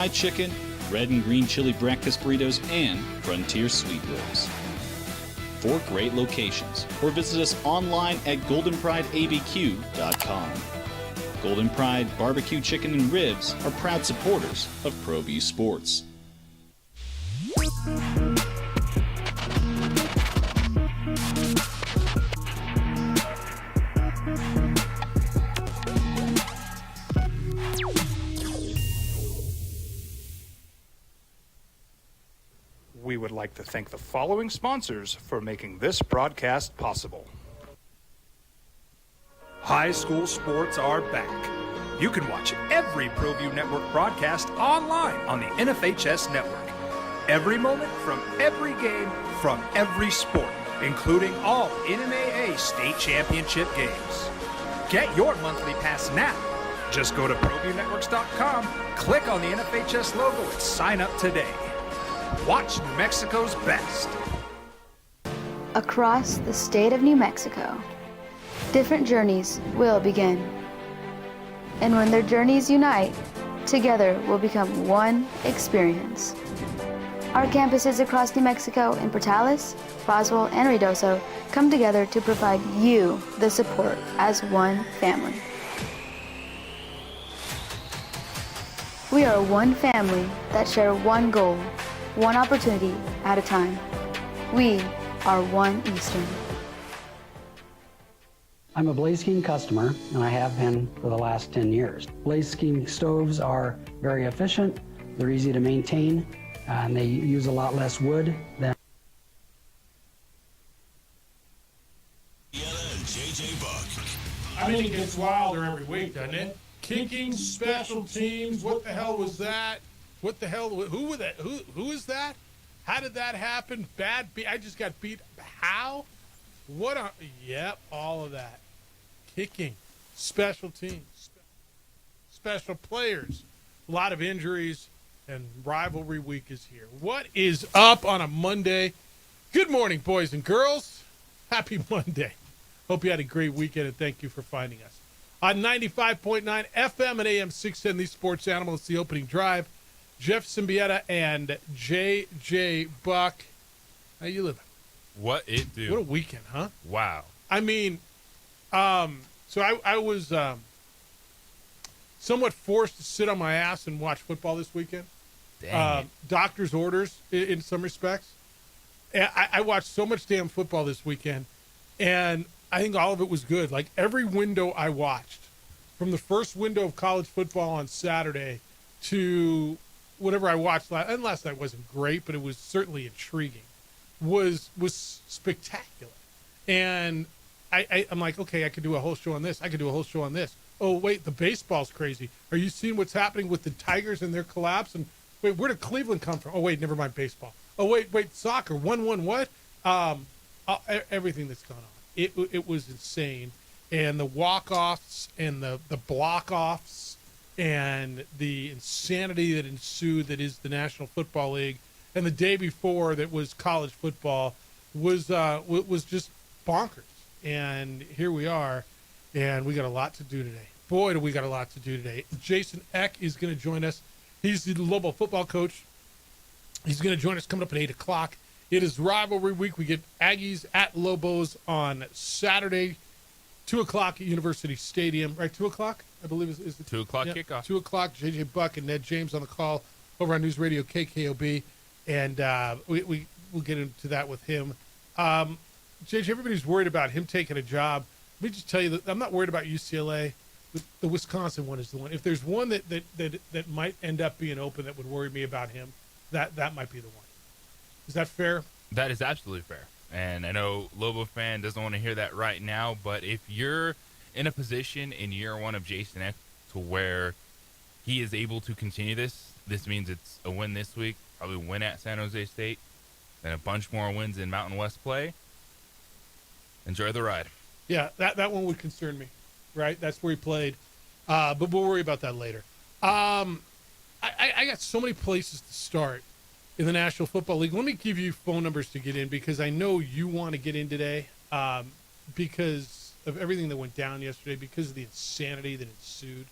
fried chicken, red and green chili breakfast burritos, and Frontier Sweet Rolls. 4 great locations, or visit us online at goldenprideabq.com. Golden Pride Barbecue Chicken and Ribs are proud supporters of ProView Sports. We would like to thank the following sponsors for making this broadcast possible. High school sports are back. You can watch every ProView Network broadcast online on the NFHS network. Every moment from every game from every sport, including all NMAA state championship games. Get your monthly pass now. Just go to ProViewNetworks.com, click on the NFHS logo, and sign up today. Watch New Mexico's best. Across the state of New Mexico, different journeys will begin. And when their journeys unite, together will become one experience. Our campuses across New Mexico in Portales, Roswell, and Ruidoso come together to provide you the support as one family. We are one family that share one goal, one opportunity at a time. We are One Eastern. I'm a Blaze King customer, and I have been for the last 10 years. Blaze King stoves are very efficient, they're easy to maintain, and they use a lot less wood than JJ Buck. I mean, it gets wilder every week, doesn't it? Kicking, special teams, what the hell was that? What the hell? Who was that? Who is that? How did that happen? I just got beat. How? What? Yep, all of that. Kicking, special teams, special players. A lot of injuries, and rivalry week is here. What is up on a Monday? Good morning, boys and girls. Happy Monday. Hope you had a great weekend, and thank you for finding us. On 95.9 FM and AM 610, the Sports Animal. It's the opening drive. Jeff Symbieta and JJ Buck. How you living? What it do? What a weekend, huh? Wow. I mean, so I was somewhat forced to sit on my ass and watch football this weekend. Dang it. Doctor's orders in some respects. I watched so much damn football this weekend, and I think all of it was good. Like, every window I watched, from the first window of college football on Saturday to whatever I watched last night wasn't great, but it was certainly intriguing, was spectacular. And I'm like, okay, I could do a whole show on this. I could do a whole show on this. Oh, wait, the baseball's crazy. Are you seeing what's happening with the Tigers and their collapse? And wait, where did Cleveland come from? Oh, wait, never mind baseball. Oh, wait, soccer, 1-1 what? Everything that's gone on. It was insane. And the walk-offs and the block-offs and the insanity that ensued that is the National Football League, and the day before that was college football was just bonkers. And here we are, and we got a lot to do today. Boy, do we got a lot to do today. Jason Eck is going to join us. He's the Lobo football coach. He's going to join us coming up at 8 o'clock. It is rivalry week. We get Aggies at Lobos on Saturday, 2 o'clock at University Stadium. Right, 2 o'clock, I believe is the 2 o'clock kickoff. 2 o'clock, J.J. Buck and Ned James on the call over on News Radio KKOB. And we'll get into that with him. J.J., everybody's worried about him taking a job. Let me just tell you that I'm not worried about UCLA. The Wisconsin one is the one. If there's one that might end up being open that would worry me about him, that might be the one. Is that fair? That is absolutely fair. And I know Lobo fan doesn't want to hear that right now, but if you're in a position in year one of Jason Eck to where he is able to continue this means it's a win this week, probably win at San Jose State, then a bunch more wins in Mountain West play. Enjoy the ride. Yeah, that one would concern me, right? That's where he played. But we'll worry about that later. I got so many places to start in the National Football League. Let me give you phone numbers to get in, because I know you want to get in today because of everything that went down yesterday, because of the insanity that ensued.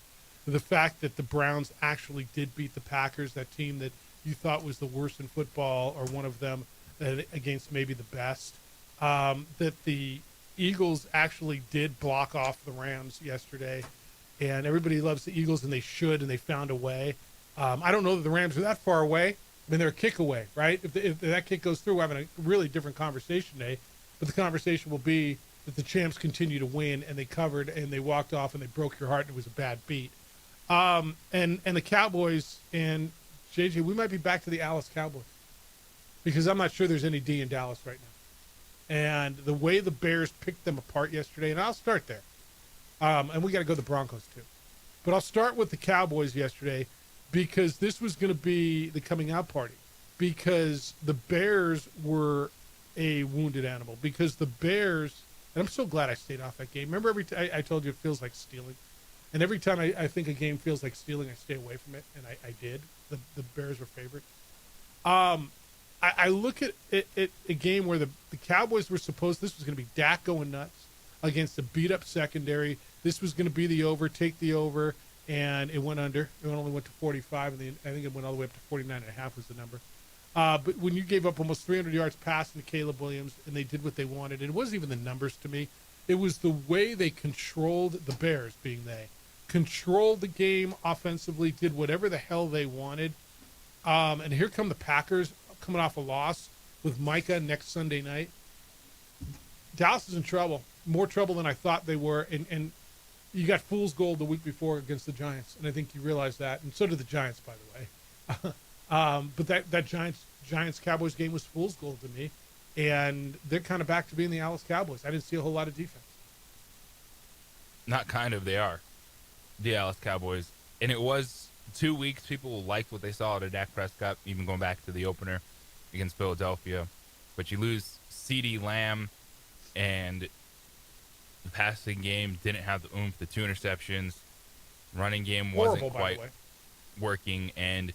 the fact that the Browns actually did beat the Packers, that team that you thought was the worst in football or one of them against maybe the best, that the Eagles actually did block off the Rams yesterday, and everybody loves the Eagles, and they should, and they found a way. I don't know that the Rams are that far away. I mean, they're a kick away, right? If that kick goes through, we're having a really different conversation today. But the conversation will be that the champs continue to win, and they covered, and they walked off, and they broke your heart, and it was a bad beat. And the Cowboys, and JJ, we might be back to the Dallas Cowboys, because I'm not sure there's any D in Dallas right now. And the way the Bears picked them apart yesterday, and I'll start there. And we got to go to the Broncos too. But I'll start with the Cowboys yesterday, because this was going to be the coming out party, because the Bears were a wounded animal, because the Bears, and I'm so glad I stayed off that game. Remember every time I told you it feels like stealing, and every time I think a game feels like stealing, I stay away from it, and I did. The Bears were favored. I look at a game where the Cowboys were supposed, this was going to be Dak going nuts against a beat up secondary. This was going to be the over, take the over. And it went under. It only went to 45, and I think it went all the way up to 49.5 was the number. But when you gave up almost 300 yards passing to Caleb Williams, and they did what they wanted, and it wasn't even the numbers to me. It was the way they controlled the Bears, being they controlled the game offensively, did whatever the hell they wanted. And here come the Packers coming off a loss with Micah next Sunday night. Dallas is in trouble, more trouble than I thought they were, and you got fool's gold the week before against the Giants, and I think you realize that, and so did the Giants, by the way. But that Giants-Cowboys game was fool's gold to me, and they're kind of back to being the Dallas Cowboys. I didn't see a whole lot of defense. Not kind of, they are the Dallas Cowboys. And it was 2 weeks. People liked what they saw out of Dak Prescott, even going back to the opener against Philadelphia. But you lose CeeDee Lamb, and the passing game didn't have the oomph, the 2 interceptions. Running game wasn't Horrible, quite working. And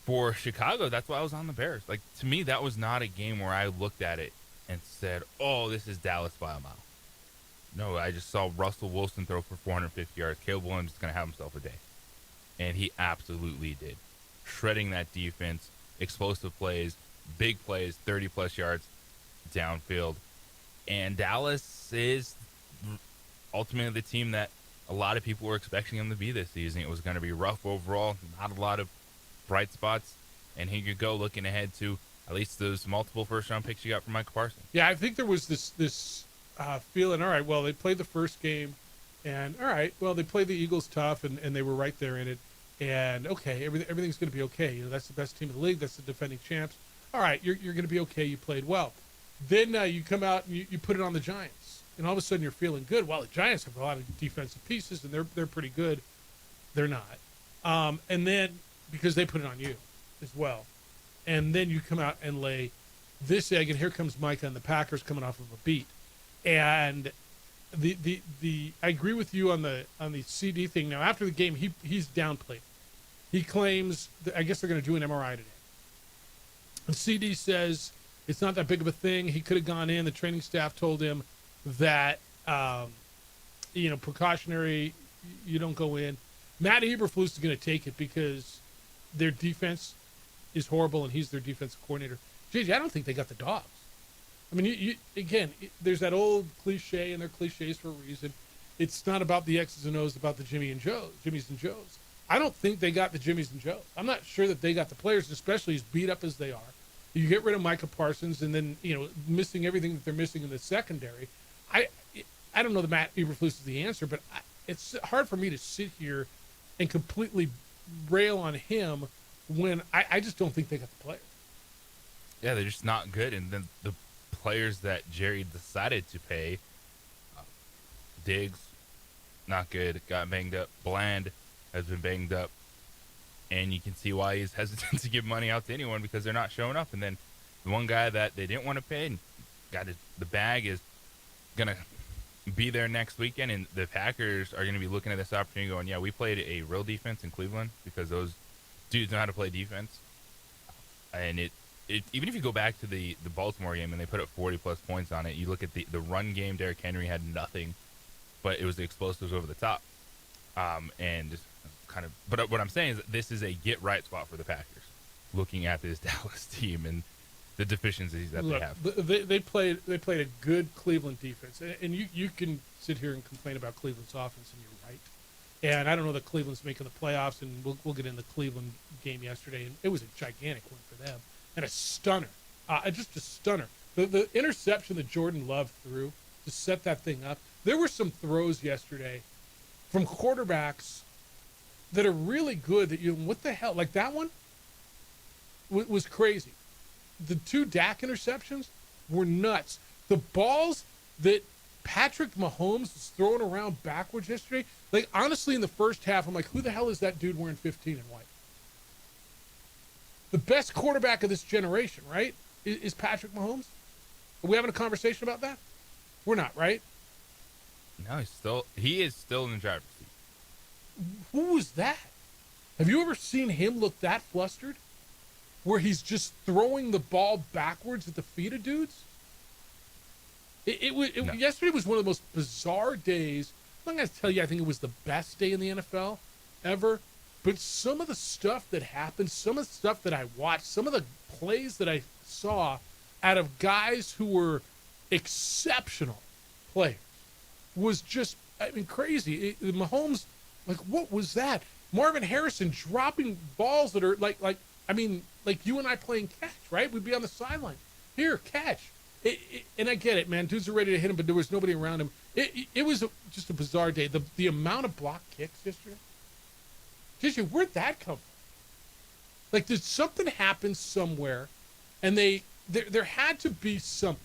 for Chicago, that's why I was on the Bears. Like, to me, that was not a game where I looked at it and said, oh, this is Dallas by a mile. No, I just saw Russell Wilson throw for 450 yards. Caleb Williams is going to have himself a day. And he absolutely did. Shredding that defense, explosive plays, big plays, 30-plus yards downfield. And Dallas is ultimately the team that a lot of people were expecting them to be this season. It was going to be rough overall, not a lot of bright spots. And here you go, looking ahead to at least those multiple first-round picks you got from Micah Parsons. Yeah, I think there was this feeling, all right, well, they played the first game, and all right, well, they played the Eagles tough, and they were right there in it. And, okay, everything's going to be okay. You know, that's the best team in the league. That's the defending champs. All right, you're going to be okay. You played well. Then you come out and you put it on the Giants, and all of a sudden you're feeling good. Well, the Giants have a lot of defensive pieces, and they're pretty good. They're not. And then because they put it on you as well, and then you come out and lay this egg, and here comes Micah and the Packers coming off of a beat, and the I agree with you on the CD thing. Now after the game, he's downplayed. He claims that, I guess they're going to do an MRI today. And CD says it's not that big of a thing. He could have gone in. The training staff told him that, precautionary, you don't go in. Matt Eberflus is going to take it because their defense is horrible and he's their defensive coordinator. JJ, I don't think they got the dogs. I mean, there's that old cliche, and they're cliches for a reason. It's not about the X's and O's, it's about the Jimmys and Joes. I don't think they got the Jimmys and Joes. I'm not sure that they got the players, especially as beat up as they are. You get rid of Micah Parsons, and then missing everything that they're missing in the secondary. I don't know that Matt Eberflus is the answer, but it's hard for me to sit here and completely rail on him when I just don't think they got the players. Yeah, they're just not good. And then the players that Jerry decided to pay, Diggs, not good, got banged up. Bland has been banged up. And you can see why he's hesitant to give money out to anyone, because they're not showing up. And then the one guy that they didn't want to pay and got the bag is going to be there next weekend. And the Packers are going to be looking at this opportunity going, yeah, we played a real defense in Cleveland because those dudes know how to play defense. And it even if you go back to the Baltimore game and they put up 40-plus points on it, you look at the run game, Derrick Henry had nothing, but it was the explosives over the top. And kind of. But what I'm saying is that this is a get right spot for the Packers, looking at this Dallas team and the deficiencies that Look, they have. they played a good Cleveland defense, and you can sit here and complain about Cleveland's offense, and you're right. And I don't know that Cleveland's making the playoffs, and we'll get in the Cleveland game yesterday, and it was a gigantic win for them and a stunner, just a stunner. The interception that Jordan Love threw to set that thing up. There were some throws yesterday from quarterbacks that are really good. That what the hell, like that one was crazy. The 2 Dak interceptions were nuts. The balls that Patrick Mahomes was throwing around backwards yesterday, like honestly in the first half, I'm like, who the hell is that dude wearing 15 and white? The best quarterback of this generation, right, is Patrick Mahomes? Are we having a conversation about that? We're not, right? No, he is still in the driver's seat. Who was that? Have you ever seen him look that flustered? Where he's just throwing the ball backwards at the feet of dudes? No. Yesterday was one of the most bizarre days. I'm not going to tell you I think it was the best day in the NFL ever, but some of the stuff that happened, some of the stuff that I watched, some of the plays that I saw out of guys who were exceptional players was just, I mean, crazy. Mahomes, like, what was that? Marvin Harrison dropping balls that are like you and I playing catch, right? We'd be on the sideline. Here, catch. And I get it, man. Dudes are ready to hit him, but there was nobody around him. It was just a bizarre day. The amount of block kicks yesterday. JJ, where'd that come from? Like, did something happen somewhere? And there had to be something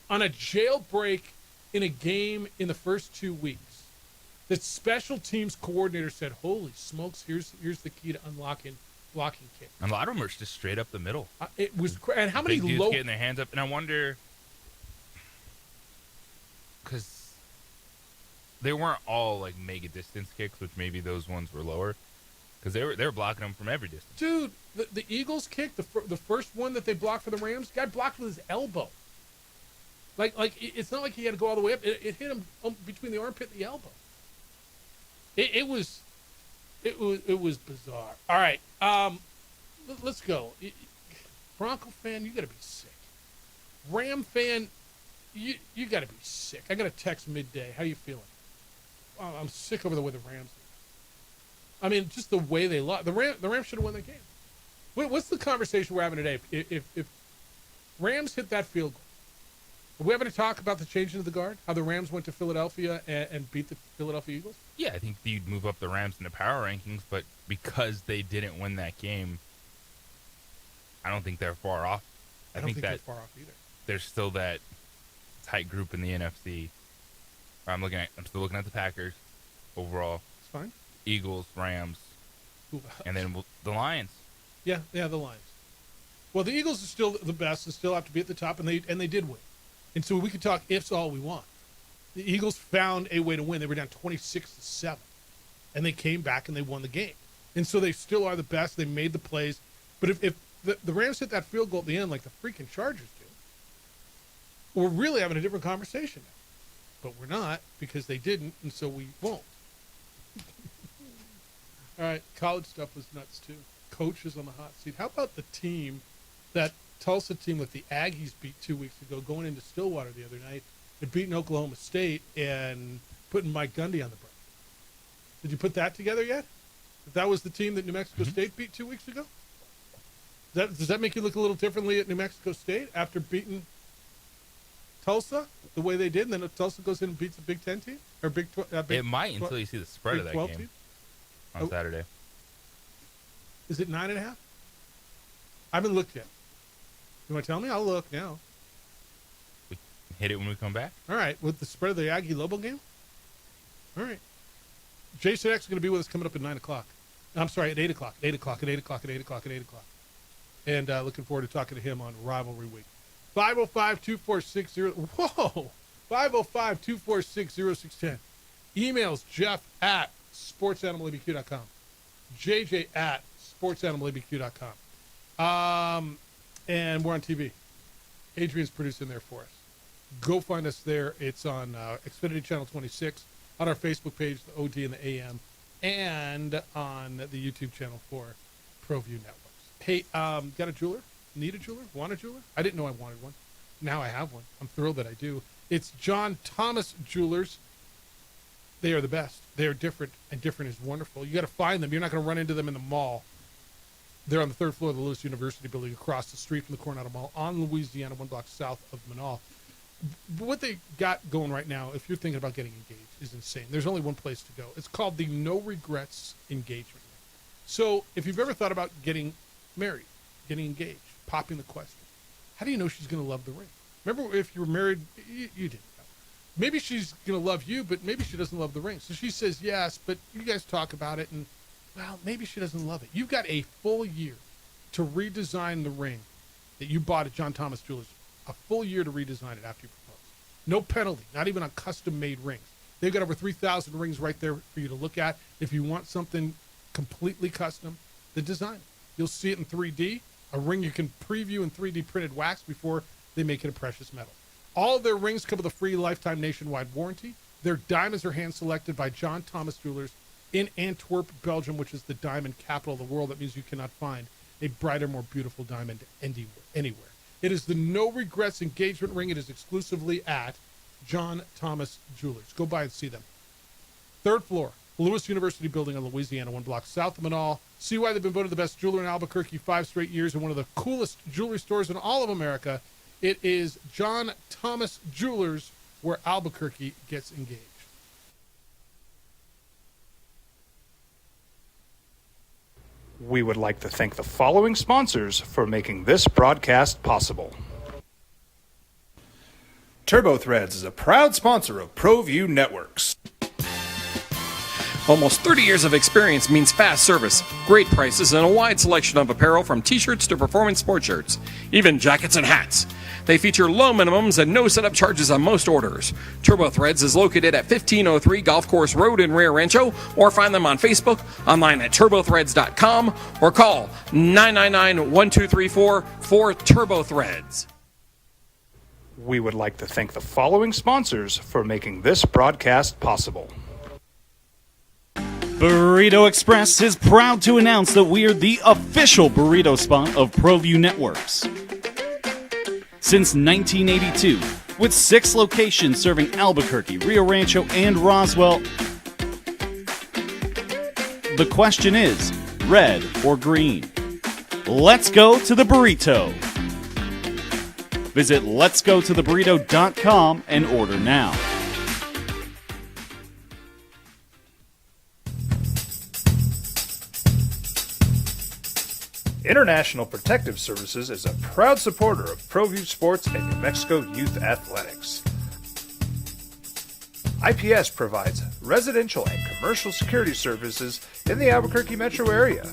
on a jailbreak in a game in the first 2 weeks that special teams coordinator said, holy smokes, here's the key to unlocking blocking kick. And a lot of them are just straight up the middle. It was and how many Big dudes low getting their hands up, and I wonder because they weren't all like mega distance kicks, which maybe those ones were lower because they were blocking them from every distance. Dude, the Eagles kick, the first one that they blocked for the Rams, the guy blocked with his elbow. Like it's not like he had to go all the way up. It hit him between the armpit and the elbow. It was bizarre. All right, let's go. Bronco fan, you gotta be sick. Ram fan, you gotta be sick. I got a text midday. How you feeling? Oh, I'm sick over the way the Rams. I mean, just the way they lost. The Rams should have won the game. What's the conversation we're having today? If Rams hit that field goal, are we having to talk about the changing of the guard? How the Rams went to Philadelphia and beat the Philadelphia Eagles? Yeah, I think you'd move up the Rams in the power rankings, but because they didn't win that game, I don't think they're far off. I don't think they're far off either. There's still that tight group in the NFC. I'm still looking at the Packers overall. It's fine. Eagles, Rams, Ooh. and then the Lions. Yeah, the Lions. Well, the Eagles are still the best and still have to be at the top, and they did win. And so we can talk ifs all we want. The Eagles found a way to win. They were down 26-7, and they came back and they won the game. And so they still are the best. They made the plays. But if the Rams hit that field goal at the end like the freaking Chargers do, we're really having a different conversation now. But we're not because they didn't, and so we won't. All right, college stuff was nuts too. Coaches on the hot seat. How about the team, that Tulsa team that the Aggies beat 2 weeks ago, going into Stillwater the other night and beating Oklahoma State and putting Mike Gundy on the break? Did you put that together yet? That was the team that New Mexico State beat 2 weeks ago? Does that make you look a little differently at New Mexico State after beating Tulsa the way they did, and then Tulsa goes in and beats a Big Ten team? Or It might until you see the spread of that game team? on Saturday. Is it 9.5? I haven't looked yet. You want to tell me? I'll look now. We hit it when we come back. All right, with the spread of the Aggie Lobo game? All right. Jason X is going to be with us coming up at 9 o'clock. I'm sorry, at 8 o'clock. 8 o'clock, at 8 o'clock, at 8 o'clock, at 8 o'clock. And looking forward to talking to him on Rivalry Week. 505-246-0. Whoa! 505-246-0610. Emails Jeff at sportsanimallabq.com. JJ at sportsanimallabq.com. And we're on TV. Adrian's producing there for us. Go find us there. It's on Xfinity Channel 26, on our Facebook page, the OD and the AM, and on the YouTube channel for ProView Networks. Hey, got a jeweler? Need a jeweler? Want a jeweler? I didn't know I wanted one. Now I have one. I'm thrilled that I do. It's John Thomas Jewelers. They are the best. They are different, and different is wonderful. You got to find them. You're not going to run into them in the mall. They're on the third floor of the Lewis University building across the street from the Coronado Mall on Louisiana, 1 block south of Manal. But what they got going right now, if you're thinking about getting engaged, is insane. There's only one place to go. It's called the No Regrets Engagement Ring. So if you've ever thought about getting married, getting engaged, popping the question, how do you know she's going to love the ring? Remember, if you were married, you didn't know. Maybe she's going to love you, but maybe she doesn't love the ring. So she says yes, but you guys talk about it, and, well, maybe she doesn't love it. You've got a full year to redesign the ring that you bought at John Thomas Jewelers. A full year to redesign it after you propose. No penalty, not even on custom-made rings. They've got over 3,000 rings right there for you to look at. If you want something completely custom, the design. You'll see it in 3D, a ring you can preview in 3D printed wax before they make it a precious metal. All of their rings come with a free lifetime nationwide warranty. Their diamonds are hand-selected by John Thomas Jewelers in Antwerp, Belgium, which is the diamond capital of the world. That means you cannot find a brighter, more beautiful diamond anywhere. It is the No Regrets engagement ring. It is exclusively at John Thomas Jewelers. Go by and see them. Third floor, Lewis University building on Louisiana, 1 block south of Manal. See why they've been voted the best jeweler in Albuquerque 5 straight years and one of the coolest jewelry stores in all of America. It is John Thomas Jewelers, where Albuquerque gets engaged. We would like to thank the following sponsors for making this broadcast possible. TurboThreads is a proud sponsor of ProView Networks. Almost 30 years of experience means fast service, great prices, and a wide selection of apparel from t-shirts to performance sports shirts, even jackets and hats. They feature low minimums and no setup charges on most orders. TurboThreads is located at 1503 Golf Course Road in Rio Rancho, or find them on Facebook, online at turbothreads.com, or call 999-1234 for TurboThreads. We would like to thank the following sponsors for making this broadcast possible. Burrito Express is proud to announce that we are the official burrito spot of ProView Networks. Since 1982, with 6 locations serving Albuquerque, Rio Rancho, and Roswell, the question is, red or green? Let's go to the burrito. Visit letsgototheburrito.com and order now. International Protective Services is a proud supporter of ProView Sports and New Mexico Youth Athletics. IPS provides residential and commercial security services in the Albuquerque metro area.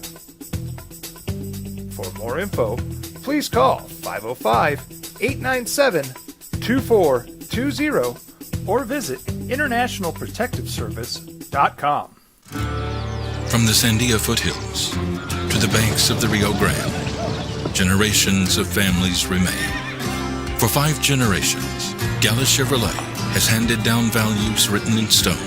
For more info, please call 505-897-2420 or visit internationalprotectiveservice.com. From the Sandia foothills to the banks of the Rio Grande, generations of families remain. For 5 generations, Gallus Chevrolet has handed down values written in stone,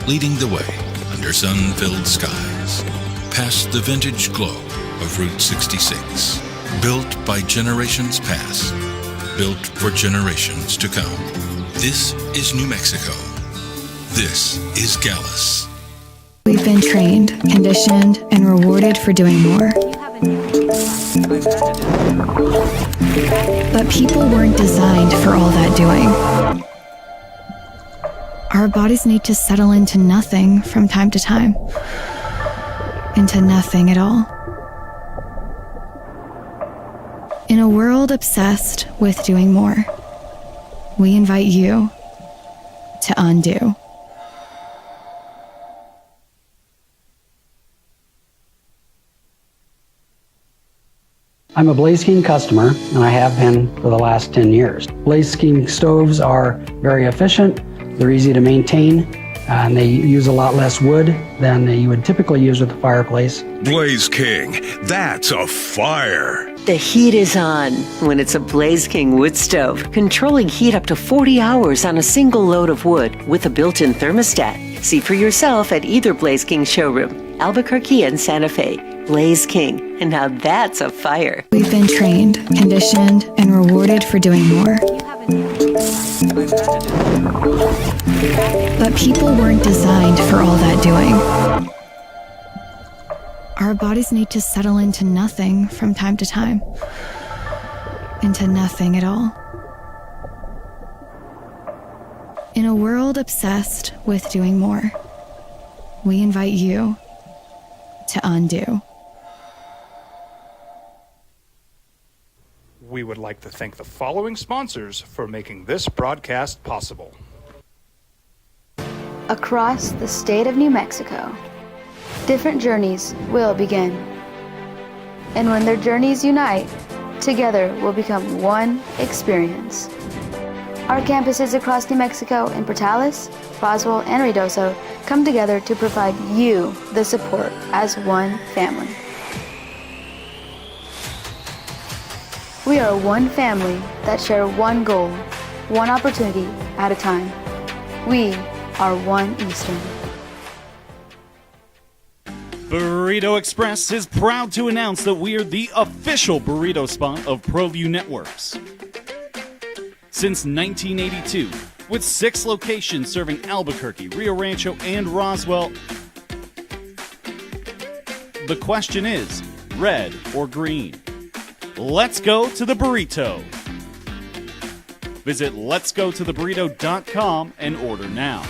leading the way under sun-filled skies, past the vintage glow of Route 66. Built by generations past, built for generations to come. This is New Mexico. This is Gallus. We've been trained, conditioned, and rewarded for doing more. But people weren't designed for all that doing. Our bodies need to settle into nothing from time to time. Into nothing at all. In a world obsessed with doing more, we invite you to undo. I'm a Blaze King customer, and I have been for the last 10 years. Blaze King stoves are very efficient, they're easy to maintain, and they use a lot less wood than you would typically use with a fireplace. Blaze King, that's a fire. The heat is on when it's a Blaze King wood stove, controlling heat up to 40 hours on a single load of wood with a built-in thermostat. See for yourself at either Blaze King showroom, Albuquerque and Santa Fe. Blaze King, and now that's a fire. We've been trained, conditioned, and rewarded for doing more. But people weren't designed for all that doing. Our bodies need to settle into nothing from time to time. Into nothing at all. In a world obsessed with doing more, we invite you to undo. We would like to thank the following sponsors for making this broadcast possible. Across the state of New Mexico, different journeys will begin. And when their journeys unite, together will become one experience. Our campuses across New Mexico in Portales, Roswell, and Ruidoso come together to provide you the support as one family. We are one family that share one goal, one opportunity at a time. We are One Eastern. Burrito Express is proud to announce that we are the official burrito spot of ProView Networks. Since 1982, with 6 locations serving Albuquerque, Rio Rancho, and Roswell, the question is, red or green? Let's go to the burrito. Visit letsgototheburrito.com and order now.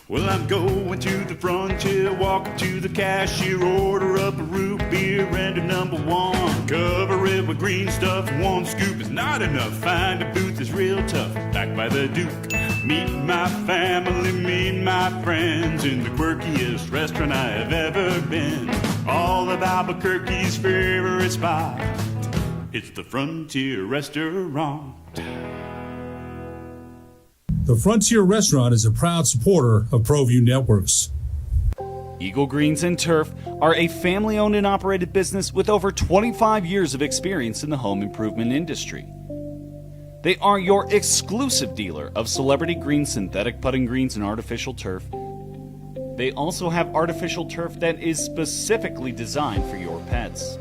Well, I'm going to the frontier, walk to the cashier, order up a root beer and a number one. Cover it with green stuff, one scoop is not enough. Find a booth is real tough, back by the Duke. Meet my family, meet my friends in the quirkiest restaurant I have ever been. All of Albuquerque's favorite spot, it's the Frontier Restaurant. The Frontier Restaurant is a proud supporter of ProView Networks. Eagle Greens and Turf are a family-owned and operated business with over 25 years of experience in the home improvement industry. They are your exclusive dealer of celebrity green, synthetic putting greens, and artificial turf. They also have artificial turf that is specifically designed for your pets.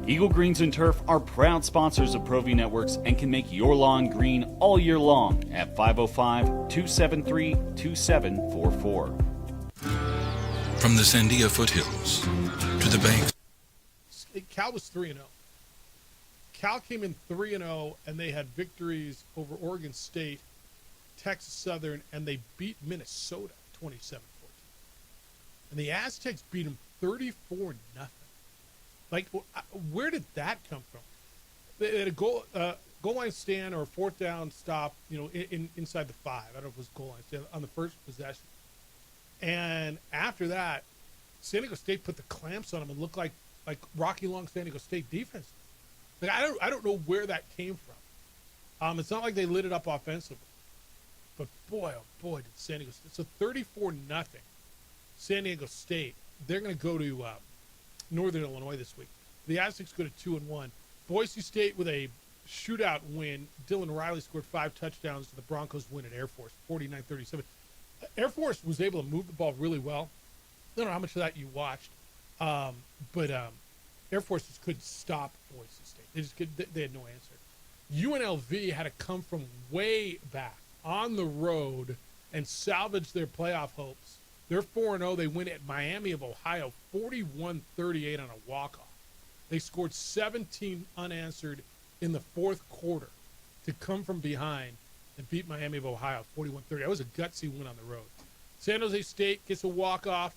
Eagle Greens and Turf are proud sponsors of ProView Networks and can make your lawn green all year long at 505-273-2744. From the Sandia foothills to the banks. Cal was 3-0. Cal came in 3-0, and they had victories over Oregon State, Texas Southern, and they beat Minnesota 27-14. And the Aztecs beat them 34-0. Like, where did that come from? They had a goal line stand or a fourth down stop, inside the 5. I don't know if it was goal line stand on the first possession. And after that, San Diego State put the clamps on them and looked like Rocky Long San Diego State defense. Like, I don't know where that came from. It's not like they lit it up offensively. But boy, oh boy, did San Diego State. So 34-0, San Diego State. They're going to go to Northern Illinois this week. The Aztecs go to 2-1. Boise State with a shootout win. Dylan Riley scored 5 touchdowns to the Broncos win at Air Force, 49-37. Air Force was able to move the ball really well. I don't know how much of that you watched, but Air Force just couldn't stop Boise State. They had no answer. UNLV had to come from way back on the road and salvage their playoff hopes. They're 4-0. They win at Miami of Ohio, 41-38 on a walk-off. They scored 17 unanswered in the fourth quarter to come from behind and beat Miami of Ohio, 41-30. That was a gutsy win on the road. San Jose State gets a walk-off.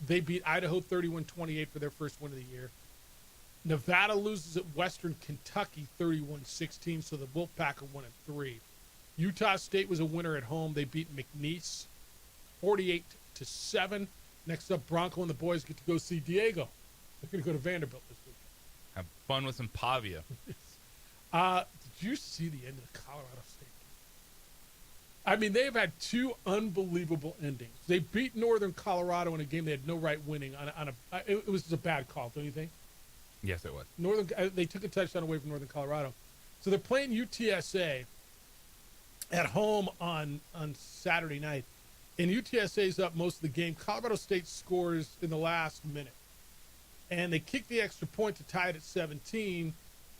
They beat Idaho 31-28 for their first win of the year. Nevada loses at Western Kentucky 31-16, so the Wolfpack are 1-3. Utah State was a winner at home. They beat McNeese 48-7. Next up, Bronco and the boys get to go see Diego. They're going to go to Vanderbilt this week. Have fun with some Pavia. Did you see the end of the Colorado State game? I mean, they've had 2 unbelievable endings. They beat Northern Colorado in a game they had no right winning. It was just a bad call, don't you think? Yes, it was. They took a touchdown away from Northern Colorado. So they're playing UTSA at home on Saturday night. And UTSA's up most of the game. Colorado State scores in the last minute. And they kicked the extra point to tie it at 17.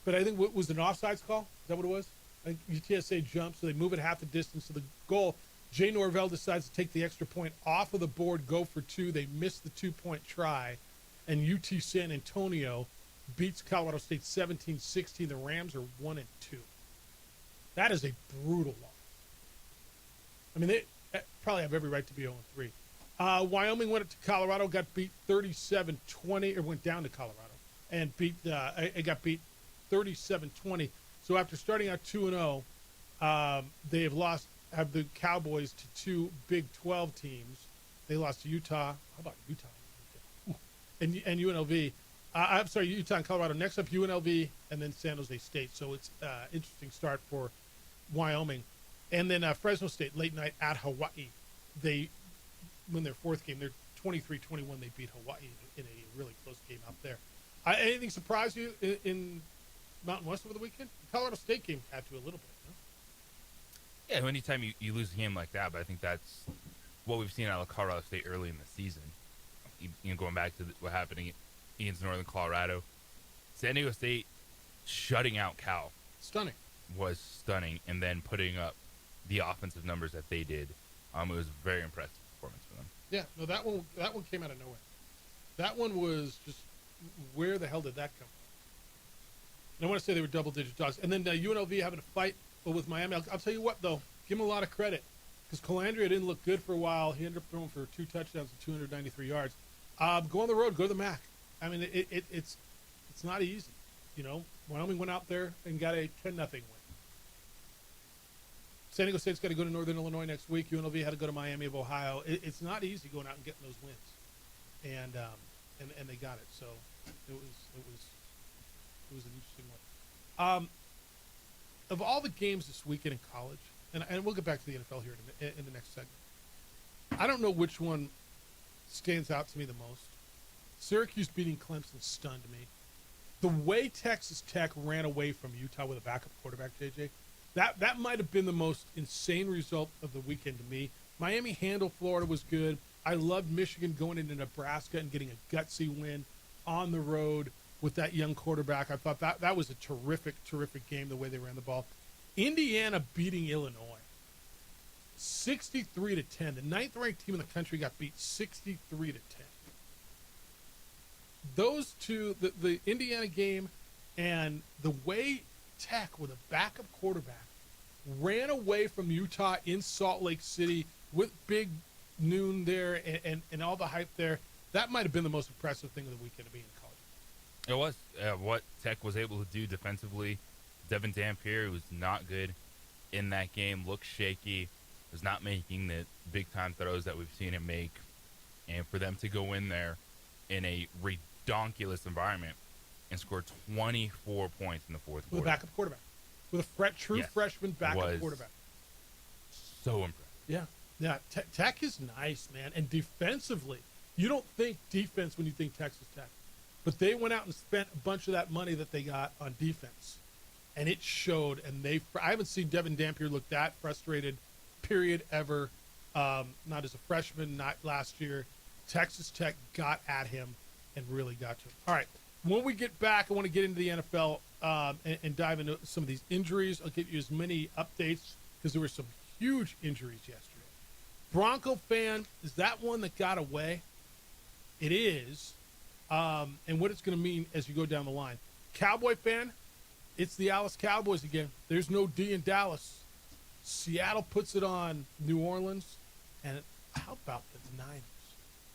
But I think what was an offsides call? Is that what it was? I think UTSA jumped, so they move it half the distance to the goal. Jay Norvell decides to take the extra point off of the board, go for two. They miss the 2-point try. And UT San Antonio beats Colorado State 17-16. The Rams are 1-2. That is a brutal loss. I mean, they probably have every right to be 0-3. Wyoming went up to Colorado, got beat 37-20, or went down to Colorado and it got beat 37-20. So after starting out 2-0, they have the Cowboys to two Big 12 teams. They lost to Utah. How about Utah? And UNLV. I'm sorry, Utah and Colorado. Next up, UNLV, and then San Jose State. So it's interesting start for Wyoming. And then Fresno State, late night at Hawaii. They win their fourth game. They're 23-21. They beat Hawaii in a really close game out there. Anything surprise you in Mountain West over the weekend? The Colorado State game had to a little bit. No? Yeah, anytime you lose a game like that, but I think that's what we've seen out of Colorado State early in the season. Going back to what happened against Northern Colorado. San Diego State shutting out Cal. Stunning. Was stunning, and then putting up the offensive numbers that they did. It was a very impressive performance for them. Yeah, no, that one came out of nowhere. That one was just, where the hell did that come from? And I want to say they were double-digit dogs. And then UNLV having a fight with Miami. I'll tell you what, though, give them a lot of credit, because Calandria didn't look good for a while. He ended up throwing for 2 touchdowns and 293 yards. Go on the road, go to the MAC. I mean, it's not easy. Wyoming went out there and got a 10-0 win. San Diego State's got to go to Northern Illinois next week. UNLV had to go to Miami of Ohio. It's not easy going out and getting those wins, and they got it. So it was an interesting one. Of all the games this weekend in college, and we'll get back to the NFL here in the next segment. I don't know which one stands out to me the most. Syracuse beating Clemson stunned me. The way Texas Tech ran away from Utah with a backup quarterback, JJ, that might have been the most insane result of the weekend to me. Miami handled Florida was good. I loved Michigan going into Nebraska and getting a gutsy win on the road with that young quarterback. I thought that was a terrific game, the way they ran the ball. Indiana beating Illinois 63-10. The 9th-ranked team in the country got beat 63-10. Those two, the Indiana game and the way Tech with a backup quarterback ran away from Utah in Salt Lake City with Big Noon there and all the hype there, that might have been the most impressive thing of the weekend to me in college. It was. What Tech was able to do defensively, Devin Dampier, who was not good in that game, looked shaky, was not making the big-time throws that we've seen him make. And for them to go in there in a redonkulous environment and score 24 points in the fourth quarter. With a backup quarterback. With a true freshman backup quarterback. So impressive. Yeah. Yeah, Tech is nice, man. And defensively, you don't think defense when you think Texas Tech. But they went out and spent a bunch of that money that they got on defense. And it showed. And I haven't seen Devin Dampier look that frustrated, period, ever. Not as a freshman, not last year. Texas Tech got at him and really got to him. All right. When we get back, I want to get into the NFL and dive into some of these injuries. I'll give you as many updates because there were some huge injuries yesterday. Bronco fan, is that one that got away? It is. And what it's going to mean as you go down the line. Cowboy fan, it's the Dallas Cowboys again. There's no D in Dallas. Seattle puts it on New Orleans. And how about the Niners?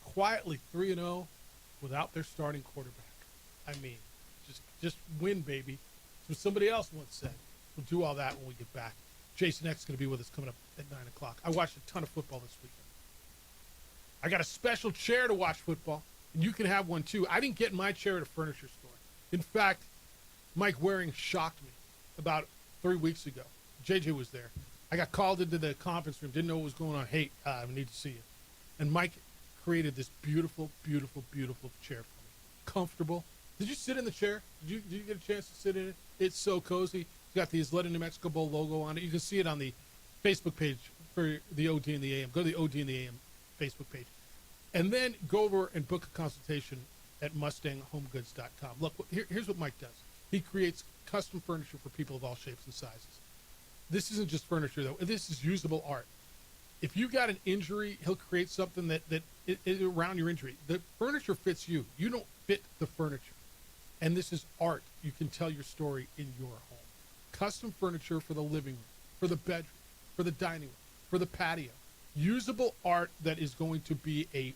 Quietly 3-0 without their starting quarterback. I mean, just win, baby. That's what somebody else once said. We'll do all that when we get back. Jason X is going to be with us coming up at 9 o'clock. I watched a ton of football this weekend. I got a special chair to watch football, and you can have one too. I didn't get my chair at a furniture store. In fact, Mike Waring shocked me about 3 weeks ago. JJ was there. I got called into the conference room, didn't know what was going on. Hey, I need to see you. And Mike created this beautiful, beautiful, beautiful chair for me. Comfortable. Did you sit in the chair? Did you get a chance to sit in it? It's so cozy. got the Isleta New Mexico Bowl logo on it. You can see it on the Facebook page for the OD and the AM. Go to the OD and the AM Facebook page. And then go over and book a consultation at MustangHomeGoods.com. Look, here's what Mike does. He creates custom furniture for people of all shapes and sizes. This isn't just furniture, though. This is usable art. If you got an injury, he'll create something that around your injury. The furniture fits you. You don't fit the furniture. And this is art. You can tell your story in your home. Custom furniture for the living room, for the bedroom, for the dining room, for the patio. Usable art that is going to be a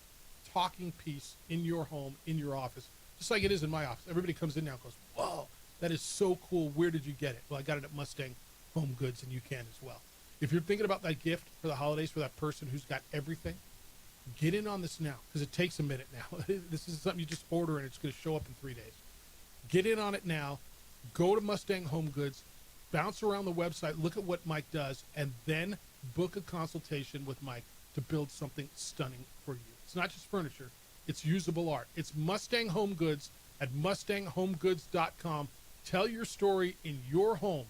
talking piece in your home, in your office, just like it is in my office. Everybody comes in now and goes, whoa, that is so cool. Where did you get it? Well, I got it at Mustang Home Goods, and you can as well. If you're thinking about that gift for the holidays for that person who's got everything, get in on this now, because it takes a minute now. This is something you just order, and it's going to show up in 3 days. Get in on it now. Go to Mustang Home Goods, bounce around the website, look at what Mike does, and then book a consultation with Mike to build something stunning for you. It's not just furniture. It's usable art. It's Mustang Home Goods at MustangHomeGoods.com. Tell your story in your home.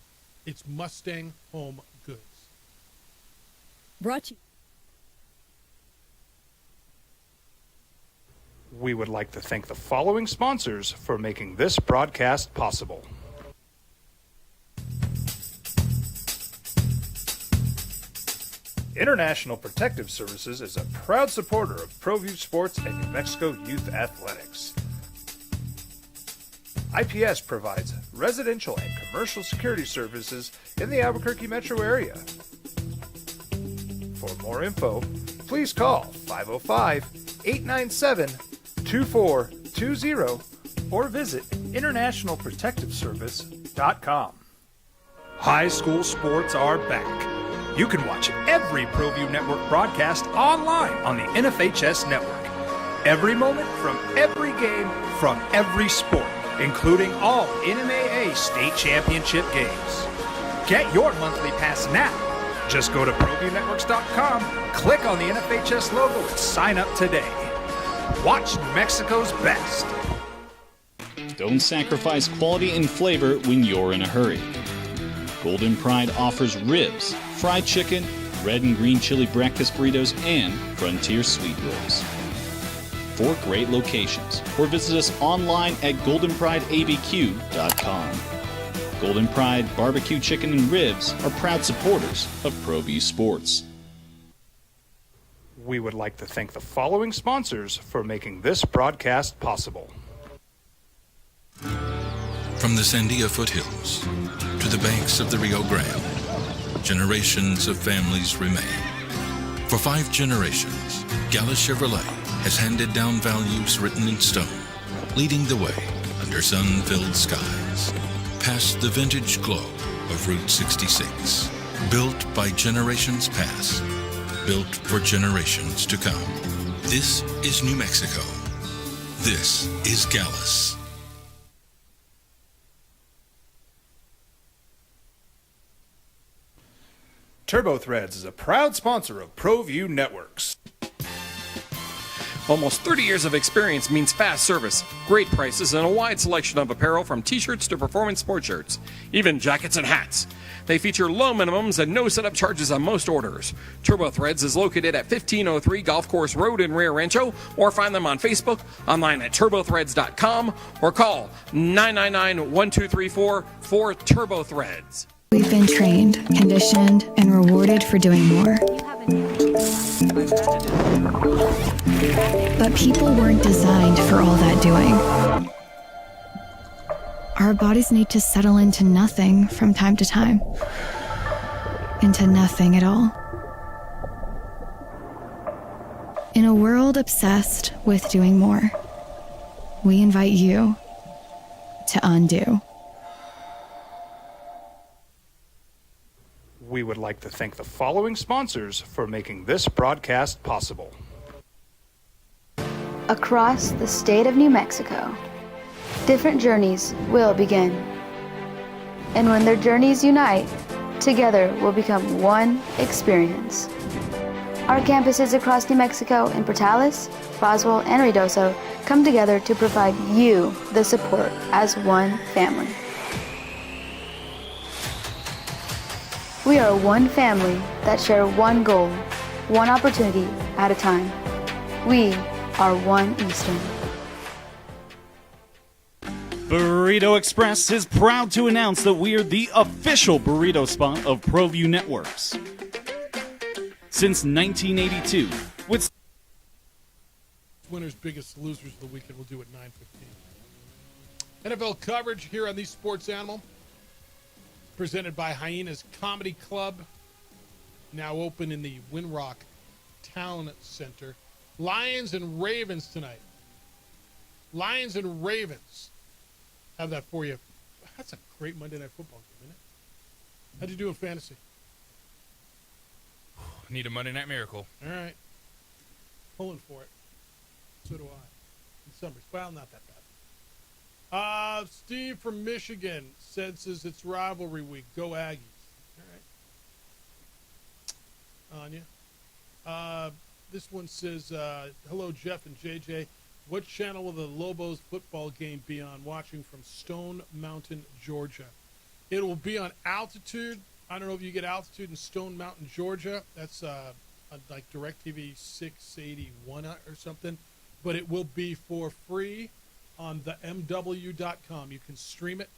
It's Mustang Home Goods. Brought you. We would like to thank the following sponsors for making this broadcast possible. International Protective Services is a proud supporter of ProView Sports and New Mexico Youth Athletics. IPS provides residential and commercial security services in the Albuquerque metro area. For more info, please call 505-897-2420 or visit internationalprotectiveservice.com. High school sports are back. You can watch every ProView Network broadcast online on the NFHS network. Every moment from every game from every sport, including all NMAA state championship games. Get your monthly pass now. Just go to ProViewNetworks.com, click on the NFHS logo, and sign up today. Watch New Mexico's best. Don't sacrifice quality and flavor when you're in a hurry. Golden Pride offers ribs, fried chicken, red and green chili breakfast burritos, and Frontier Sweet Rolls. 4 great locations, or visit us online at goldenprideabq.com. Golden Pride Barbecue Chicken and Ribs are proud supporters of ProView Sports. We would like to thank the following sponsors for making this broadcast possible. From the Sandia foothills to the banks of the Rio Grande, generations of families remain. For 5 generations, Gallus Chevrolet has handed down values written in stone, leading the way under sun-filled skies, past the vintage glow of Route 66. Built by generations past, built for generations to come. This is New Mexico. This is Gallus. TurboThreads is a proud sponsor of ProView Networks. Almost 30 years of experience means fast service, great prices, and a wide selection of apparel from t-shirts to performance sport shirts, even jackets and hats. They feature low minimums and no setup charges on most orders. TurboThreads is located at 1503 Golf Course Road in Rio Rancho, or find them on Facebook, online at turbothreads.com, or call 999-1234 for TurboThreads. We've been trained, conditioned, and rewarded for doing more. But people weren't designed for all that doing. Our bodies need to settle into nothing from time to time. Into nothing at all. In a world obsessed with doing more, we invite you to undo. We would like to thank the following sponsors for making this broadcast possible. Across the state of New Mexico, different journeys will begin. And when their journeys unite, together will become one experience. Our campuses across New Mexico in Portales, Roswell, and Ruidoso come together to provide you the support as one family. We are one family that share one goal, one opportunity at a time. We are One Eastern. Burrito Express is proud to announce that we're the official burrito spot of ProView Networks. Since 1982, with Winners, biggest losers of the weekend. We'll do it 9:15. NFL coverage here on the Sports Animal, presented by Hyenas Comedy Club, now open in the Winrock Town Center. Lions and Ravens tonight. Lions and Ravens. Have that for you. That's a great Monday Night Football game, isn't it? How'd you do in fantasy? Need a Monday Night Miracle. All right. Pulling for it. So do I. In some respects. Well, not that bad. Steve from Michigan senses it's rivalry week. Go Aggies. All right. Anya. This one says, hello, Jeff and JJ. What channel will the Lobos football game be on? Watching from Stone Mountain, Georgia. It will be on Altitude. I don't know if you get Altitude in Stone Mountain, Georgia. That's like DirecTV 681 or something. But it will be for free on the MW.com. You can stream it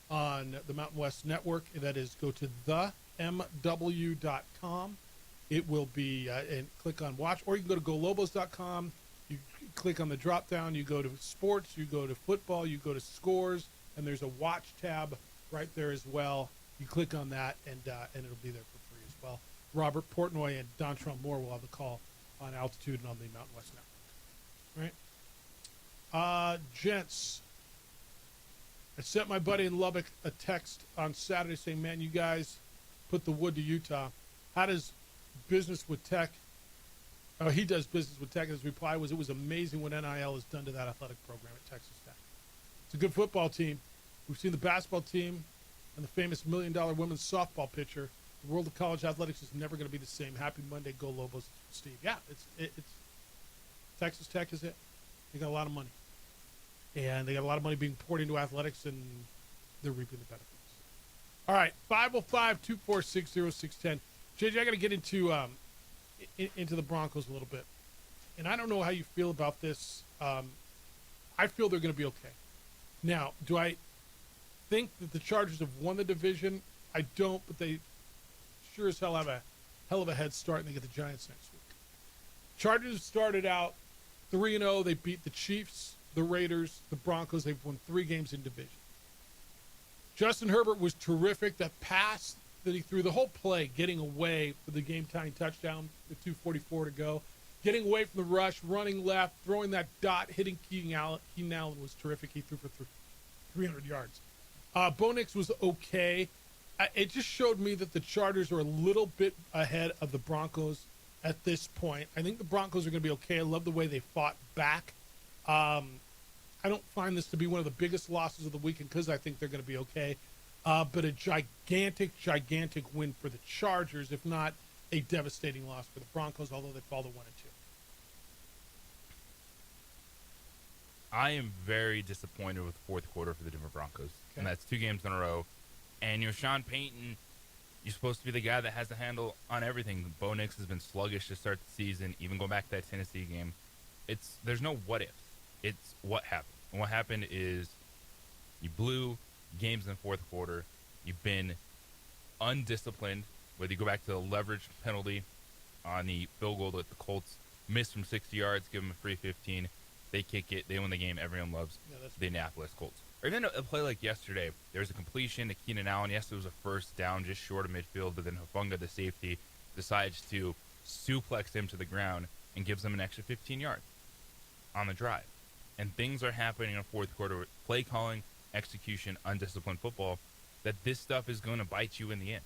on the Mountain West Network. That is, go to the MW.com. It will be, and click on watch, or you can go to golobos.com. You click on the drop down. You go to sports. You go to football. You go to scores, and there's a watch tab right there as well. You click on that, and it'll be there for free as well. Robert Portnoy and Dontrell Moore will have the call on Altitude and on the Mountain West Network. Right? Gents, I sent my buddy in Lubbock a text on Saturday saying, man, you guys put the wood to Utah. How does business with Tech? He does business with Tech. His reply was, it was amazing what NIL has done to that athletic program at Texas Tech. It's a good football team. We've seen the basketball team and the famous $1 million women's softball pitcher. The world of college athletics is never going to be the same. Happy Monday, go Lobos, Steve. Yeah, it's Texas Tech is it. They got a lot of money, and they got a lot of money being poured into athletics, and they're reaping the benefits. All right, 505-246-0610. JJ, I got to get into the Broncos a little bit, and I don't know how you feel about this. I feel they're going to be okay. Now, do I think that the Chargers have won the division? I don't, but they sure as hell have a hell of a head start, and they get the Giants next week. Chargers started out 3-0. They beat the Chiefs, the Raiders, the Broncos. They've won 3 games in division. Justin Herbert was terrific. That pass that he threw, the whole play, getting away for the game-tying touchdown with 2:44 to go, getting away from the rush, running left, throwing that dot, hitting Keenan Allen was terrific. He threw for 300 yards. Bo Nix was okay. It just showed me that the Chargers are a little bit ahead of the Broncos at this point. I think the Broncos are going to be okay. I love the way they fought back. I don't find this to be one of the biggest losses of the weekend because I think they're going to be okay. But a gigantic win for the Chargers, if not a devastating loss for the Broncos, although they fall to 1-2. I am very disappointed with the fourth quarter for the Denver Broncos. Okay. And that's 2 games in a row. And, Sean Payton, you're supposed to be the guy that has the handle on everything. Bo Nix has been sluggish to start the season, even going back to that Tennessee game. There's no what if. It's what happened. And what happened is you blew games in the fourth quarter. You've been undisciplined, whether you go back to the leverage penalty on the field goal that the Colts missed from 60 yards, give them a free 15. They kick it. They win the game. Everyone loves the Indianapolis Colts. Or even a play like yesterday, there was a completion to Keenan Allen. Yes, it was a first down just short of midfield, but then Hufanga, the safety, decides to suplex him to the ground and gives him an extra 15 yards on the drive. And things are happening in the fourth quarter with play calling, execution, undisciplined football, that this stuff is going to bite you in the end.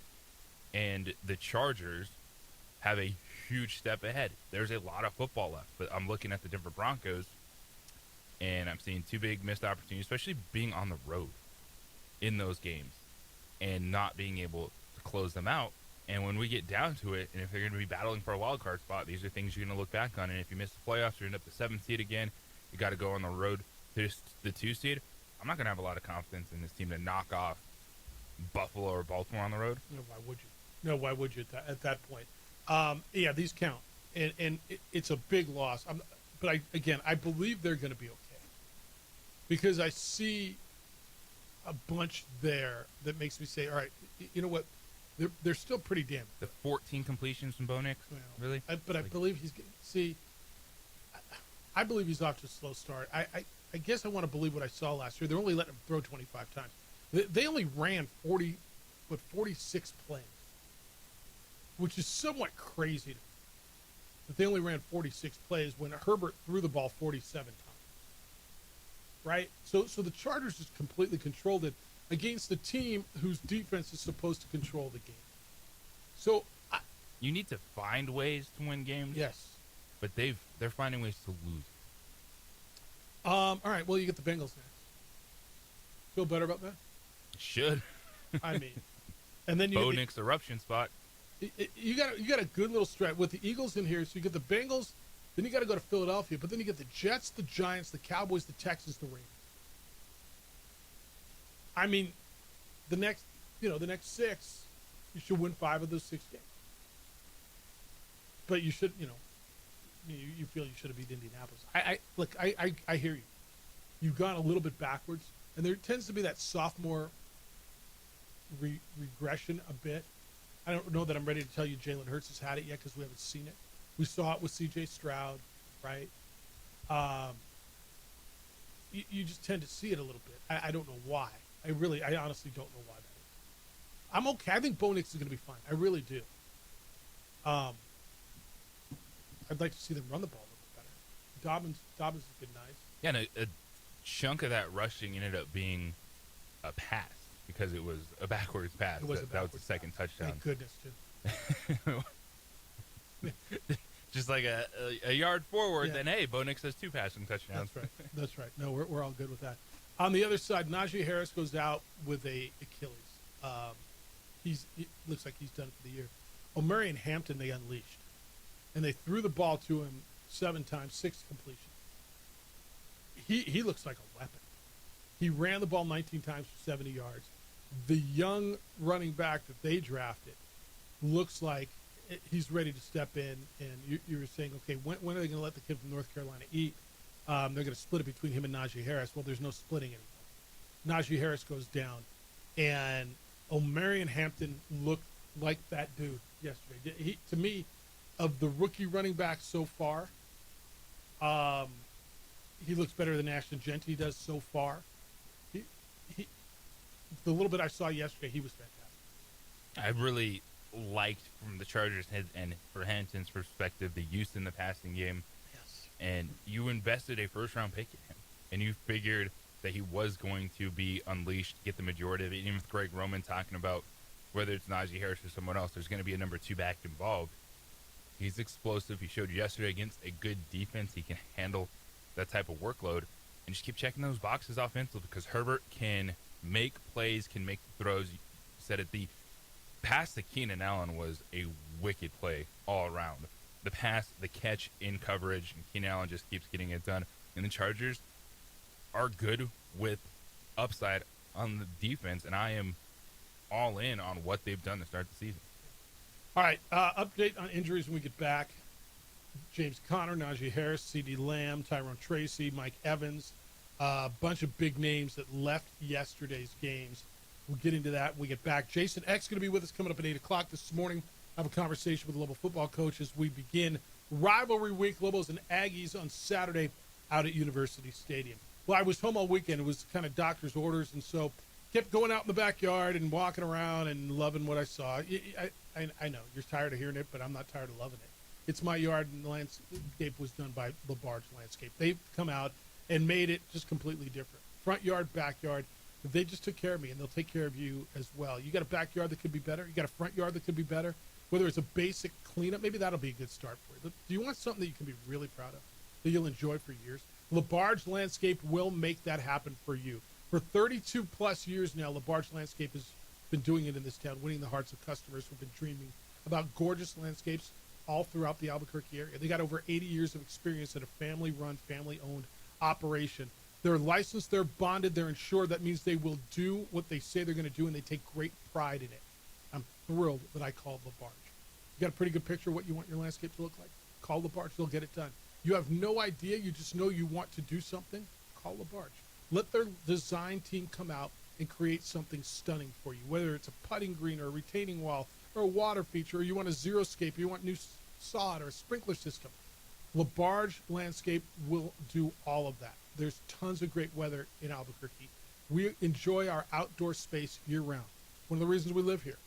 And the Chargers have a huge step ahead. There's a lot of football left, but I'm looking at the Denver Broncos, and I'm seeing 2 big missed opportunities, especially being on the road in those games and not being able to close them out. And when we get down to it, and if they're going to be battling for a wild card spot, these are things you're going to look back on. And if you miss the playoffs, you end up the 7th seed again. You got to go on the road to the 2 seed. I'm not going to have a lot of confidence in this team to knock off Buffalo or Baltimore on the road. No, why would you? No, why would you at that point? Yeah, these count, and it's a big loss. But I believe they're going to be okay because I see a bunch there that makes me say, all right, you know what? They're still pretty damn good. The 14 completions from Bo Nix? Well, Really? I believe I believe he's off to a slow start. I guess I want to believe what I saw last year. They're only letting him throw 25 times. They only ran 46 plays, which is somewhat crazy to me. But they only ran 46 plays when Herbert threw the ball 47 times. Right? So the Chargers just completely controlled it against the team whose defense is supposed to control the game. So you need to find ways to win games. Yes. But they're finding ways to lose. All right, well, you get the Bengals next. Feel better about that? Should. I mean, and then you Bo Nix eruption spot. You got a good little stretch with the Eagles in here. So you get the Bengals, then you got to go to Philadelphia, but then you get the Jets, the Giants, the Cowboys, the Texans, the Rams. I mean, the next 6, you should win 5 of those 6 games. But you should, you feel you should have beat Indianapolis. I hear you. You've gone a little bit backwards, and there tends to be that sophomore regression a bit. I don't know that I'm ready to tell you Jalen Hurts has had it yet because we haven't seen it. We saw it with C.J. Stroud, right? You just tend to see it a little bit. I don't know why. I honestly don't know why that is. I'm okay. I think Bo Nix is going to be fine. I really do. I'd like to see them run the ball a little bit better. Dobbins has been nice. Yeah, and a chunk of that rushing ended up being a pass because it was a backwards pass. That was the second touchdown. Thank goodness, too. Just like a yard forward, then hey, Bo Nix has 2 passing touchdowns. That's right. No, we're all good with that. On the other side, Najee Harris goes out with a Achilles. He looks like he's done for the year. Omarion Hampton they unleashed, and they threw the ball to him 7 times, 6 completions. He looks like a weapon. He ran the ball 19 times for 70 yards. The young running back that they drafted looks like he's ready to step in. And you were saying, okay, when are they going to let the kid from North Carolina eat? They're going to split it between him and Najee Harris. Well, there's no splitting anymore. Najee Harris goes down, and Omarion Hampton looked like that dude yesterday. To me, of the rookie running backs so far, he looks better than Ashton Genty does so far. The little bit I saw yesterday, he was fantastic. I really liked from the Chargers and for Hampton's perspective the use in the passing game. Yes. And you invested a first-round pick in him, and you figured that he was going to be unleashed, get the majority of it. Even with Greg Roman talking about whether it's Najee Harris or someone else, there's going to be a number 2 back involved. He's explosive. He showed yesterday against a good defense he can handle that type of workload, and just keep checking those boxes offensively because Herbert can make plays, can make throws. You said it, the pass to Keenan Allen was a wicked play all around. The pass, the catch in coverage, and Keenan Allen just keeps getting it done. And the Chargers are good with upside on the defense, and I am all in on what they've done to start the season. All right, update on injuries when we get back. James Conner, Najee Harris, CeeDee Lamb, Tyrone Tracy, Mike Evans, a bunch of big names that left yesterday's games. We'll get into that when we get back. Jason X going to be with us coming up at 8 o'clock this morning. Have a conversation with the Lobo football coach as we begin rivalry week, Lobos and Aggies on Saturday out at University Stadium. Well, I was home all weekend. It was kind of doctor's orders, and so kept going out in the backyard and walking around and loving what I saw. I know you're tired of hearing it, but I'm not tired of loving it. It's my yard, and the landscape was done by LaBarge Landscape. They've come out and made it just completely different. Front yard, backyard. They just took care of me, and they'll take care of you as well. You got a backyard that could be better. You got a front yard that could be better. Whether it's a basic cleanup, maybe that'll be a good start for you. Do you want something that you can be really proud of, that you'll enjoy for years? LaBarge Landscape will make that happen for you. For 32-plus years now, LaBarge Landscape has been doing it in this town, winning the hearts of customers who've been dreaming about gorgeous landscapes all throughout the Albuquerque area. They got over 80 years of experience at a family-run, family-owned operation. They're licensed, they're bonded, they're insured. That means they will do what they say they're going to do, and they take great pride in it. thrilled that I called LaBarge. You got a pretty good picture of what you want your landscape to look like? Call LaBarge. They'll get it done. You have no idea. You just know you want to do something? Call LaBarge. Let their design team come out and create something stunning for you, whether it's a putting green or a retaining wall or a water feature, or you want a xeriscape, or you want new sod or a sprinkler system. LaBarge Landscape will do all of that. There's tons of great weather in Albuquerque. We enjoy our outdoor space year-round. One of the reasons we live here.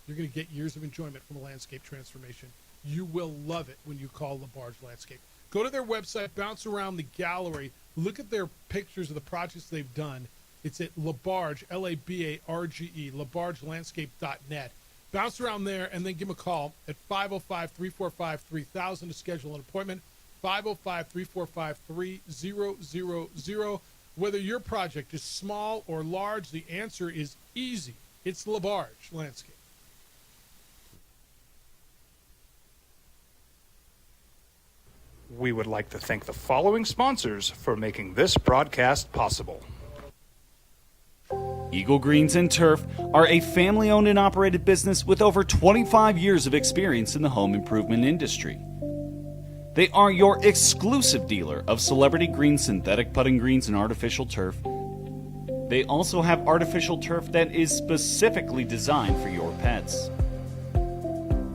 You're going to get years of enjoyment from a landscape transformation. You will love it when you call LaBarge Landscape. Go to their website, bounce around the gallery, look at their pictures of the projects they've done. It's at LaBarge, L-A-B-A-R-G-E, LaBargeLandscape.net. Bounce around there and then give them a call at 505-345-3000 to schedule an appointment, 505-345-3000. Whether your project is small or large, the answer is easy. It's LaBarge Landscape. We would like to thank the following sponsors for making this broadcast possible. Eagle Greens and Turf are a family-owned and operated business with over 25 years of experience in the home improvement industry. They are your exclusive dealer of celebrity green synthetic putting greens and artificial turf. They also have artificial turf that is specifically designed for your pets.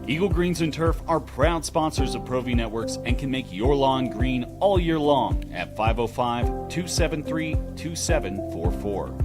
Eagle Greens and Turf are proud sponsors of ProView Networks and can make your lawn green all year long at 505-273-2744.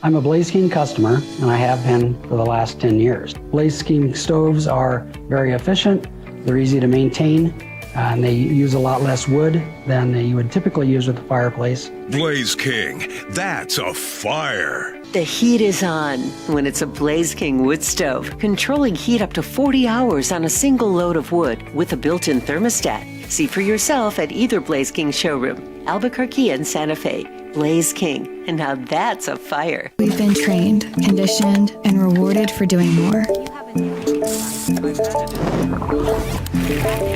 I'm a Blaze King customer, and I have been for the last 10 years. Blaze King stoves are very efficient, they're easy to maintain, and they use a lot less wood than you would typically use with a fireplace. Blaze King, that's a fire. The heat is on when it's a Blaze King wood stove, controlling heat up to 40 hours on a single load of wood with a built-in thermostat. See for yourself at either Blaze King showroom, Albuquerque and Santa Fe. Blaze King, and now that's a fire. We've been trained, conditioned, and rewarded for doing more.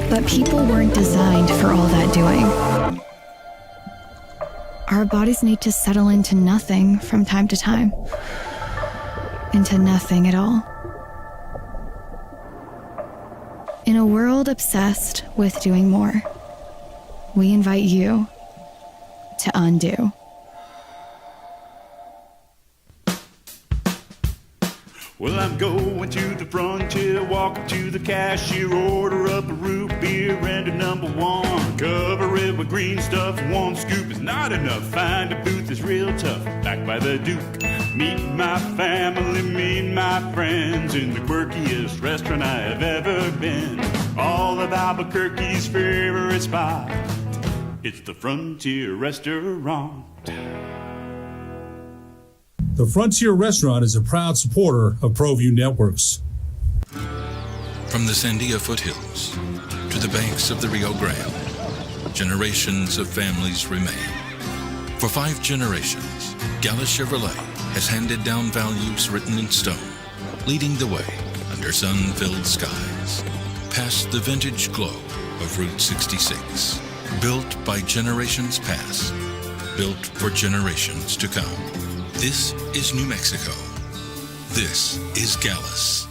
But people weren't designed for all that doing. Our bodies need to settle into nothing from time to time. Into nothing at all. In a world obsessed with doing more, we invite you to undo. Well, I'm going to the frontier, walking to the cashier, order up a root beer and a number one. Cover it with green stuff, one scoop is not enough. Find a booth is real tough, back by the Duke. Meet my family, meet my friends in the quirkiest restaurant I have ever been. All of Albuquerque's favorite spot, it's the Frontier Restaurant. The Frontier Restaurant is a proud supporter of ProView Networks. From the Sandia foothills to the banks of the Rio Grande, generations of families remain. For 5 generations, Gallus Chevrolet has handed down values written in stone, leading the way under sun-filled skies, past the vintage glow of Route 66. Built by generations past, built for generations to come. This is New Mexico. This is Gallus.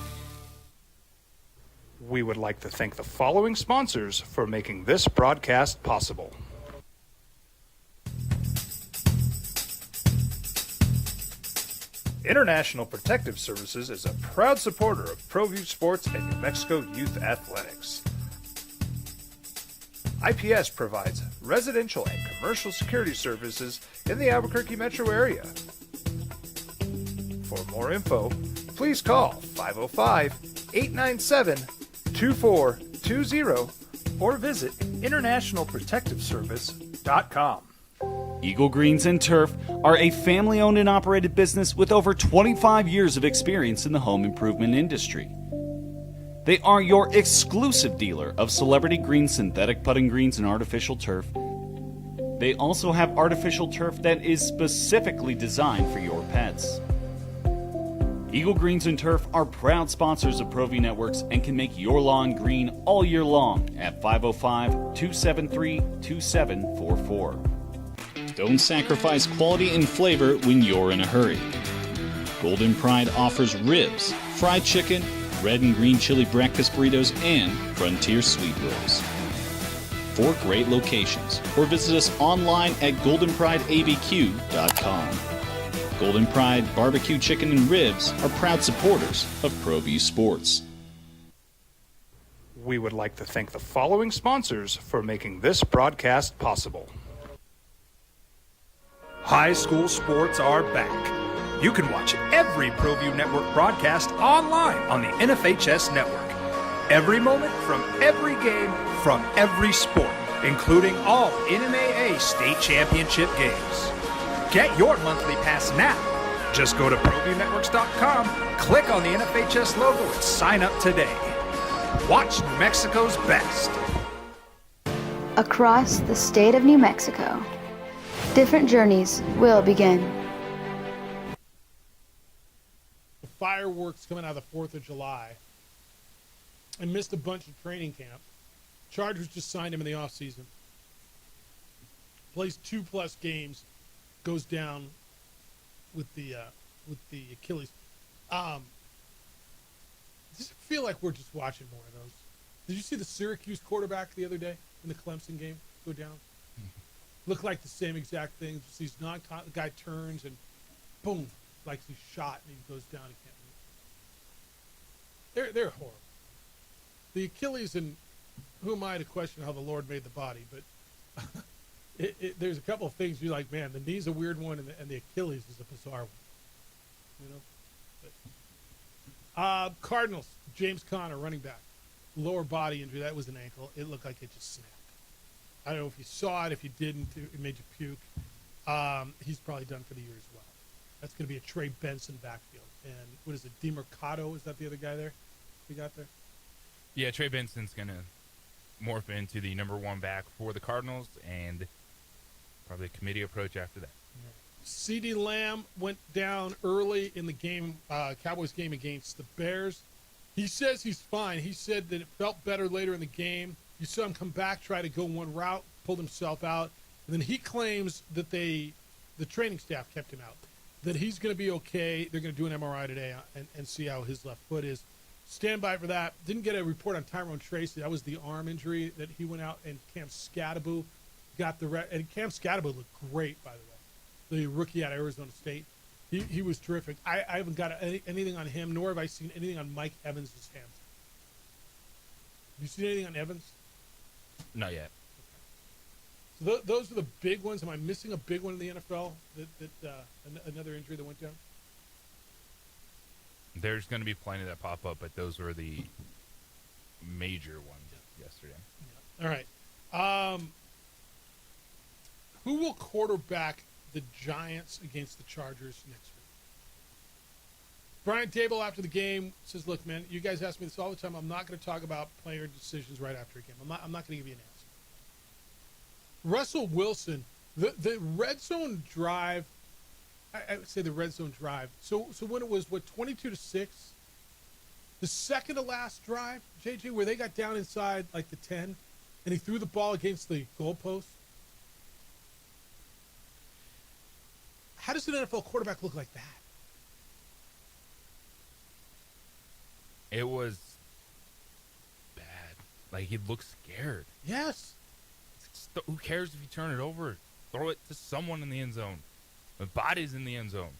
We would like to thank the following sponsors for making this broadcast possible. International Protective Services is a proud supporter of ProView Sports and New Mexico Youth Athletics. IPS provides residential and commercial security services in the Albuquerque metro area. For more info, please call 505-897-2420 or visit internationalprotectiveservice.com. Eagle Greens and Turf are a family-owned and operated business with over 25 years of experience in the home improvement industry. They are your exclusive dealer of celebrity green synthetic putting greens and artificial turf. They also have artificial turf that is specifically designed for your pets. Eagle Greens and Turf are proud sponsors of ProView Networks and can make your lawn green all year long at 505-273-2744. Don't sacrifice quality and flavor when you're in a hurry. Golden Pride offers ribs, fried chicken, red and green chili breakfast burritos, and Frontier sweet rolls. 4 great locations, or visit us online at goldenprideabq.com. Golden Pride Barbecue Chicken and Ribs are proud supporters of ProView Sports. We would like to thank the following sponsors for making this broadcast possible. High school sports are back. You can watch every ProView Network broadcast online on the NFHS network. Every moment from every game from every sport, including all NMAA state championship games. Get your monthly pass now. Just go to ProViewNetworks.com, click on the NFHS logo, and sign up today. Watch New Mexico's best. Across the state of New Mexico, different journeys will begin. The fireworks coming out of the 4th of July. I missed a bunch of training camp. Chargers just signed him in the offseason. Plays 2+ games. Goes down with the Achilles. Does it feel like we're just watching more of those? Did you see the Syracuse quarterback the other day in the Clemson game go down? Looked like the same exact thing. Just these the guy turns and boom, like he's shot and he goes down. He can't move. They're horrible. The Achilles, and who am I to question how the Lord made the body? But there's a couple of things you're like, man, the knee's a weird one, and the Achilles is a bizarre one. You know. But, Cardinals, James Conner, running back, lower body injury. That was an ankle. It looked like it just snapped. I don't know if you saw it. If you didn't, it made you puke. He's probably done for the year as well. That's going to be a Trey Benson backfield. And what is it, DeMercado? Is that the other guy there we got there? Yeah, Trey Benson's going to morph into the number 1 back for the Cardinals, and probably a committee approach after that. CeeDee Lamb went down early in the game, Cowboys game against the Bears. He says he's fine. He said that it felt better later in the game. You saw him come back, try to go one route, pulled himself out, and then he claims that the training staff kept him out, that he's going to be okay. They're going to do an MRI today and see how his left foot is. Stand by for that. Didn't get a report on Tyrone Tracy. That was the arm injury that he went out, and Cam Skattebo got and Cam Skattebo looked great, by the way. The rookie out of Arizona State. He was terrific. I haven't got anything on him, nor have I seen anything on Mike Evans' hands. Have you seen anything on Evans? Not yet. So those are the big ones. Am I missing a big one in the NFL? Another injury that went down? There's going to be plenty that pop up, but those were the major ones yesterday. Yeah. All right. Who will quarterback the Giants against the Chargers next week? Brian Daboll, after the game, says, look, man, you guys ask me this all the time. I'm not going to talk about player decisions right after a game. I'm not going to give you an answer. Russell Wilson, the red zone drive, I would say the red zone drive. So when it was, 22-6, the second to last drive, JJ, where they got down inside like the 10, and he threw the ball against the goalpost. How does an NFL quarterback look like that? It was bad. Like, he looked scared. Yes. Who cares if you turn it over? Throw it to someone in the end zone. The body's in the end zone.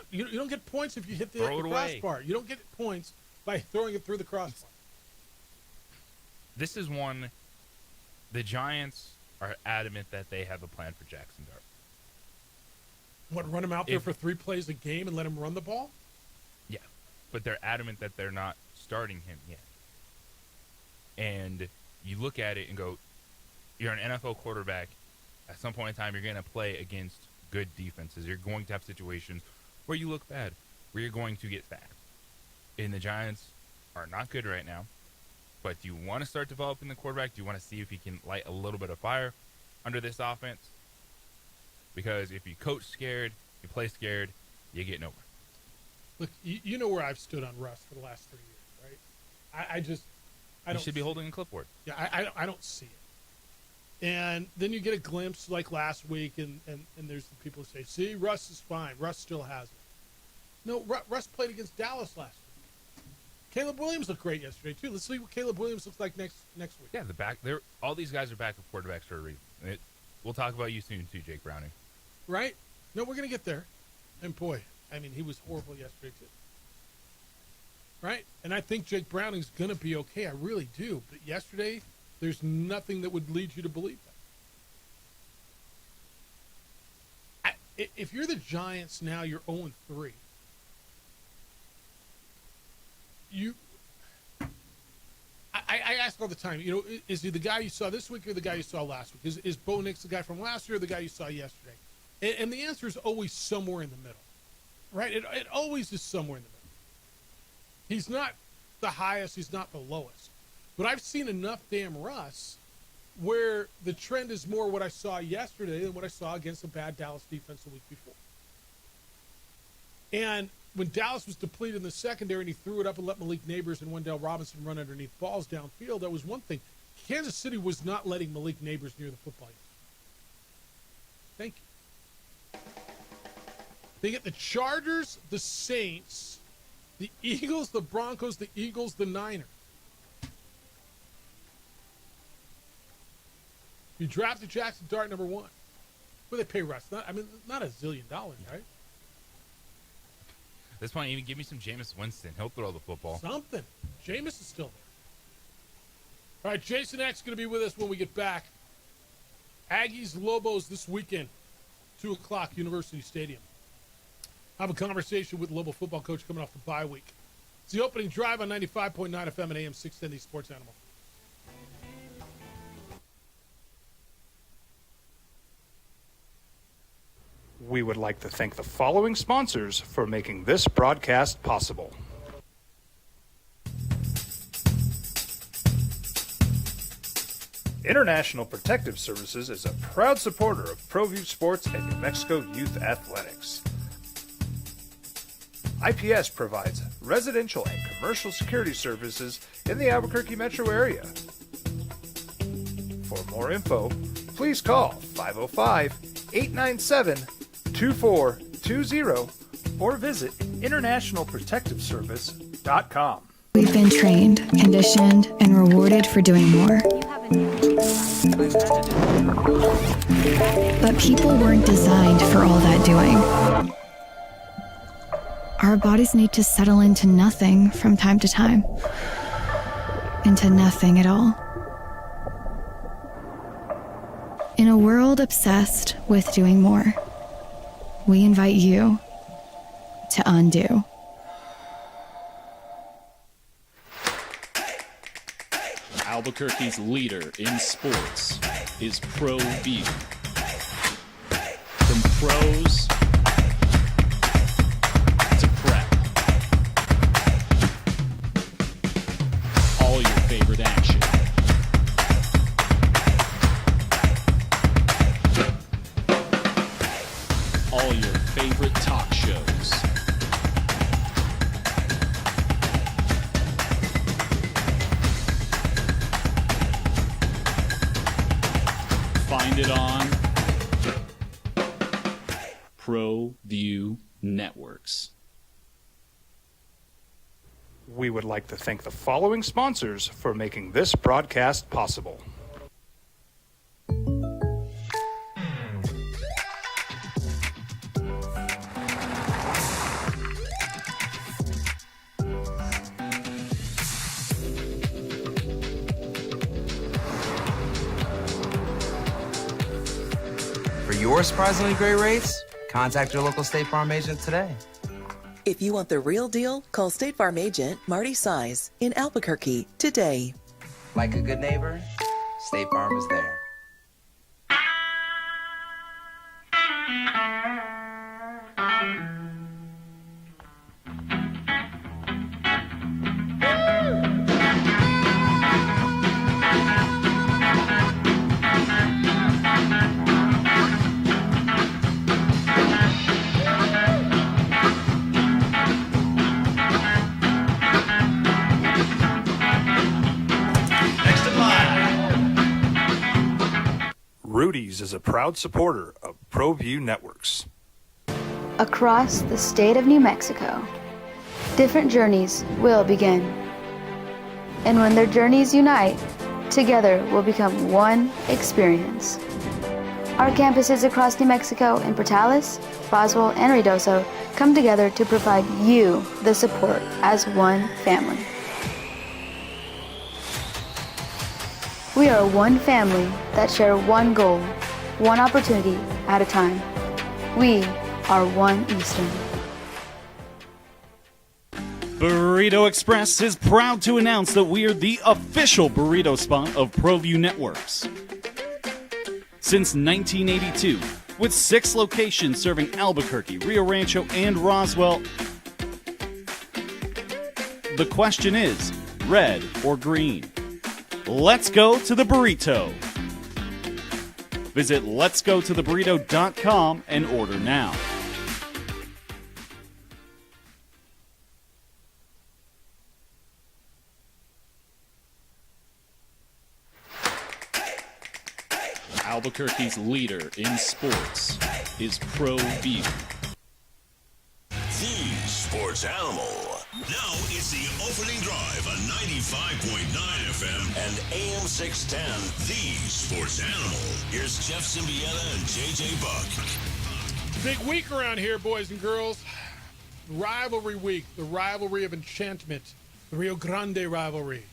You don't get points if you hit the Away. crossbar. You don't get points by throwing it through the crossbar. This is one. The Giants are adamant that they have a plan for Jackson Dart. What, run him out there for 3 plays a game and let him run the ball? Yeah, but they're adamant that they're not starting him yet. And you look at it and go, you're an NFL quarterback. At some point in time, you're going to play against good defenses. You're going to have situations where you look bad, where you're going to get sacked. And the Giants are not good right now. But do you want to start developing the quarterback? Do you want to see if he can light a little bit of fire under this offense? Because if you coach scared, you play scared, you get nowhere. Look, you know where I've stood on Russ for the last 3 years, right? I don't. You should be holding a clipboard. Yeah, I don't see it. And then you get a glimpse like last week, and there's the people who say, see, Russ is fine. Russ still has it. No, Russ played against Dallas last week. Caleb Williams looked great yesterday, too. Let's see what Caleb Williams looks like next week. Yeah, all these guys are backup quarterbacks for a reason. We'll talk about you soon, too, Jake Browning. Right? No, we're going to get there. And, boy, I mean, he was horrible yesterday, too. Right? And I think Jake Browning's going to be okay. I really do. But yesterday, there's nothing that would lead you to believe that. If you're the Giants now, you're 0-3. I ask all the time, is he the guy you saw this week or the guy you saw last week? Is Bo Nix the guy from last year or the guy you saw yesterday? And the answer is always somewhere in the middle, right? It always is somewhere in the middle. He's not the highest, he's not the lowest. But I've seen enough damn Russ where the trend is more what I saw yesterday than what I saw against a bad Dallas defense the week before. And when Dallas was depleted in the secondary and he threw it up and let Malik Neighbors and Wendell Robinson run underneath balls downfield, that was one thing. Kansas City was not letting Malik Neighbors near the football. Thank you. They get the Chargers, the Saints, the Eagles, the Broncos, the Eagles, the Niners. You drafted Jackson Dart number 1. What do they pay Russ? Not $1 zillion, right? At this point, even give me some Jameis Winston. He'll throw the football. Something. Jameis is still there. All right, Jason X is going to be with us when we get back. Aggies Lobos this weekend, 2 o'clock, University Stadium. I have a conversation with Lobo football coach coming off the bye week. It's the opening drive on 95.9 FM and AM 610 Sports Animal. We would like to thank the following sponsors for making this broadcast possible. International Protective Services is a proud supporter of ProView Sports and New Mexico Youth Athletics. IPS provides residential and commercial security services in the Albuquerque metro area. For more info, please call 505-897-2420 or visit internationalprotectiveservice.com. We've been trained, conditioned, and rewarded for doing more. But people weren't designed for all that doing. Our bodies need to settle into nothing from time to time. Into nothing at all. In a world obsessed with doing more, we invite you to undo. Albuquerque's leader in sports is ProView. From pros to prep. All your favorite action. All your favorite talk shows. Find it on ProView Networks. We would like to thank the following sponsors for making this broadcast possible. For your surprisingly great rates, contact your local State Farm agent today. If you want the real deal, call State Farm agent Marty Size in Albuquerque today. Like a good neighbor, State Farm is there. Cheese is a proud supporter of ProView Networks. Across the state of New Mexico, different journeys will begin. And when their journeys unite, together will become one experience. Our campuses across New Mexico in Portales, Roswell, and Ruidoso come together to provide you the support as one family. We are one family that share one goal, one opportunity at a time. We are One Eastern. Burrito Express is proud to announce that we are the official burrito spot of ProView Networks. Since 1982, with 6 locations serving Albuquerque, Rio Rancho, and Roswell, the question is, red or green? Let's go to the burrito. Visit letsgototheburrito.com and order now. Albuquerque's leader in sports is ProView. The sports animal. Now it's the opening drive on 95.9 FM and AM 610. The sports animal. Here's Jeff Symbieta and JJ Buck. Big week around here, boys and girls. Rivalry week, the rivalry of enchantment, the Rio Grande rivalry,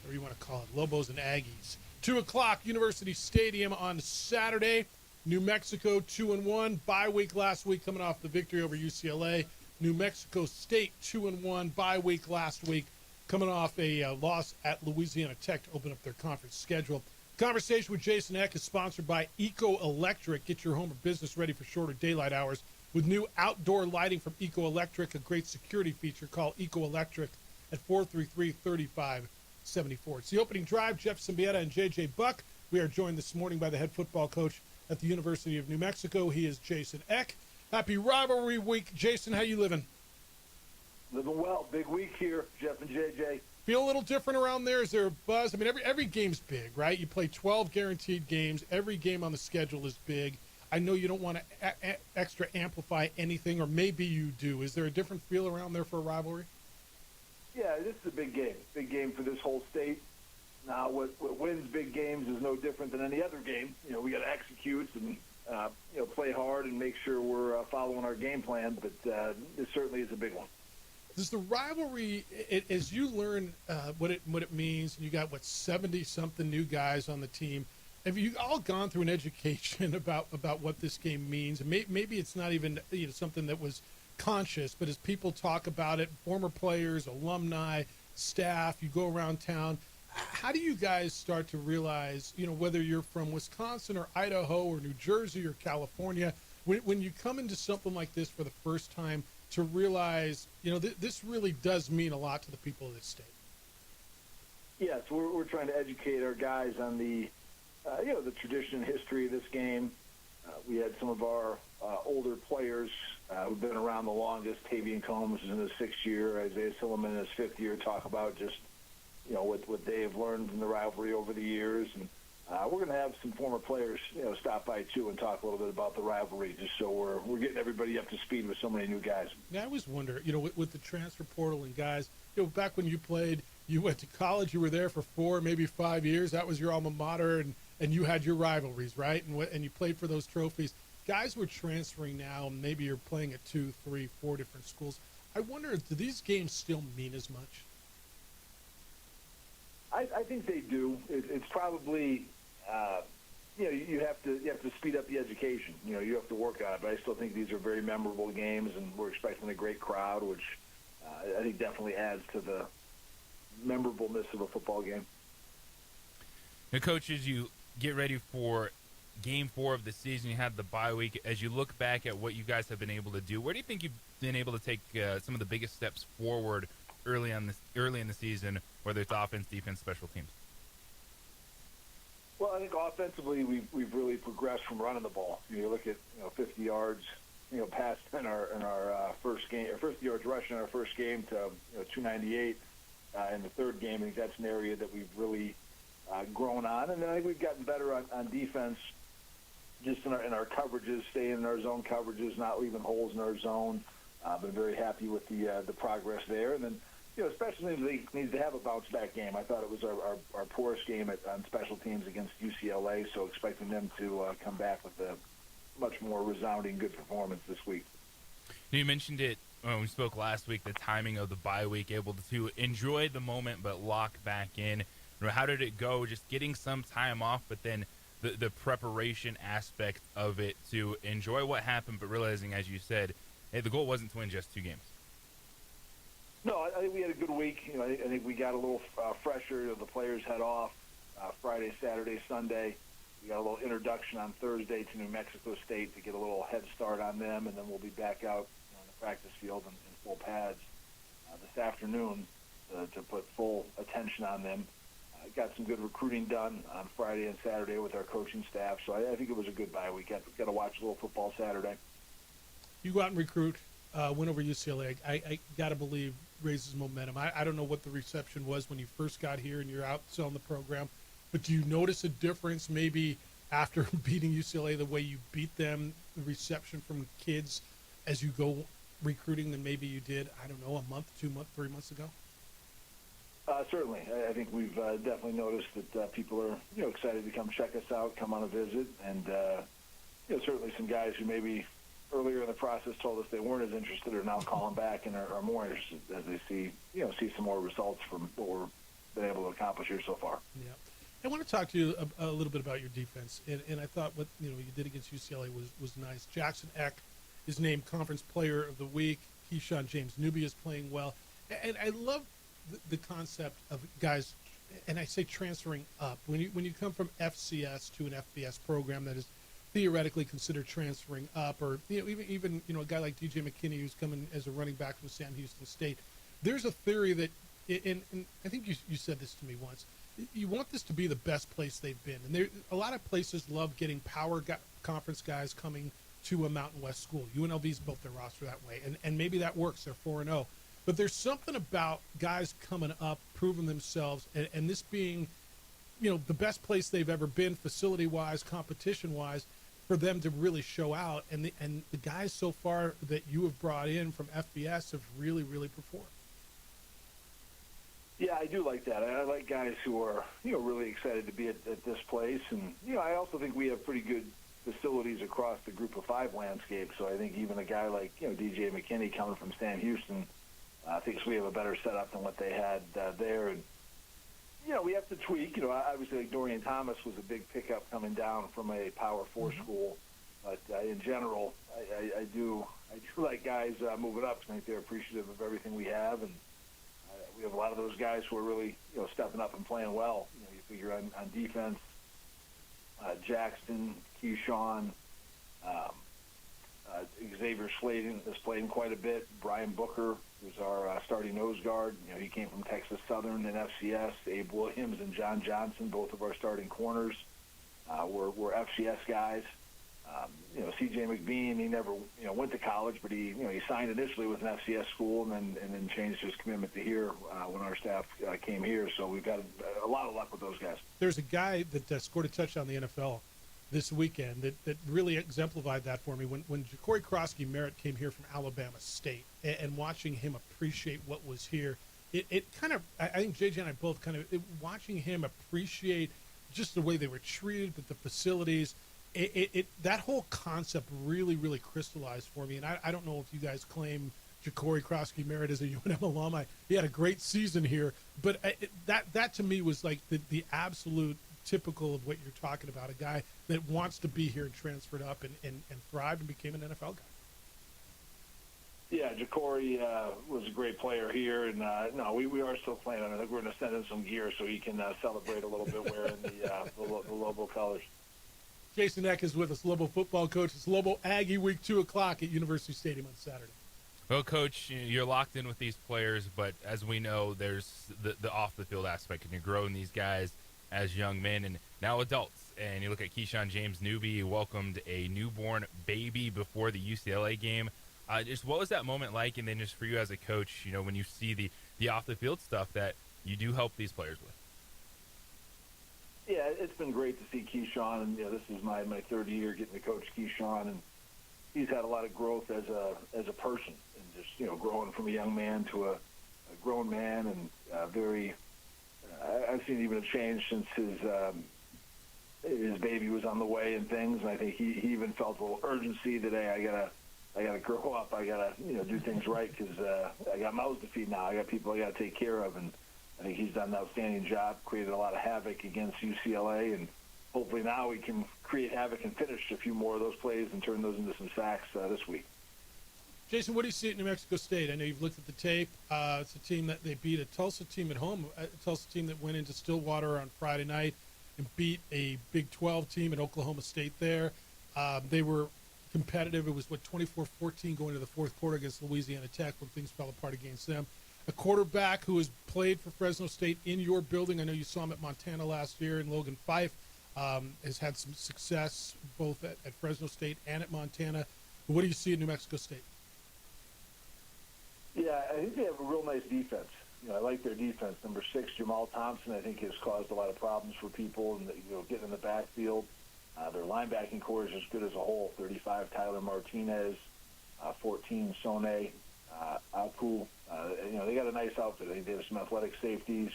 whatever you want to call it, Lobos and Aggies. 2 o'clock, University Stadium on Saturday. New Mexico 2-1. Bye week last week coming off the victory over UCLA. New Mexico State 2-1. Bye week last week coming off a loss at Louisiana Tech to open up their conference schedule. Conversation with Jason Eck is sponsored by Eco Electric. Get your home or business ready for shorter daylight hours with new outdoor lighting from Eco Electric, a great security feature. Call Eco Electric at 433-3574. It's the opening drive. Jeff Symbieta and JJ Buck. We are joined this morning by the head football coach at the University of New Mexico. He is Jason Eck. Happy rivalry week. Jason, how you living? Living well. Big week here, Jeff and JJ. Feel a little different around there? Is there a buzz? I mean, every game's big, right? You play 12 guaranteed games. Every game on the schedule is big. I know you don't want to extra amplify anything, or maybe you do. Is there a different feel around there for a rivalry? Yeah, this is a big game. Big game for this whole state. Now, what wins big games is no different than any other game. You know, we got to execute and play hard and make sure we're following our game plan. But this certainly is a big one. Does the rivalry, as you learn what it means, you got 70-something new guys on the team. Have you all gone through an education about what this game means? And maybe it's not even something that was conscious, but as people talk about it, former players, alumni, staff, you go around town, how do you guys start to realize, whether you're from Wisconsin or Idaho or New Jersey or California, when you come into something like this for the first time, to realize, this really does mean a lot to the people of this state? Yes, we're trying to educate our guys on the tradition and history of this game. We had some of our older players who've been around the longest. Tavian Combs is in his 6th year. Isaiah Silliman in his 5th year. Talk about just what they have learned from the rivalry over the years. And we're going to have some former players stop by too and talk a little bit about the rivalry, just so we're getting everybody up to speed with so many new guys. Yeah, I always wonder, with the transfer portal and guys, back when you played, you went to college, you were there for 4, maybe 5 years. That was your alma mater, and you had your rivalries, right? And you played for those trophies. Guys who are transferring now, and maybe you're playing at 2, 3, 4 different schools. I wonder, do these games still mean as much? I think they do. It's probably, you have to speed up the education. You have to work on it. But I still think these are very memorable games, and we're expecting a great crowd, which I think definitely adds to the memorableness of a football game. Now, coaches, you get ready for Game 4 of the season. You had the bye week. As you look back at what you guys have been able to do, where do you think you've been able to take some of the biggest steps forward early in the season, whether it's offense, defense, special teams? Well, I think offensively we've really progressed from running the ball. You look at 50 yards, passed in our first game, or 50 yards rushing in our first game to 298 in the third game. I think that's an area that we've really grown on, and then I think we've gotten better on defense. just in our coverages, staying in our zone coverages, not leaving holes in our zone. Been very happy with the progress there. And then, special teams league needs to have a bounce-back game. I thought it was our poorest game on special teams against UCLA, so expecting them to come back with a much more resounding good performance this week. You mentioned it when we spoke last week, the timing of the bye week, able to enjoy the moment but lock back in. How did it go? Just getting some time off, but then the preparation aspect of it to enjoy what happened, but realizing, as you said, hey, the goal wasn't to win just 2 games. No, I think we had a good week. I think we got a little fresher. The players had off Friday, Saturday, Sunday. We got a little introduction on Thursday to New Mexico State to get a little head start on them, and then we'll be back out on the practice field in full pads this afternoon to put full attention on them. Got some good recruiting done on Friday and Saturday with our coaching staff, so I think it was a good bye week. Got to watch a little football Saturday. You go out and recruit, win over UCLA. I got to believe raises momentum. I don't know what the reception was when you first got here and you're out selling the program, but do you notice a difference maybe after beating UCLA, the way you beat them, the reception from kids as you go recruiting than maybe you did, I don't know, a month, 2 months, 3 months ago? Certainly. I think we've definitely noticed that people are excited to come check us out, come on a visit, and certainly some guys who maybe earlier in the process told us they weren't as interested are now calling back and are more interested as they see some more results from what we've been able to accomplish here so far. Yeah. I want to talk to you a little bit about your defense, and I thought what you did against UCLA was nice. Jackson Eck is named Conference Player of the Week. Keyshawn James Newby is playing well, and I love the concept of guys, and I say transferring up. When you come from FCS to an FBS program that is theoretically considered transferring up, or even a guy like DJ McKinney who's coming as a running back from Sam Houston State, there's a theory that, and I think you said this to me once, you want this to be the best place they've been, and a lot of places love getting power conference guys coming to a Mountain West school. UNLV's built their roster that way, and maybe that works. They're 4-0. But there's something about guys coming up, proving themselves, and this being, the best place they've ever been, facility-wise, competition-wise, for them to really show out. And the guys so far that you have brought in from FBS have really, really performed. Yeah, I do like that. I like guys who are, really excited to be at this place. And, I also think we have pretty good facilities across the Group of 5 landscape. So I think even a guy like, DJ McKinney coming from Sam Houston, thinks we have a better setup than what they had there. And, we have to tweak. Obviously, like Dorian Thomas was a big pickup coming down from a Power 4 school. But in general, I do like guys moving up. I think they're appreciative of everything we have. And we have a lot of those guys who are really, stepping up and playing well. You figure on defense, Jackson, Keyshawn, Xavier Sladen is playing quite a bit. Brian Booker, who's our starting nose guard. He came from Texas Southern and FCS. Abe Williams and John Johnson, both of our starting corners, were FCS guys. C.J. McBean, he never went to college, but he signed initially with an FCS school and then changed his commitment to here when our staff came here. So we've got a lot of luck with those guys. There's a guy that scored a touchdown in the NFL this weekend that really exemplified that for me. When Ja'Cory Krosky Merritt came here from Alabama State, and watching him appreciate what was here, it kind of, I think JJ and I both kind of, watching him appreciate just the way they were treated with the facilities, that whole concept really, really crystallized for me. And I don't know if you guys claim Ja'Cory Krosky Merritt as a UNM alum. He had a great season here, but that to me was like the absolute typical of what you're talking about, a guy that wants to be here and transferred up and thrived and became an NFL guy. Yeah, Ja'Cory was a great player here, and no, we are still playing on it. I think we're going to send him some gear so he can celebrate a little bit wearing the Lobo colors. Jason Eck is with us, Lobo football coach. It's Lobo Aggie Week, 2 o'clock at University Stadium on Saturday. Well, Coach, you're locked in with these players, but as we know, there's the off-the-field aspect, and you're growing these guys as young men and now adults. And you look at Keyshawn James Newby, he welcomed a newborn baby before the UCLA game. Just what was that moment like? And then just for you as a coach, when you see the off-the-field stuff that you do help these players with. Yeah, it's been great to see Keyshawn, and this is my third year getting to coach Keyshawn, and he's had a lot of growth as a person, and just growing from a young man to a grown man, and I've seen even a change since his baby was on the way and things, and I think he even felt a little urgency that, hey, I gotta grow up, I gotta do things right because I got mouths to feed now, I got people I gotta take care of, and I think he's done an outstanding job, created a lot of havoc against UCLA, and hopefully now we can create havoc and finish a few more of those plays and turn those into some sacks this week. Jason, what do you see at New Mexico State? I know you've looked at the tape. It's a team that they beat a Tulsa team at home, a Tulsa team that went into Stillwater on Friday night and beat a Big 12 team at Oklahoma State there. They were competitive. It was, 24-14 going to the fourth quarter against Louisiana Tech when things fell apart against them. A quarterback who has played for Fresno State in your building. I know you saw him at Montana last year, and Logan Fife has had some success both at Fresno State and at Montana. But what do you see at New Mexico State? Yeah, I think they have a real nice defense. I like their defense. Number 6, Jamal Thompson, I think has caused a lot of problems for people, and getting in the backfield. Their linebacking core is as good as a whole. 35, Tyler Martinez, 14, Sone Aku. They got a nice outfit. I think they have some athletic safeties.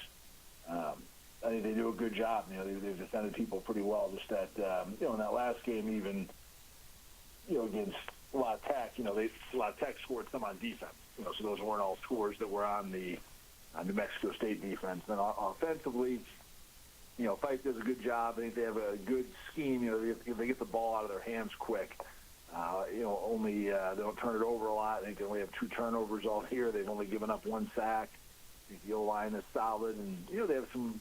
I think they do a good job. They've defended people pretty well. Just that, in that last game, even, against La Tech, La Tech scored some on defense. So those weren't all scores that were on the New Mexico State defense. Then offensively, Fife does a good job. I think they have a good scheme. They get the ball out of their hands quick. They don't turn it over a lot. I think they only have 2 turnovers all year. They've only given up 1 sack. I think the O-line is solid, and they have some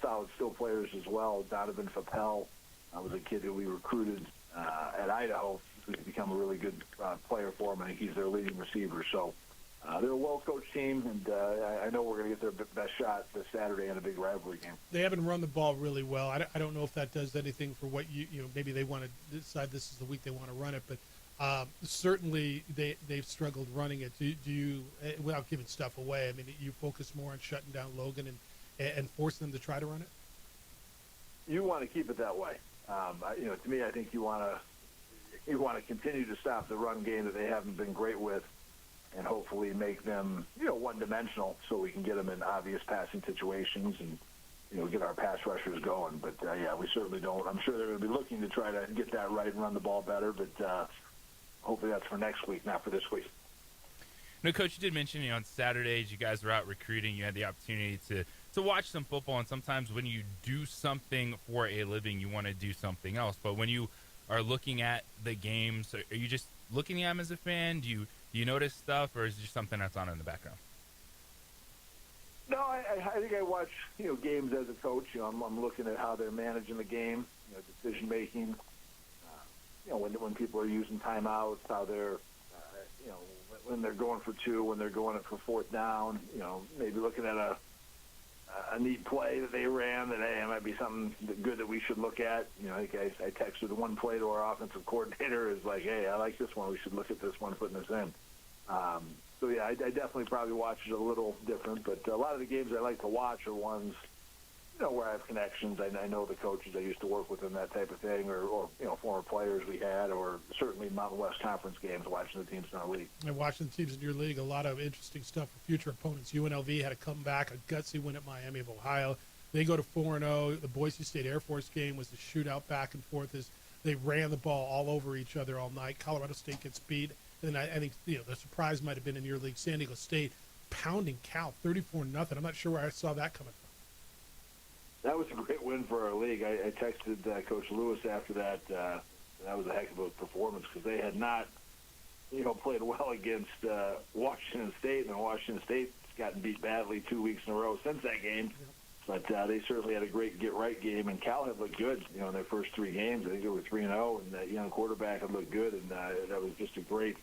solid skill players as well. Donovan Fappel was a kid who we recruited at Idaho, who's become a really good player for them. I think he's their leading receiver. So they're a well-coached team, and I know we're going to get their best shot this Saturday in a big rivalry game. They haven't run the ball really well. I don't know if that does anything for what maybe they want to decide this is the week they want to run it, but certainly they've struggled running it. Do you, without giving stuff away, I mean, you focus more on shutting down Logan and force them to try to run it? You want to keep it that way. To me, I think you want to continue to stop the run game that they haven't been great with, and hopefully make them, one-dimensional so we can get them in obvious passing situations and, get our pass rushers going. But, we certainly don't. I'm sure they're going to be looking to try to get that right and run the ball better, but hopefully that's for next week, not for this week. No, Coach, you did mention, on Saturdays you guys were out recruiting. You had the opportunity to watch some football, and sometimes when you do something for a living, you want to do something else. But when you are looking at the games, are you just looking at them as a fan? Do you notice stuff, or is it just something that's on in the background? No, I think I watch games as a coach. I'm looking at how they're managing the game, decision making. When people are using timeouts, how they're when they're going for 2, when they're going it for 4th down. Maybe looking at a neat play that they ran that it might be something good that we should look at. I texted one play to our offensive coordinator is like, hey, I like this one. We should look at this one, putting this in. I definitely probably watch it a little different, but a lot of the games I like to watch are ones, where I have connections. I know the coaches I used to work with in that type of thing, or former players we had, or certainly Mountain West Conference games, watching the teams in our league. And watching the teams in your league, a lot of interesting stuff for future opponents. UNLV had a comeback, a gutsy win at Miami of Ohio. They go to 4-0. The Boise State Air Force game was a shootout back and forth as they ran the ball all over each other all night. Colorado State gets beat. And I think the surprise might have been in your league, San Diego State pounding Cal 34-0. I'm not sure where I saw that coming from. That was a great win for our league. I texted Coach Lewis after that. That was a heck of a performance because they had not, played well against Washington State, and Washington State's gotten beat badly 2 weeks in a row since that game. But they certainly had a great get-right game, and Cal had looked good, in their first 3 games. I think they were 3-0, and that young quarterback had looked good, and that was just a great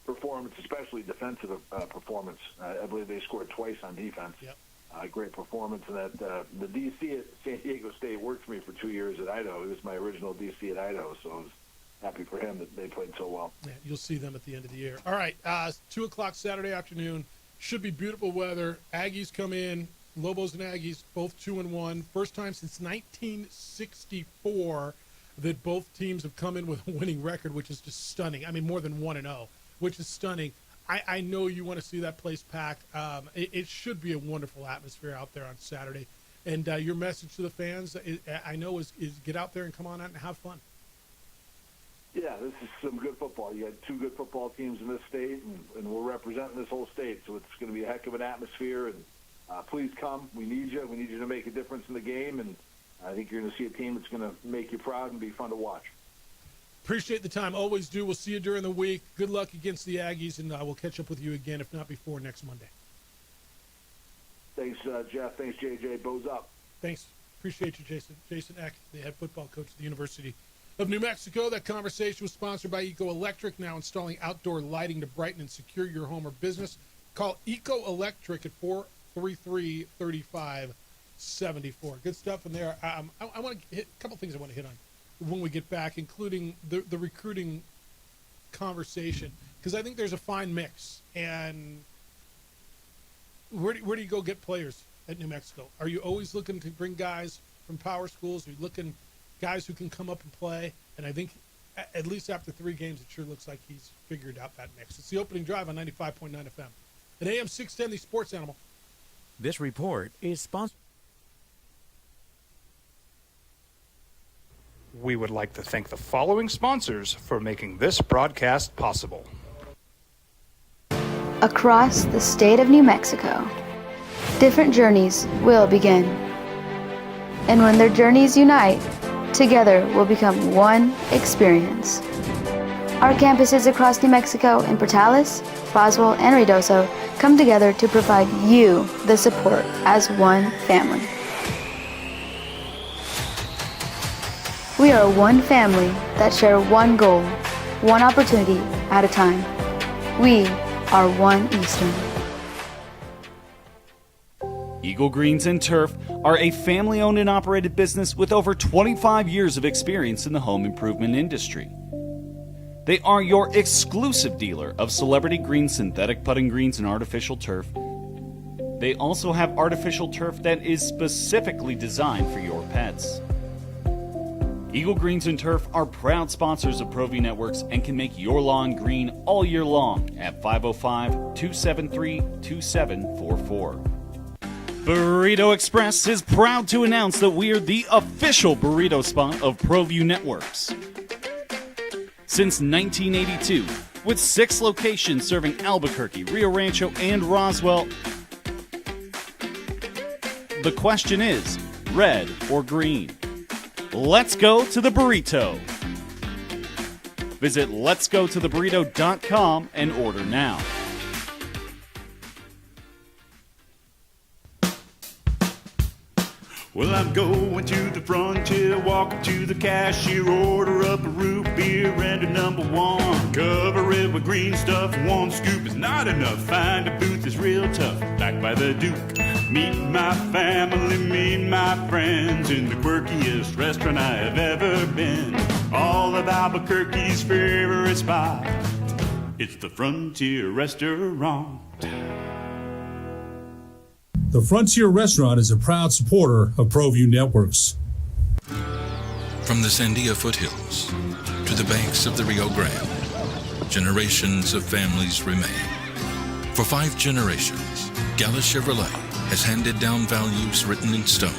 performance, especially defensive performance. I believe they scored twice on defense. Yep. Great performance, and that the DC at San Diego State worked for me for 2 years at Idaho. He was my original DC at Idaho, so I was happy for him that they played so well. Yeah, you'll see them at the end of the year. All right, 2 o'clock Saturday afternoon. Should be beautiful weather. Aggies come in Lobos and Aggies, both 2-1. First time since 1964 that both teams have come in with a winning record, which is just stunning. I mean, more than 1-0, which is stunning. I know you want to see that place packed. It should be a wonderful atmosphere out there on Saturday. And your message to the fans, I know, is get out there and come on out and have fun. Yeah, this is some good football. You had two good football teams in this state, and we're representing this whole state, so it's going to be a heck of an atmosphere. And please come. We need you. We need you to make a difference in the game, and I think you're going to see a team that's going to make you proud and be fun to watch. Appreciate the time. Always do. We'll see you during the week. Good luck against the Aggies, and we'll catch up with you again, if not before, next Monday. Thanks, Jeff. Thanks, JJ. Bows up. Thanks. Appreciate you, Jason. Jason Eck, the head football coach at the University of New Mexico. That conversation was sponsored by Eco Electric, now installing outdoor lighting to brighten and secure your home or business. Call Eco Electric at 433-3574. Good stuff in there. I want to hit a couple things I want to hit on when we get back, including the recruiting conversation, because I think there's a fine mix. And where do you go get players at New Mexico? Are you always looking to bring guys from power schools? Are you looking guys who can come up and play? And I think at least after 3 games, it sure looks like he's figured out that mix. It's the opening drive on 95.9 FM. At AM 610, the Sports Animal. This report is sponsored. We would like to thank the following sponsors for making this broadcast possible. Across the state of New Mexico, different journeys will begin. And when their journeys unite, together will become one experience. Our campuses across New Mexico in Portales, Roswell, and Ruidoso come together to provide you the support as one family. We are one family that share one goal, one opportunity at a time. We are one Eastern. Eagle Greens and Turf are a family-owned and operated business with over 25 years of experience in the home improvement industry. They are your exclusive dealer of celebrity green, synthetic putting greens, and artificial turf. They also have artificial turf that is specifically designed for your pets. Eagle Greens and Turf are proud sponsors of ProView Networks and can make your lawn green all year long at 505-273-2744. Burrito Express is proud to announce that we are the official burrito spot of ProView Networks. Since 1982, with 6 locations serving Albuquerque, Rio Rancho, and Roswell, the question is, red or green? Let's go to the burrito. Visit letsgototheburrito.com and order now. Well, I'm going to the frontier, walk up to the cashier, order up a root beer and a number 1. Cover it with green stuff, 1 scoop is not enough. Find a booth is real tough, back by the Duke. Meet my family, meet my friends in the quirkiest restaurant I have ever been. All of Albuquerque's favorite spot, it's the Frontier Restaurant. The Frontier Restaurant is a proud supporter of ProView Networks. From the Sandia foothills to the banks of the Rio Grande, generations of families remain. For 5 generations, Gallus Chevrolet has handed down values written in stone,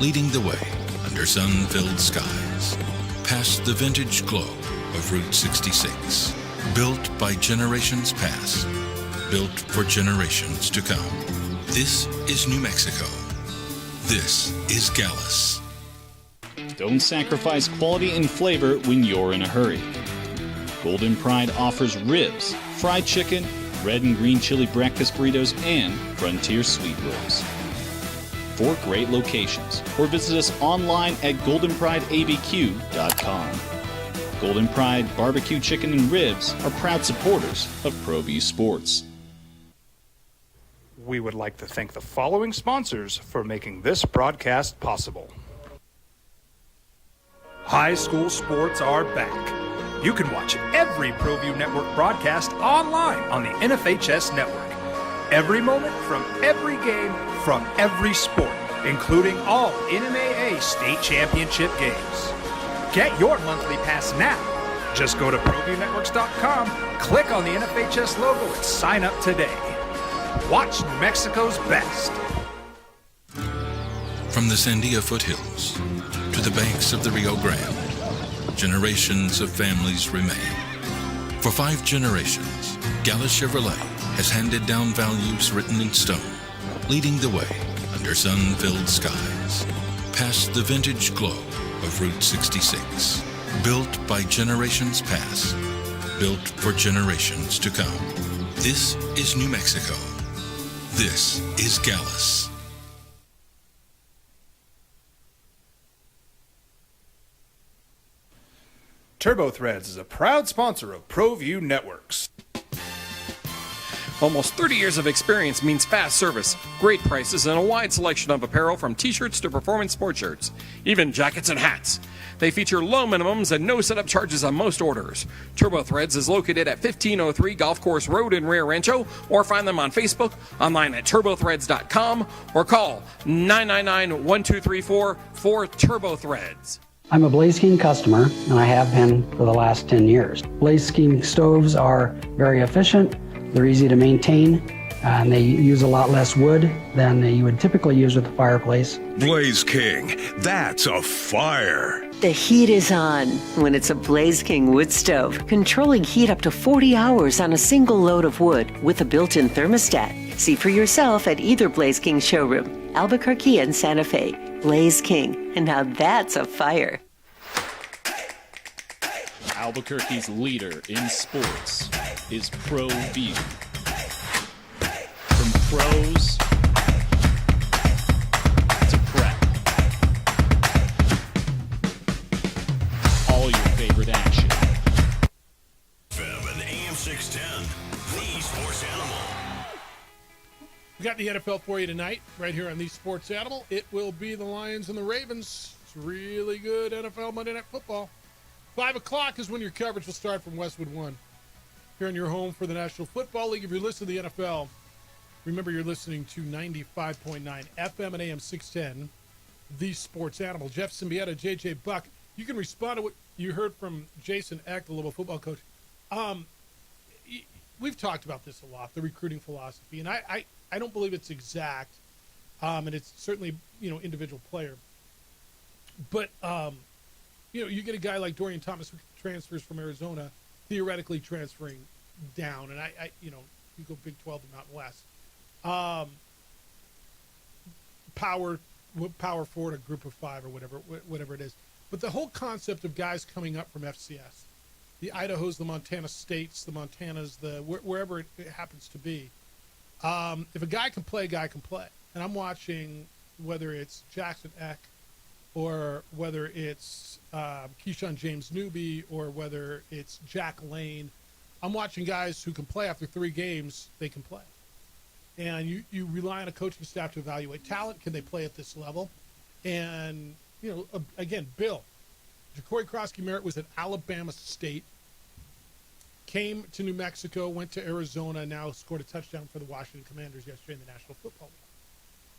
leading the way under sun-filled skies, past the vintage glow of Route 66. Built by generations past, built for generations to come. This is New Mexico. This is Gallus. Don't sacrifice quality and flavor when you're in a hurry. Golden Pride offers ribs, fried chicken, red and green chili breakfast burritos, and Frontier sweet rolls. 4 great locations, or visit us online at goldenprideabq.com. Golden Pride Barbecue Chicken and Ribs are proud supporters of ProView Sports. We would like to thank the following sponsors for making this broadcast possible. High school sports are back. You can watch every ProView Network broadcast online on the NFHS Network. Every moment from every game from every sport, including all NMAA state championship games. Get your monthly pass now. Just go to ProViewNetworks.com, click on the NFHS logo, and sign up today. Watch New Mexico's best. From the Sandia foothills to the banks of the Rio Grande, generations of families remain. For 5 generations, Gala Chevrolet has handed down values written in stone, leading the way under sun-filled skies, past the vintage glow of Route 66. Built by generations past, built for generations to come. This is New Mexico. This is Gallus. TurboThreads is a proud sponsor of ProView Networks. Almost 30 years of experience means fast service, great prices, and a wide selection of apparel from t-shirts to performance sport shirts, even jackets and hats. They feature low minimums and no setup charges on most orders. TurboThreads is located at 1503 Golf Course Road in Rio Rancho, or find them on Facebook, online at turbothreads.com, or call 999-1234 for TurboThreads. I'm a Blaze King customer, and I have been for the last 10 years. Blaze King stoves are very efficient, they're easy to maintain, and they use a lot less wood than you would typically use with a fireplace. Blaze King, that's a fire. The heat is on when it's a Blaze King wood stove, controlling heat up to 40 hours on a single load of wood with a built-in thermostat. See for yourself at either Blaze King showroom, Albuquerque and Santa Fe. Blaze King, and now that's a fire. Albuquerque's leader in sports is ProView. From pros to prep, all your favorite action. FM and AM 610, the Sports Animal. We got the NFL for you tonight, right here on the Sports Animal. It will be the Lions and the Ravens. It's really good NFL Monday Night Football. 5 o'clock is when your coverage will start from Westwood One. Here in your home for the National Football League. If you're listening to the NFL, remember you're listening to 95.9 FM and AM 610, the Sports Animal. Jeff Symbieta, JJ Buck. You can respond to what you heard from Jason Eck, the Louisville football coach. We've talked about this a lot, the recruiting philosophy, and I don't believe it's exact, and it's certainly, individual player. But, you get a guy like Dorian Thomas who transfers from Arizona, theoretically transferring down, and you go Big 12 to Mountain West. Power forward, a group of 5 or whatever it is. But the whole concept of guys coming up from FCS, the Idahos, the Montana States, the Montanas, wherever it happens to be. If a guy can play, And I'm watching whether it's Jackson Eck or whether it's Keyshawn James Newby or whether it's Jack Lane. I'm watching guys who can play after 3 games, they can play. And you rely on a coaching staff to evaluate talent. Can they play at this level? And, again, Bill. Ja'Cory Krosky-Merritt was at Alabama State, came to New Mexico, went to Arizona, now scored a touchdown for the Washington Commanders yesterday in the National Football League.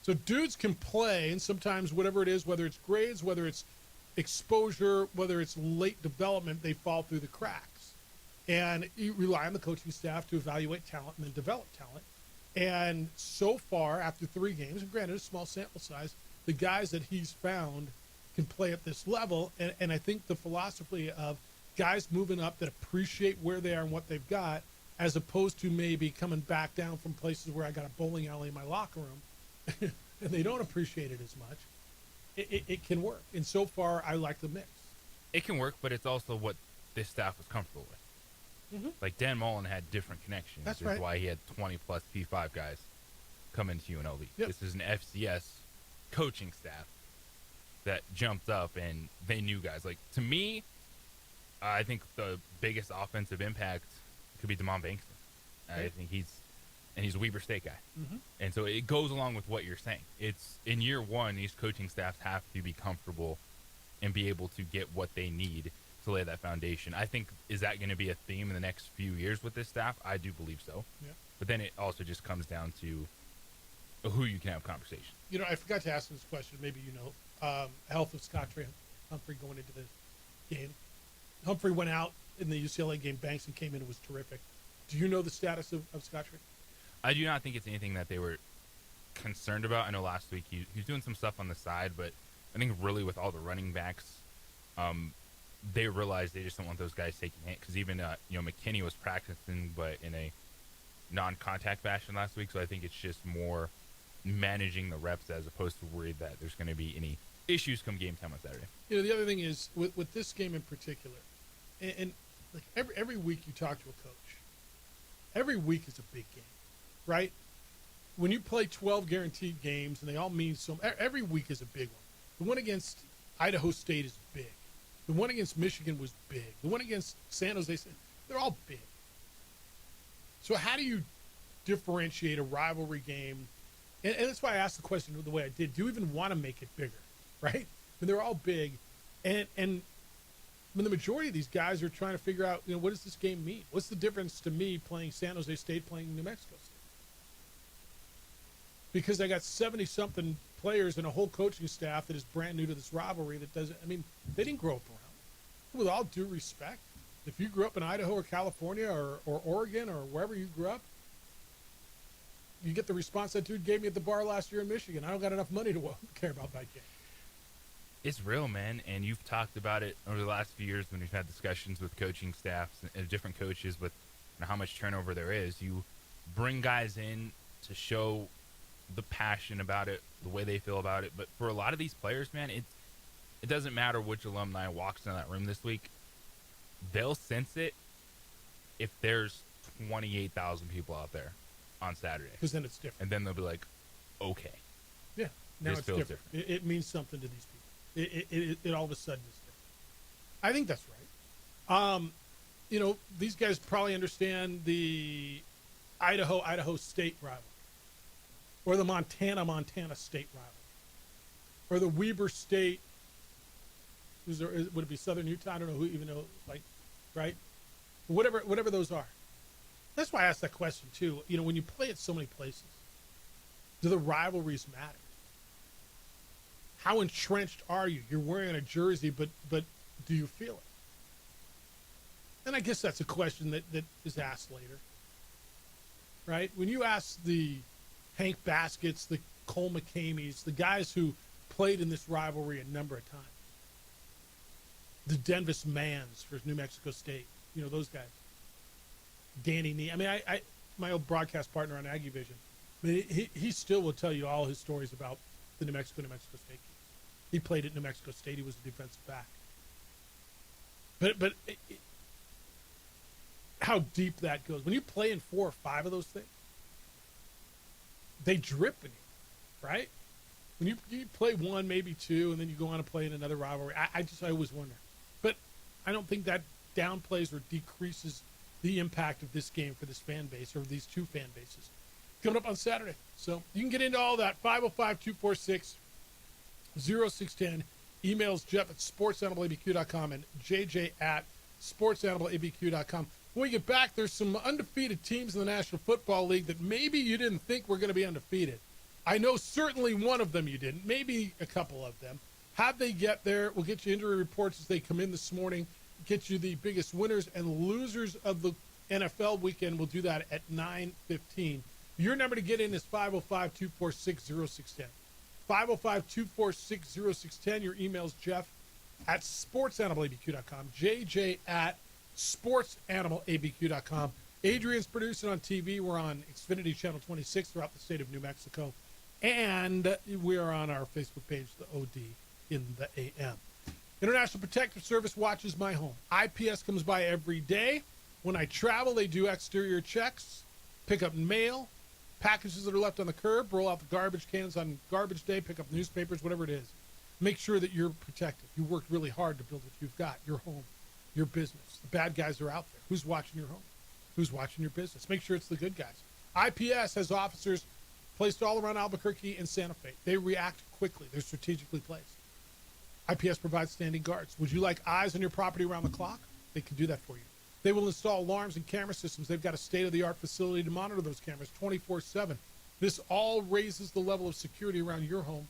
So dudes can play, and sometimes whatever it is, whether it's grades, whether it's exposure, whether it's late development, they fall through the cracks. And you rely on the coaching staff to evaluate talent and then develop talent. And so far, after 3 games, and granted a small sample size, the guys that he's found can play at this level. And I think the philosophy of guys moving up that appreciate where they are and what they've got, as opposed to maybe coming back down from places where I got a bowling alley in my locker room, and they don't appreciate it as much, it can work. And so far, I like the mix. It can work, but it's also what this staff was comfortable with. Mm-hmm. Like, Dan Mullen had different connections. That's That's right. why he had 20-plus P5 guys come into UNLV. Yep. This is an FCS coaching staff that jumped up, and they knew guys. Like, to me, I think the biggest offensive impact could be Damon Bankston. I think he's a Weber State guy. Mm-hmm. And so it goes along with what you're saying. It's in year 1, these coaching staffs have to be comfortable and be able to get what they need to lay that foundation. I think, is that going to be a theme in the next few years with this staff? I do believe so. Yeah. But then it also just comes down to who you can have conversation. You know, I forgot to ask this question. Maybe you know, health of Scott Humphrey going into the game. Humphrey went out in the UCLA game. Bankson came in and was terrific. Do you know the status of Scott Trey? I do not think it's anything that they were concerned about. I know last week he was doing some stuff on the side, but I think really with all the running backs, they realized they just don't want those guys taking hit, because even McKinney was practicing, but in a non-contact fashion last week. So I think it's just more managing the reps as opposed to worried that there's going to be any issues come game time on Saturday. You know, the other thing is with this game in particular, and like every week you talk to a coach, every week is a big game, right? When you play 12 guaranteed games and they all mean so, every week is a big one. The one against Idaho State is big. The one against Michigan was big. The one against San Jose State, they're all big. So how do you differentiate a rivalry game? And that's why I asked the question the way I did. Do you even want to make it bigger, right? And they're all big. And when the majority of these guys are trying to figure out, what does this game mean? What's the difference to me playing San Jose State, playing New Mexico State? Because I got 70-something players and a whole coaching staff that is brand new to this rivalry that doesn't, they didn't grow up around it. With all due respect, if you grew up in Idaho or California or Oregon or wherever you grew up, you get the response that dude gave me at the bar last year in Michigan. I don't got enough money to care about that game. It's real, man, and you've talked about it over the last few years when we've had discussions with coaching staffs and different coaches with how much turnover there is. You bring guys in to show the passion about it, the way they feel about it, but for a lot of these players, man, it doesn't matter which alumni walks in that room this week. They'll sense it if there's 28,000 people out there on Saturday. Because then it's different. And then they'll be like, okay. Yeah, now this it's different. It means something to these people. It all of a sudden is different. I think that's right. These guys probably understand the Idaho State rivalry, or the Montana State rivalry, or the Weber State. Would it be Southern Utah? I don't know who even know, right? Whatever those are. That's why I asked that question too. When you play at so many places, do the rivalries matter? How entrenched are you? You're wearing a jersey, but do you feel it? And I guess that's a question that is asked later, right? When you ask the Hank Baskets, the Cole McCameys, the guys who played in this rivalry a number of times, the Denvis Mans for New Mexico State, those guys. Danny Nee. My old broadcast partner on Aggie Vision, he still will tell you all his stories about the New Mexico State game. He played at New Mexico State. He was a defensive back. But how deep that goes. When you play in 4 or 5 of those things, they drip in you, right? When you play 1, maybe 2, and then you go on to play in another rivalry, I always wonder. But I don't think that downplays or decreases the impact of this game for this fan base, or these 2 fan bases. Coming up on Saturday. So you can get into all that. 505-246-0610. Emails Jeff at sportsanimalabq.com and JJ at sportsanimalabq.com. When we get back, there's some undefeated teams in the National Football League that maybe you didn't think were going to be undefeated. I know certainly one of them you didn't, maybe a couple of them. How'd they get there? We'll get you injury reports as they come in this morning, get you the biggest winners and losers of the NFL weekend. We'll do that at 9:15. Your number to get in is 505-246-0610. 505-246-0610. Your email's Jeff at sportsanimalabq.com, JJ at sportsanimalabq.com. Adrian's producing on TV. We're on Xfinity Channel 26 throughout the state of New Mexico. And we are on our Facebook page, the OD in the AM. International Protective Service watches my home. IPS comes by every day. When I travel, they do exterior checks, pick up mail, packages that are left on the curb, roll out the garbage cans on garbage day, pick up newspapers, whatever it is. Make sure that you're protected. You worked really hard to build what you've got, your home, your business. The bad guys are out there. Who's watching your home? Who's watching your business? Make sure it's the good guys. IPS has officers placed all around Albuquerque and Santa Fe. They react quickly. They're strategically placed. IPS provides standing guards. Would you like eyes on your property around the clock? They can do that for you. They will install alarms and camera systems. They've got a state-of-the-art facility to monitor those cameras 24/7. This all raises the level of security around your home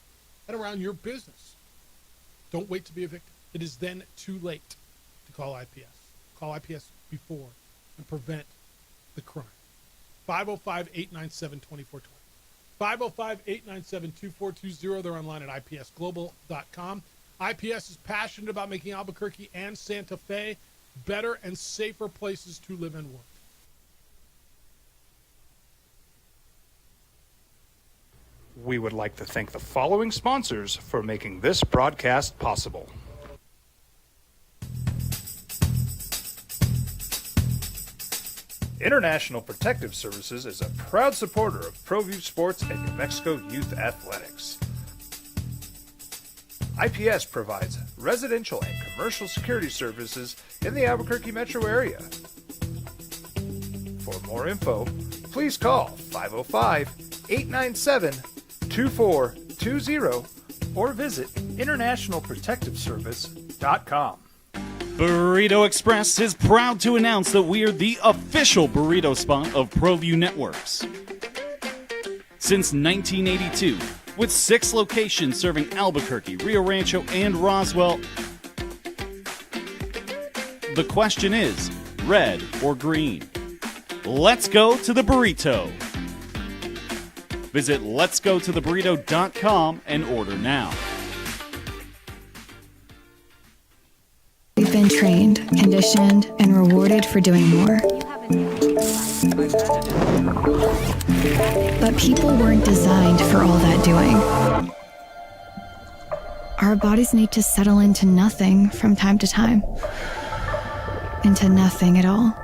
and around your business. Don't wait to be a victim. It is then too late to call IPS. Call IPS before and prevent the crime. 505-897-2420. 505-897-2420. They're online at ipsglobal.com. IPS is passionate about making Albuquerque and Santa Fe better and safer places to live and work. We would like to thank the following sponsors for making this broadcast possible. International Protective Services is a proud supporter of ProView Sports and New Mexico Youth Athletics. IPS provides residential and commercial security services in the Albuquerque metro area. For more info, please call 505-897-2420 or visit internationalprotectiveservice.com. Burrito Express is proud to announce that we are the official burrito spot of ProView Networks. Since 1982, with 6 locations serving Albuquerque, Rio Rancho, and Roswell, the question is, red or green? Let's go to the burrito. Visit letsgototheburrito.com and order now. We've been trained, conditioned, and rewarded for doing more. But people weren't designed for all that doing. Our bodies need to settle into nothing from time to time. Into nothing at all.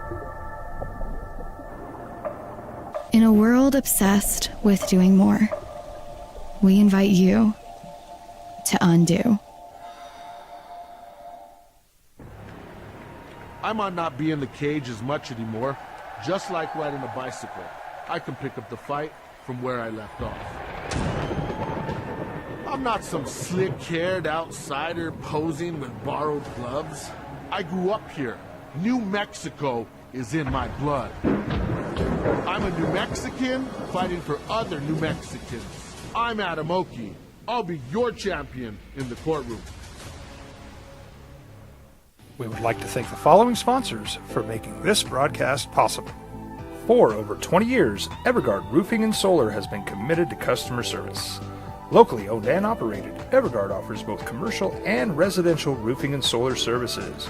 In a world obsessed with doing more, we invite you to undo. I might not be in the cage as much anymore. Just like riding a bicycle, I can pick up the fight from where I left off. I'm not some slick-haired outsider posing with borrowed gloves. I grew up here. New Mexico is in my blood. I'm a New Mexican fighting for other New Mexicans. I'm Adam Oki. I'll be your champion in the courtroom. We would like to thank the following sponsors for making this broadcast possible. For over 20 years, Evergard Roofing and Solar has been committed to customer service. Locally owned and operated, Evergard offers both commercial and residential roofing and solar services.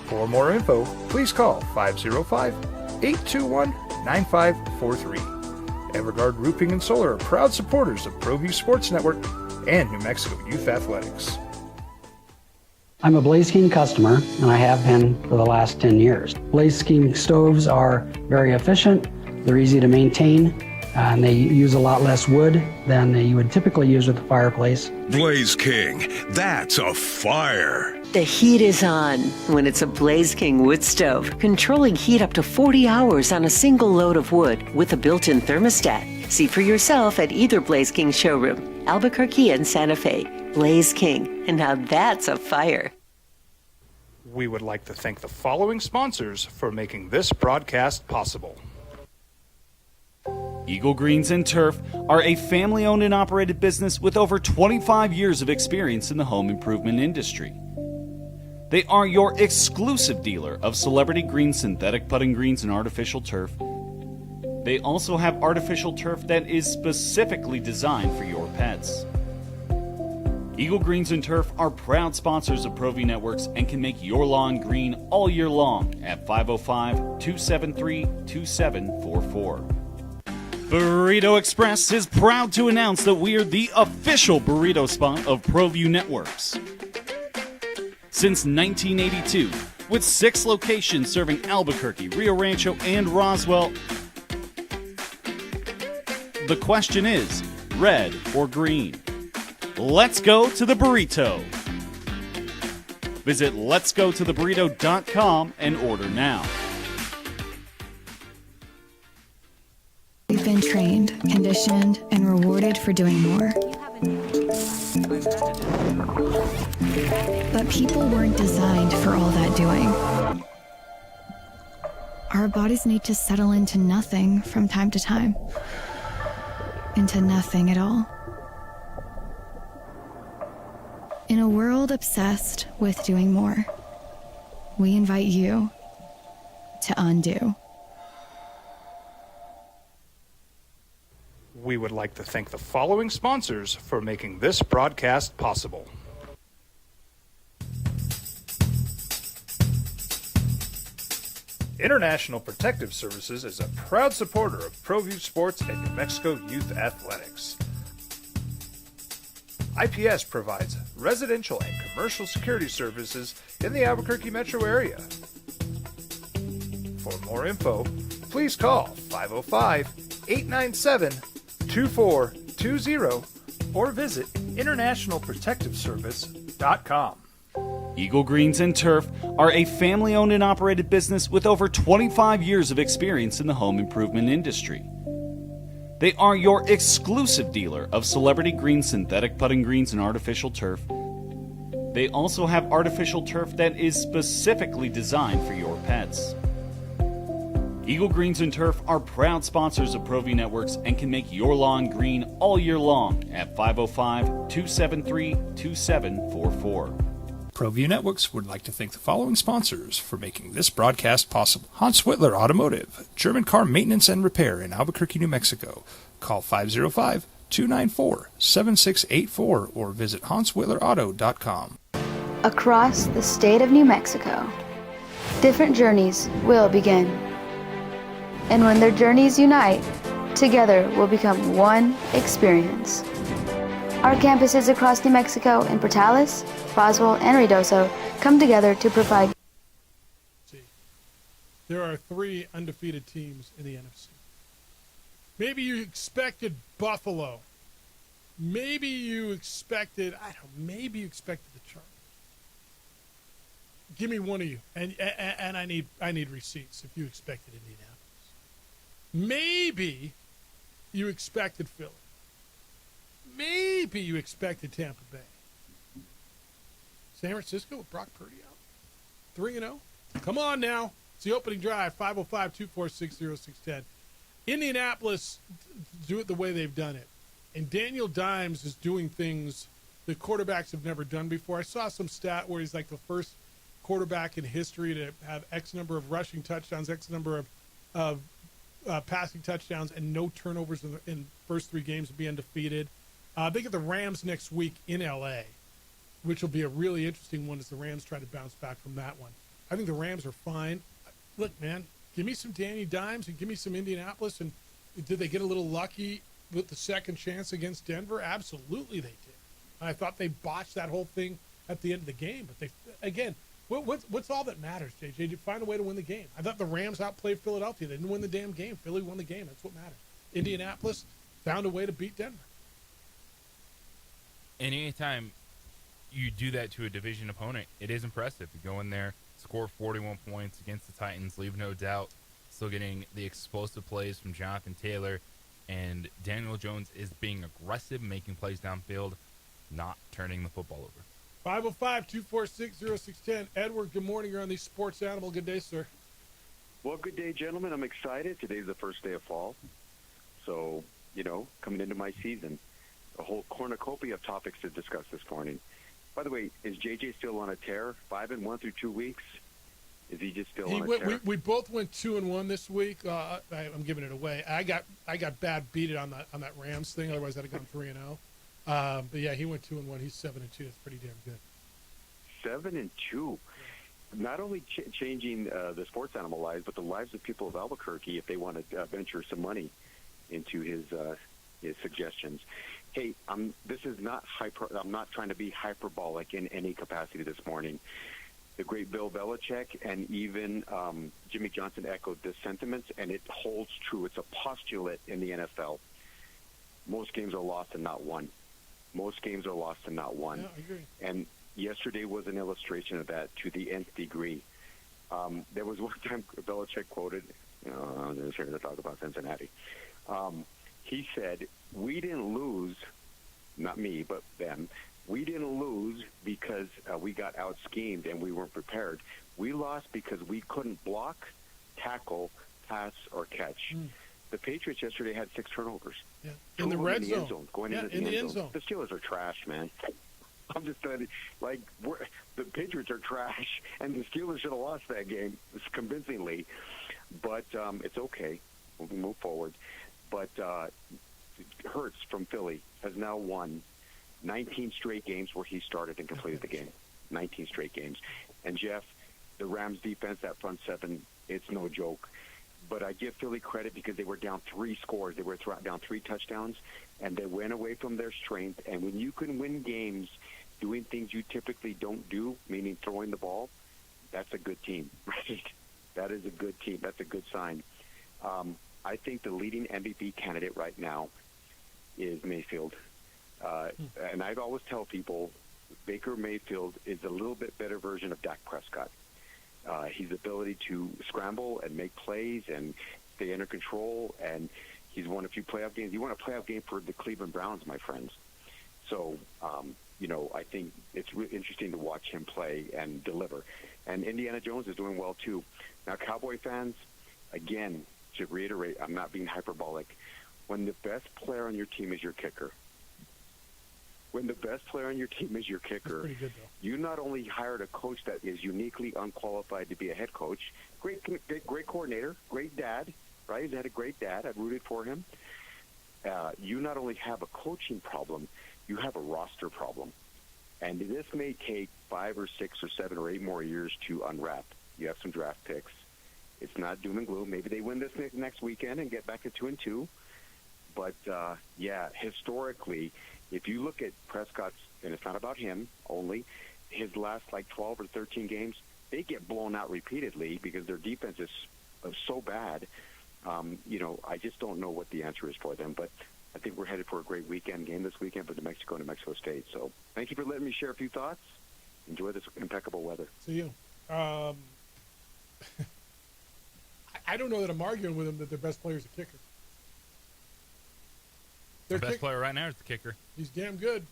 For more info, please call 505-821-9543. Evergard Roofing and Solar are proud supporters of ProView Sports Network and New Mexico Youth Athletics. I'm a Blaze King customer, and I have been for the last 10 years. Blaze King stoves are very efficient, they're easy to maintain, and they use a lot less wood than you would typically use with a fireplace. Blaze King, that's a fire. The heat is on when it's a Blaze King wood stove, controlling heat up to 40 hours on a single load of wood with a built-in thermostat. See for yourself at either Blaze King showroom, Albuquerque and Santa Fe. Blaze King, and now that's a fire. We would like to thank the following sponsors for making this broadcast possible. Eagle Greens and Turf are a family-owned and operated business with over 25 years of experience in the home improvement industry. They are your exclusive dealer of celebrity green, synthetic putting greens, and artificial turf. They also have artificial turf that is specifically designed for your pets. Eagle Greens and Turf are proud sponsors of ProView Networks and can make your lawn green all year long at 505-273-2744. Burrito Express is proud to announce that we are the official burrito spot of ProView Networks. Since 1982, with 6 locations serving Albuquerque, Rio Rancho, and Roswell, the question is, red or green? Let's go to the burrito. Visit letsgototheburrito.com and order now. We've been trained, conditioned, and rewarded for doing more. But people weren't designed for all that doing. Our bodies need to settle into nothing from time to time. into nothing at all. In a world obsessed with doing more, we invite you to undo. We would like to thank the following sponsors for making this broadcast possible. International Protective Services is a proud supporter of ProView Sports and New Mexico Youth Athletics. IPS provides residential and commercial security services in the Albuquerque metro area. For more info, please call 505-897-2420 or visit internationalprotectiveservice.com. Eagle Greens and Turf are a family-owned and operated business with over 25 years of experience in the home improvement industry. They are your exclusive dealer of celebrity green, synthetic putting greens, and artificial turf. They also have artificial turf that is specifically designed for your pets. Eagle Greens and Turf are proud sponsors of ProView Networks and can make your lawn green all year long at 505-273-2744. ProView Networks would like to thank the following sponsors for making this broadcast possible. Hans Whitler Automotive, German car maintenance and repair in Albuquerque, New Mexico. Call 505-294-7684 or visit hanswhitlerauto.com. Across the state of New Mexico, different journeys will begin. And when their journeys unite, together will become one experience. Our campuses across New Mexico in Portales, Roswell, and Ruidoso come together to provide. There are 3 undefeated teams in the NFC. Maybe you expected Buffalo. Maybe you expected, maybe you expected the Chargers. Give me one of you, and I need receipts if you expected Indianapolis. Maybe you expected Philly. Maybe you expected Tampa Bay. San Francisco with Brock Purdy out. 3-0. Come on now. It's the opening drive, 505-246-0610. Indianapolis, do it the way they've done it. And Daniel Dimes is doing things that quarterbacks have never done before. I saw some stat where he's like the first quarterback in history to have X number of rushing touchdowns, X number of passing touchdowns, and no turnovers in first 3 games to be undefeated. They get the Rams next week in L.A., which will be a really interesting one as the Rams try to bounce back from that one. I think the Rams are fine. Look, man, give me some Danny Dimes and give me some Indianapolis. And did they get a little lucky with the second chance against Denver? Absolutely they did. I thought they botched that whole thing at the end of the game. But what's all that matters, JJ? Did you find a way to win the game? I thought the Rams outplayed Philadelphia. They didn't win the damn game. Philly won the game. That's what matters. Indianapolis found a way to beat Denver. And anytime you do that to a division opponent, it is impressive. You go in there, score 41 points against the Titans, leave no doubt, still getting the explosive plays from Jonathan Taylor, and Daniel Jones is being aggressive, making plays downfield, not turning the football over. 505-246-0610. Edward, good morning. You're on the Sports Animal. Good day, sir. Well, good day, gentlemen. I'm excited. Today's the first day of fall. So, coming into my season, a whole cornucopia of topics to discuss this morning. By the way, is JJ still on a tear? 5-1 through 2 weeks? Is he just still on a tear? We both went 2-1 this week. I'm giving it away. I got bad beat it on that Rams thing. Otherwise, I'd have gone 3-0. But yeah, he went 2-1. He's 7-2. That's pretty damn good. 7-2. Not only changing the sports animal lives, but the lives of people of Albuquerque if they want to venture some money into his suggestions. Hey, this is not I'm not trying to be hyperbolic in any capacity this morning. The great Bill Belichick and even Jimmy Johnson echoed this sentiment, and it holds true. It's a postulate in the NFL. Most games are lost and not won. Most games are lost and not won. Yeah, I agree. And yesterday was an illustration of that to the nth degree. There was one time Belichick quoted, I'm just here to talk about Cincinnati. He said, we didn't lose, not me, but them, we didn't lose because we got out-schemed and we weren't prepared. We lost because we couldn't block, tackle, pass, or catch. The Patriots yesterday had 6 turnovers. Yeah. Two In the of them red in the end zone. Going into the end zone. The Steelers are trash, man. I'm just telling you, like, the Patriots are trash, and the Steelers should have lost that game convincingly. But it's okay. We'll move forward. But Hurts from Philly has now won 19 straight games where he started and completed the game. 19 straight games. And, Jeff, the Rams defense, that front seven, it's no joke. But I give Philly credit because they were down 3 scores. They were down 3 touchdowns, and they went away from their strength. And when you can win games doing things you typically don't do, meaning throwing the ball, that's a good team, right? That is a good team. That's a good sign. I think the leading MVP candidate right now is Mayfield. And I've always tell people Baker Mayfield is a little bit better version of Dak Prescott. His ability to scramble and make plays and stay under control, and he's won a few playoff games. He won a playoff game for the Cleveland Browns, my friends. So, I think it's really interesting to watch him play and deliver. And Indiana Jones is doing well, too. Now, Cowboy fans, again, to reiterate, I'm not being hyperbolic. When the best player on your team is your kicker, pretty good, you not only hired a coach that is uniquely unqualified to be a head coach, great coordinator, great dad, right? He's had a great dad. I've rooted for him. You not only have a coaching problem, you have a roster problem. And this may take 5 or 6 or 7 or 8 more years to unwrap. You have some draft picks. It's not doom and gloom. Maybe they win this next weekend and get back to 2-2. But, historically, if you look at Prescott's, and it's not about him only, his last 12 or 13 games, they get blown out repeatedly because their defense is so bad. I just don't know what the answer is for them. But I think we're headed for a great weekend game this weekend for New Mexico and New Mexico State. So thank you for letting me share a few thoughts. Enjoy this impeccable weather. See you. I don't know that I'm arguing with them that their best player is a kicker. Their best player right now is the kicker. He's damn good.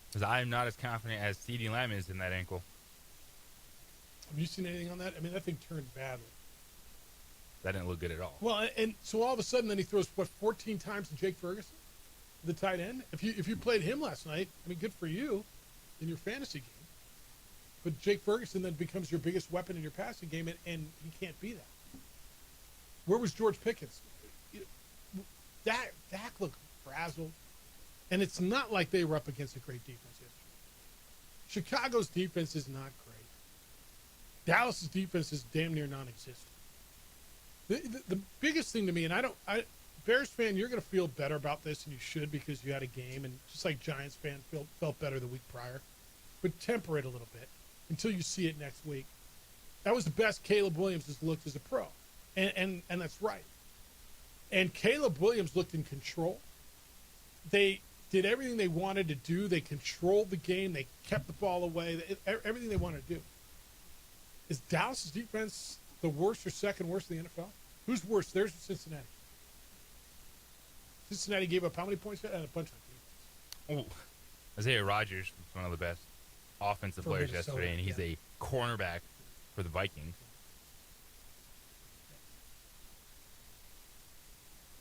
Because I'm not as confident as CeeDee Lamb is in that ankle. Have you seen anything on that? I mean, that thing turned badly. That didn't look good at all. Well, and so all of a sudden, then he throws 14 times to Jake Ferguson, the tight end. If you played him last night, I mean, good for you in your fantasy game. But Jake Ferguson then becomes your biggest weapon in your passing game, and he can't be that. Where was George Pickens? Dak looked frazzled, and it's not like they were up against a great defense yesterday. Chicago's defense is not great. Dallas's defense is damn near non-existent. The biggest thing to me, and Bears fan, you're going to feel better about this than you should because you had a game, and just like Giants fan felt better the week prior. But temper it a little bit until you see it next week. That was the best Caleb Williams has looked as a pro, and that's right. And Caleb Williams looked in control. They did everything they wanted to do. They controlled the game. They kept the ball away. Everything they wanted to do. Is Dallas' defense the worst or second worst in the NFL? Who's worse? There's Cincinnati. Cincinnati gave up how many points? And a bunch of defense. Oh, Isaiah Rodgers was one of the best offensive players yesterday, and he's a cornerback for the Vikings.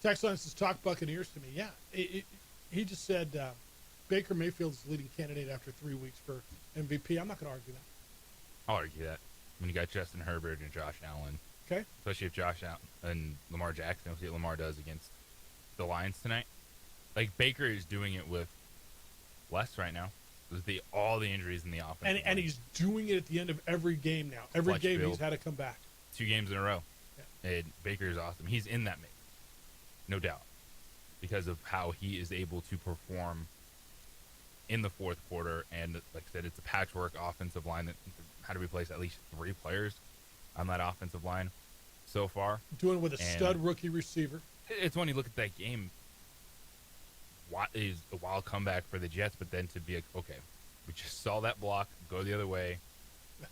Text line says, talk Buccaneers to me. Yeah, he just said Baker Mayfield is the leading candidate after 3 weeks for MVP. I'm not going to argue that. I'll argue that. When you got Justin Herbert and Josh Allen. Okay. Especially if Josh Allen and Lamar Jackson, we'll see what Lamar does against the Lions tonight. Like, Baker is doing it with less right now. With all the injuries in the offense. And he's doing it at the end of every game now. Every game he's had to come back. 2 games in a row. Yeah. And Baker is awesome. He's in that mix. No doubt. Because of how he is able to perform in the fourth quarter. And like I said, it's a patchwork offensive line that had to replace at least 3 players on that offensive line so far. Doing it with a stud rookie receiver. It's when you look at that game, what is a wild comeback for the Jets, but then to be like, okay, we just saw that block, go the other way,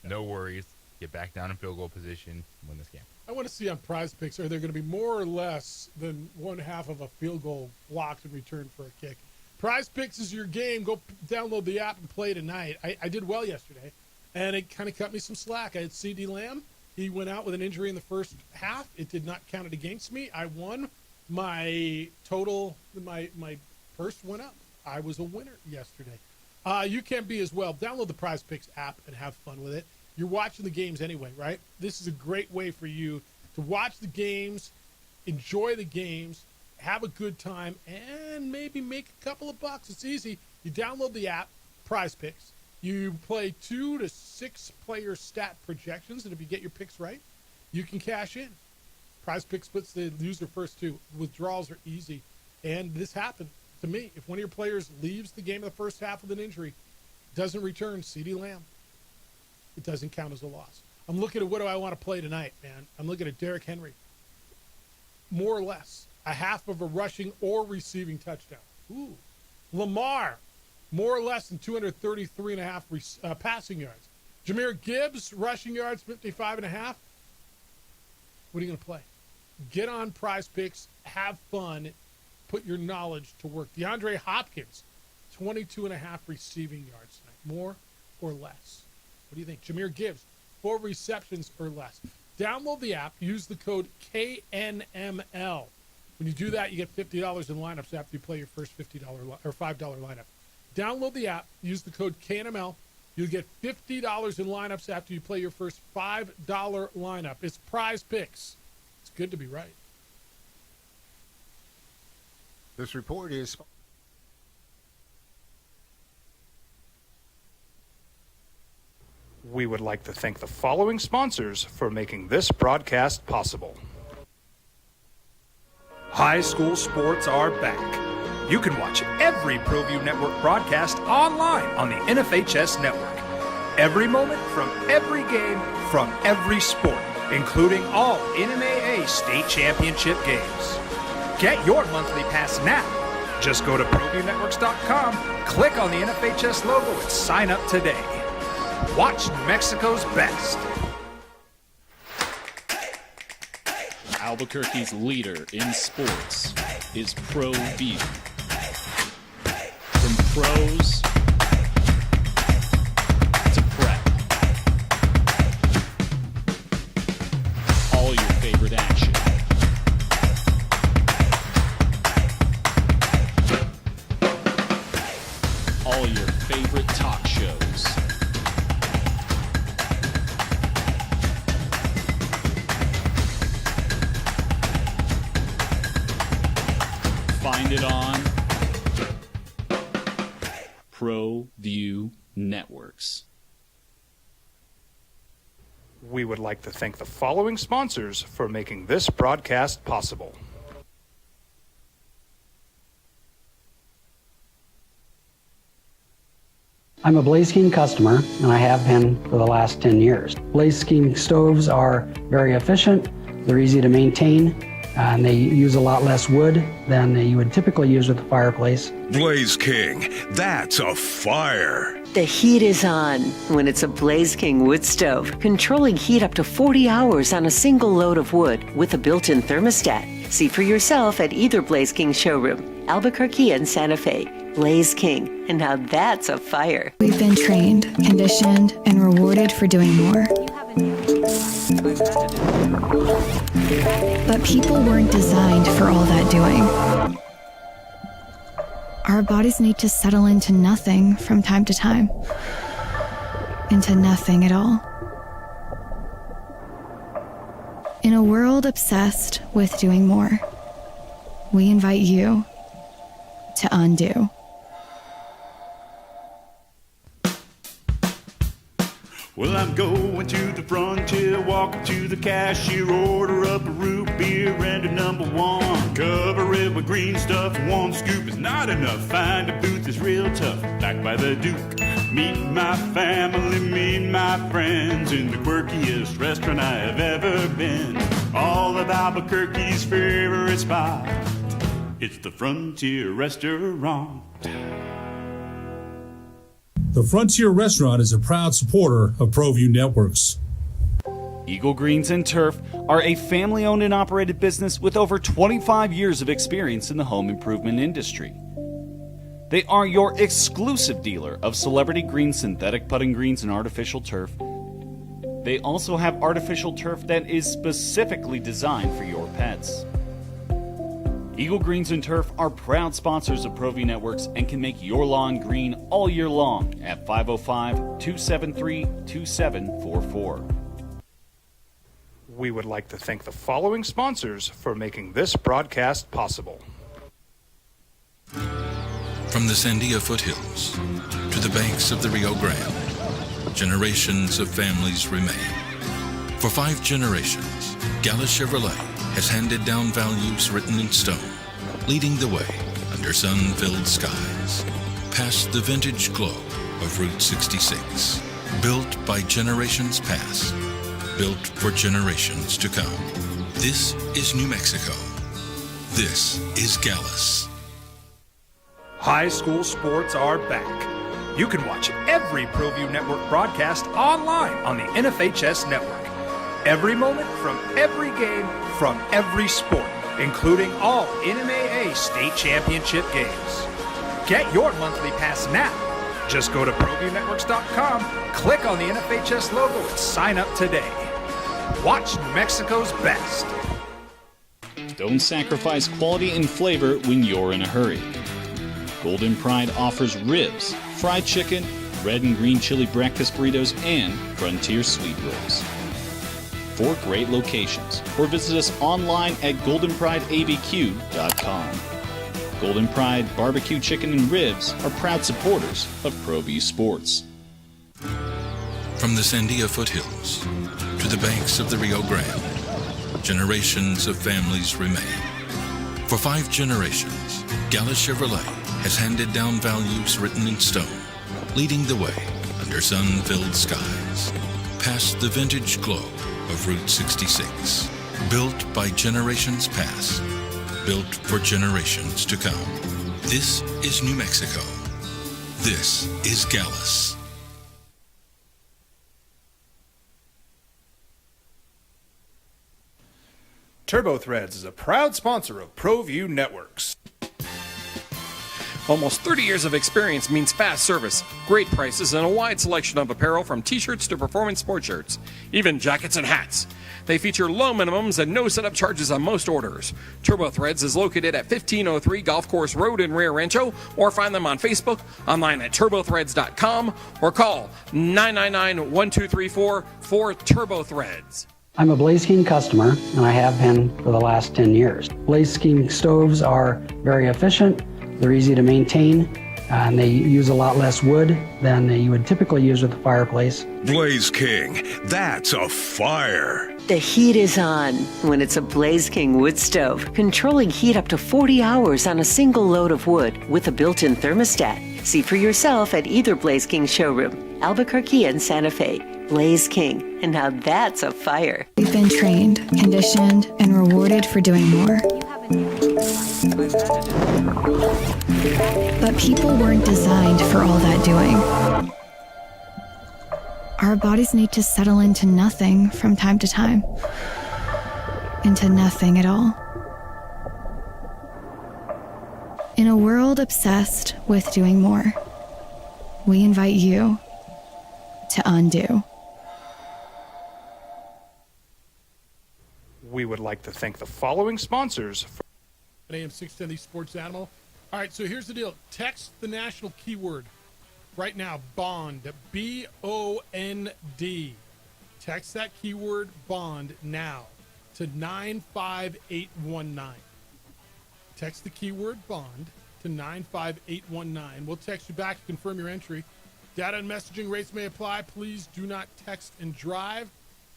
no worries, get back down in field goal position, win this game. I want to see on Prize Picks, are there going to be more or less than 1/2 of a field goal blocked in return for a kick? Prize Picks is your game. Go download the app and play tonight. I did well yesterday, and it kind of cut me some slack. I had CeeDee Lamb, He went out with an injury in the first half. It did not count it against me. I won. My total, my purse went up. I was a winner yesterday. You can be as well. Download the Prize Picks app and have fun with it. You're watching the games anyway, right? This is a great way for you to watch the games, enjoy the games, have a good time, and maybe make a couple of bucks. It's easy. You download the app, Prize Picks. You play 2 to 6 player stat projections, and if you get your picks right, you can cash in. Prize Picks puts the user first, too. Withdrawals are easy, and this happened to me. If one of your players leaves the game in the first half with an injury, doesn't return, CeeDee Lamb, it doesn't count as a loss. I'm looking at what do I want to play tonight, man. I'm looking at Derrick Henry. More or less, a half of a rushing or receiving touchdown. Ooh. Lamar, more or less than 233.5 passing yards. Jahmyr Gibbs, rushing yards, 55.5. What are you going to play? Get on Prize Picks, have fun, put your knowledge to work. DeAndre Hopkins, 22.5 receiving yards tonight. More or less? What do you think? Jahmyr Gibbs, 4 receptions or less. Download the app. Use the code KNML. When you do that, you get $50 in lineups after you play your first $50 or $5 lineup. Download the app. Use the code KNML. You'll get $50 in lineups after you play your first $5 lineup. It's Prize Picks. It's good to be right. This report is... We would like to thank the following sponsors for making this broadcast possible. High school sports are back. You can watch every ProView Network broadcast online on the NFHS network. Every moment from every game from every sport, including all NMAA state championship games. Get your monthly pass now. Just go to ProViewNetworks.com, click on the NFHS logo, and sign up today. Watch Mexico's best. Albuquerque's leader in sports is ProView. From pros to prep, all your favorite action. All your favorite talk shows. Find it on ProView Networks. We would like to thank the following sponsors for making this broadcast possible. I'm a Blaze King customer, and I have been for the last 10 years. Blaze King stoves are very efficient, they're easy to maintain, and they use a lot less wood than you would typically use with a fireplace. Blaze King, that's a fire. The heat is on when it's a Blaze King wood stove, controlling heat up to 40 hours on a single load of wood with a built-in thermostat. See for yourself at either Blaze King showroom, Albuquerque and Santa Fe. Blaze King, and now that's a fire. We've been trained, conditioned, and rewarded for doing more. But people weren't designed for all that doing. Our bodies need to settle into nothing from time to time. Into nothing at all. In a world obsessed with doing more, we invite you to undo. Well, I'm going to the frontier, walking to the cashier, order up a root beer and a number one. Cover it with green stuff, one scoop is not enough. Find a booth that's real tough, back by the Duke. Meet my family, meet my friends in the quirkiest restaurant I have ever been. All of Albuquerque's favorite spot, it's the Frontier Restaurant. The Frontier Restaurant is a proud supporter of ProView Networks. Eagle Greens and Turf are a family-owned and operated business with over 25 years of experience in the home improvement industry. They are your exclusive dealer of celebrity green synthetic putting greens and artificial turf. They also have artificial turf that is specifically designed for your pets. Eagle Greens and Turf are proud sponsors of ProView Networks and can make your lawn green all year long at 505-273-2744. We would like to thank the following sponsors for making this broadcast possible. From the Sandia foothills to the banks of the Rio Grande, generations of families remain. For 5 generations, Gallus Chevrolet has handed down values written in stone, leading the way under sun-filled skies, past the vintage glow of Route 66. Built by generations past, built for generations to come. This is New Mexico. This is Gallus. High school sports are back. You can watch every ProView Network broadcast online on the NFHS network. Every moment from every game from every sport, including all NMAA state championship games. Get your monthly pass now. Just go to ProViewNetworks.com, click on the NFHS logo, and sign up today. Watch New Mexico's best. Don't sacrifice quality and flavor when you're in a hurry. Golden Pride offers ribs, fried chicken, red and green chili breakfast burritos, and Frontier sweet rolls. 4 great locations, or visit us online at goldenprideabq.com. Golden Pride barbecue chicken and ribs are proud supporters of ProView Sports. From the Sandia foothills to the banks of the Rio Grande, generations of families remain. For 5 generations, Gallus Chevrolet has handed down values written in stone, leading the way under sun-filled skies, past the vintage glow of Route 66. Built by generations past, built for generations to come. This is New Mexico. This is Gallus. TurboThreads is a proud sponsor of ProView Networks. Almost 30 years of experience means fast service, great prices, and a wide selection of apparel from t-shirts to performance sport shirts, even jackets and hats. They feature low minimums and no setup charges on most orders. TurboThreads is located at 1503 Golf Course Road in Rio Rancho, or find them on Facebook, online at turbothreads.com, or call 999-1234 for TurboThreads. I'm a Blaze King customer, and I have been for the last 10 years. Blaze King stoves are very efficient, they're easy to maintain, and they use a lot less wood than you would typically use with a fireplace. Blaze King, that's a fire. The heat is on when it's a Blaze King wood stove, controlling heat up to 40 hours on a single load of wood with a built-in thermostat. See for yourself at either Blaze King showroom, Albuquerque and Santa Fe. Blaze King, and now that's a fire. We've been trained, conditioned, and rewarded for doing more. But people weren't designed for all that doing. Our bodies need to settle into nothing from time to time. Into nothing at all. In a world obsessed with doing more, we invite you to undo. We would like to thank the following sponsors for AM 610, the Sports Animal. All right, so here's the deal. Text the national keyword right now, BOND, B-O-N-D. Text that keyword BOND now to 95819. Text the keyword BOND to 95819. We'll text you back to confirm your entry. Data and messaging rates may apply. Please do not text and drive.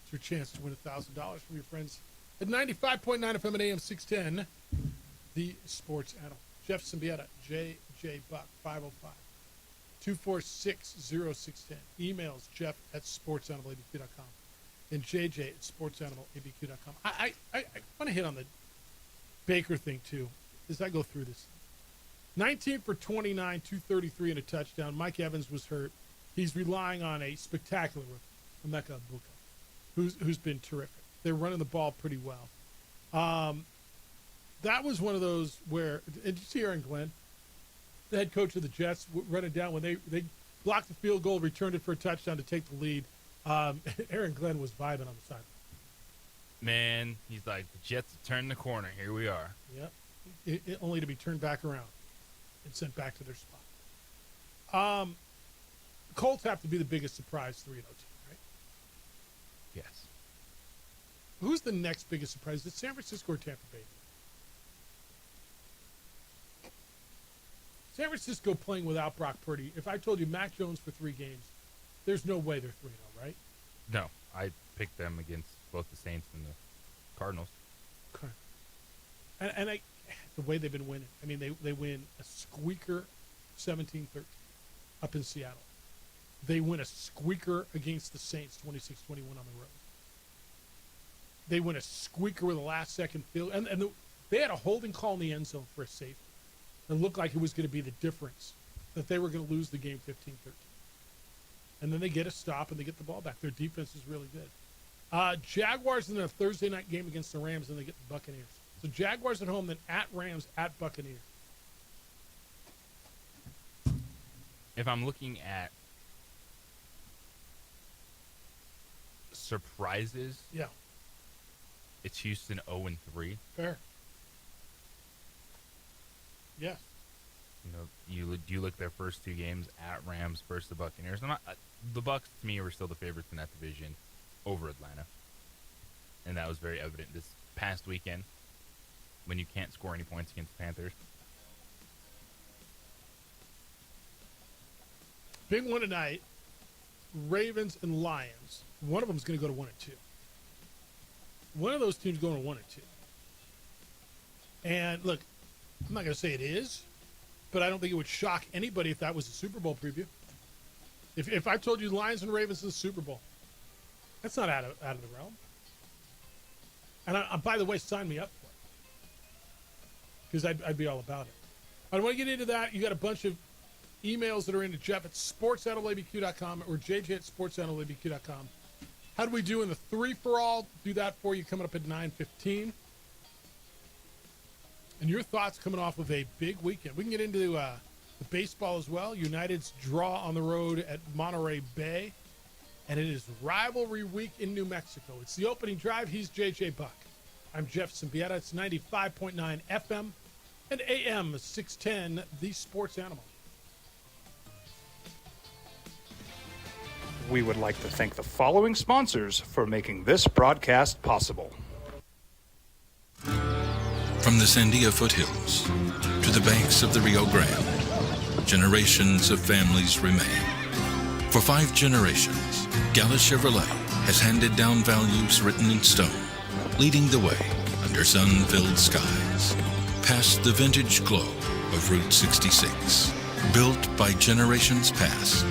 It's your chance to win $1,000 from your friends at 95.9 FM and AM 610, the Sports Animal. Jeff Symbieta, JJ Buck, 505-246-0610. Emails Jeff at sportsanimalabq.com and JJ at sportsanimalabq.com. I want to hit on the Baker thing, too, as I go through this. 19 for 29, 233 and a touchdown. Mike Evans was hurt. He's relying on a spectacular rookie, Emeka Egbuka, who's been terrific. They're running the ball pretty well. That was one of those where, did you see Aaron Glenn, the head coach of the Jets, running down when they blocked the field goal, returned it for a touchdown to take the lead. Aaron Glenn was vibing on the side. Man, he's like, the Jets have turned the corner. Here we are. Yep. It only to be turned back around and sent back to their spot. Colts have to be the biggest surprise 3-0 team, right? Yes. Who's the next biggest surprise? Is it San Francisco or Tampa Bay? San Francisco playing without Brock Purdy. If I told you Mac Jones for 3 games, there's no way they're 3-0, right? No, I picked them against both the Saints and the Cardinals. Okay. And the way they've been winning. I mean, they win a squeaker 17-13 up in Seattle. They win a squeaker against the Saints 26-21 on the road. They win a squeaker with a last-second field. And they had a holding call in the end zone for a safety. It looked like it was going to be the difference, that they were going to lose the game 15-13. And then they get a stop and they get the ball back. Their defense is really good. Jaguars in a Thursday night game against the Rams, and they get the Buccaneers. So Jaguars at home, then at Rams, at Buccaneers. If I'm looking at surprises, yeah, it's Houston 0-3. Fair. Yeah. You know, you look at their first 2 games at Rams versus the Buccaneers. The Bucs to me were still the favorites in that division over Atlanta, and that was very evident this past weekend when you can't score any points against the Panthers. Big one tonight. Ravens and Lions. One of them is going to go to 1-2. One of those teams going to 1-2. And look, I'm not going to say it is, but I don't think it would shock anybody if that was a Super Bowl preview. If I told you Lions and Ravens is the Super Bowl, that's not out of the realm. And by the way, sign me up for it, because I'd be all about it. I want to get into that. You got a bunch of emails that are into Jeff at sports@labq.com or JJ at sports@labq.com. How do we do in the 3-for-all? Do that for you coming up at 9:15. And your thoughts coming off of a big weekend. We can get into the baseball as well. United's draw on the road at Monterey Bay. And it is rivalry week in New Mexico. It's the opening drive. He's JJ Buck. I'm Jeff Symbieta. It's 95.9 FM and AM 610, the Sports Animal. We would like to thank the following sponsors for making this broadcast possible. From the Sandia foothills to the banks of the Rio Grande, generations of families remain. For 5 generations, Gallus Chevrolet has handed down values written in stone, leading the way under sun-filled skies, past the vintage glow of Route 66. Built by generations past,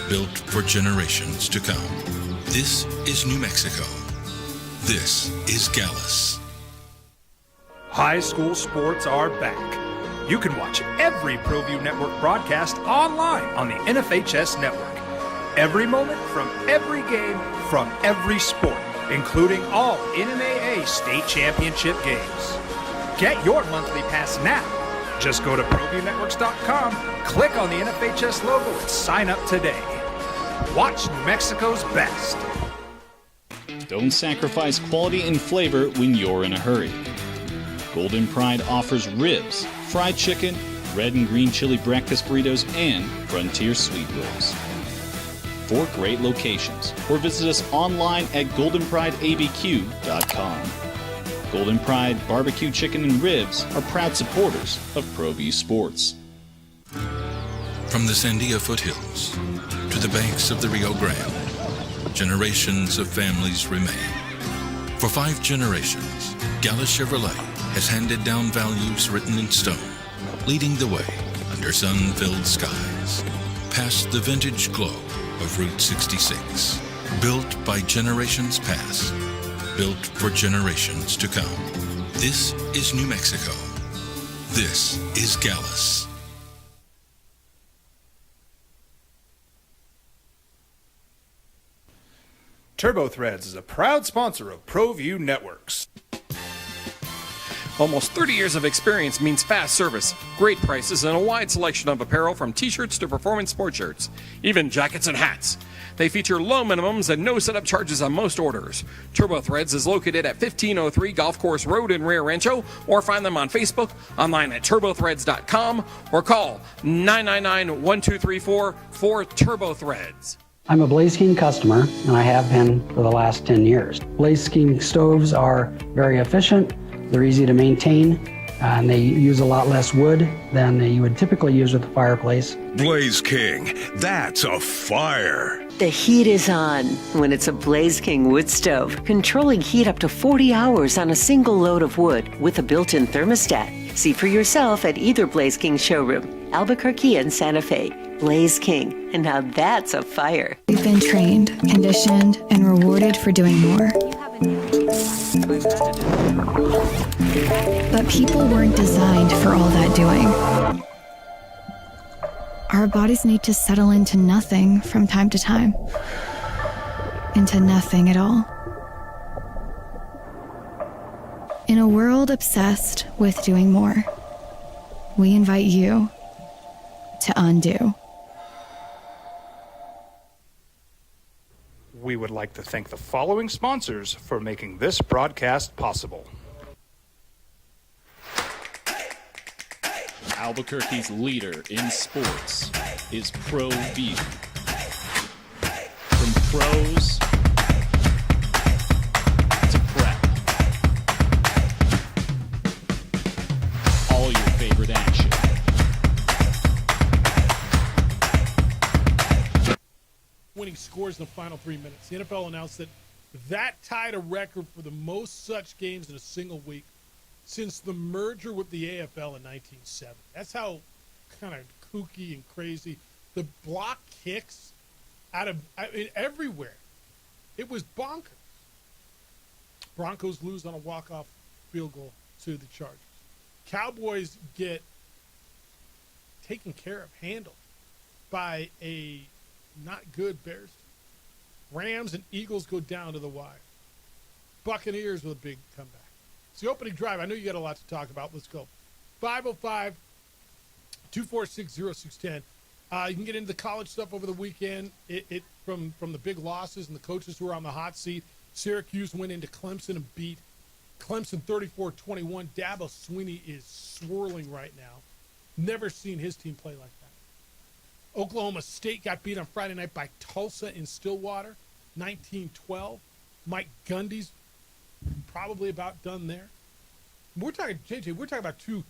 built for generations to come. This is New Mexico. This is Gallus. High school sports are back. You can watch every ProView Network broadcast online on the NFHS Network. Every moment from every game from every sport, including all NMAA state championship games. Get your monthly pass now. Just go to ProViewNetworks.com, click on the NFHS logo, and sign up today. Watch New Mexico's best. Don't sacrifice quality and flavor when you're in a hurry. Golden Pride offers ribs, fried chicken, red and green chili breakfast burritos, and Frontier sweet rolls. 4 great locations, or visit us online at goldenprideabq.com. Golden Pride barbecue chicken and ribs are proud supporters of ProView Sports. From the Sandia foothills to the banks of the Rio Grande, generations of families remain. For 5 generations, Gallus Chevrolet has handed down values written in stone, leading the way under sun-filled skies, past the vintage glow of Route 66. Built by generations past, built for generations to come. This is New Mexico. This is Gallus. TurboThreads is a proud sponsor of ProView Networks. Almost 30 years of experience means fast service, great prices, and a wide selection of apparel from t-shirts to performance sport shirts, even jackets and hats. They feature low minimums and no setup charges on most orders. Turbo Threads is located at 1503 Golf Course Road in Rio Rancho, or find them on Facebook, online at turbothreads.com, or call 999-1234 for Turbo Threads. I'm a Blaze King customer, and I have been for the last 10 years. Blaze King stoves are very efficient, they're easy to maintain, and they use a lot less wood than you would typically use with a fireplace. Blaze King, that's a fire. The heat is on when it's a Blaze King wood stove, controlling heat up to 40 hours on a single load of wood with a built-in thermostat. See for yourself at either Blaze King showroom, Albuquerque and Santa Fe. Blaze King, and now that's a fire. We've been trained, conditioned, and rewarded for doing more. But people weren't designed for all that doing. Our bodies need to settle into nothing from time to time. Into nothing at all. In a world obsessed with doing more, we invite you to undo. We would like to thank the following sponsors for making this broadcast possible. Albuquerque's leader in sports is Pro View. From pros to prep, all your favorite action. Winning scores in the final 3 minutes. The NFL announced that tied a record for the most such games in a single week since the merger with the AFL in 1970. That's how kind of kooky and crazy. The block kicks everywhere. It was bonkers. Broncos lose on a walk-off field goal to the Chargers. Cowboys get taken care of, handled by a not good Bears. Rams and Eagles go down to the wire. Buccaneers with a big comeback. It's the opening drive. I know you got a lot to talk about. Let's go. 505-246-0610. You can get into the college stuff over the weekend. From the big losses and the coaches who are on the hot seat. Syracuse went into Clemson and beat Clemson 34-21. Dabo Swinney is swirling right now. Never seen his team play like that. Oklahoma State got beat on Friday night by Tulsa in Stillwater, 19-12. Mike Gundy's probably about done there. We're talking, JJ, we're talking about two.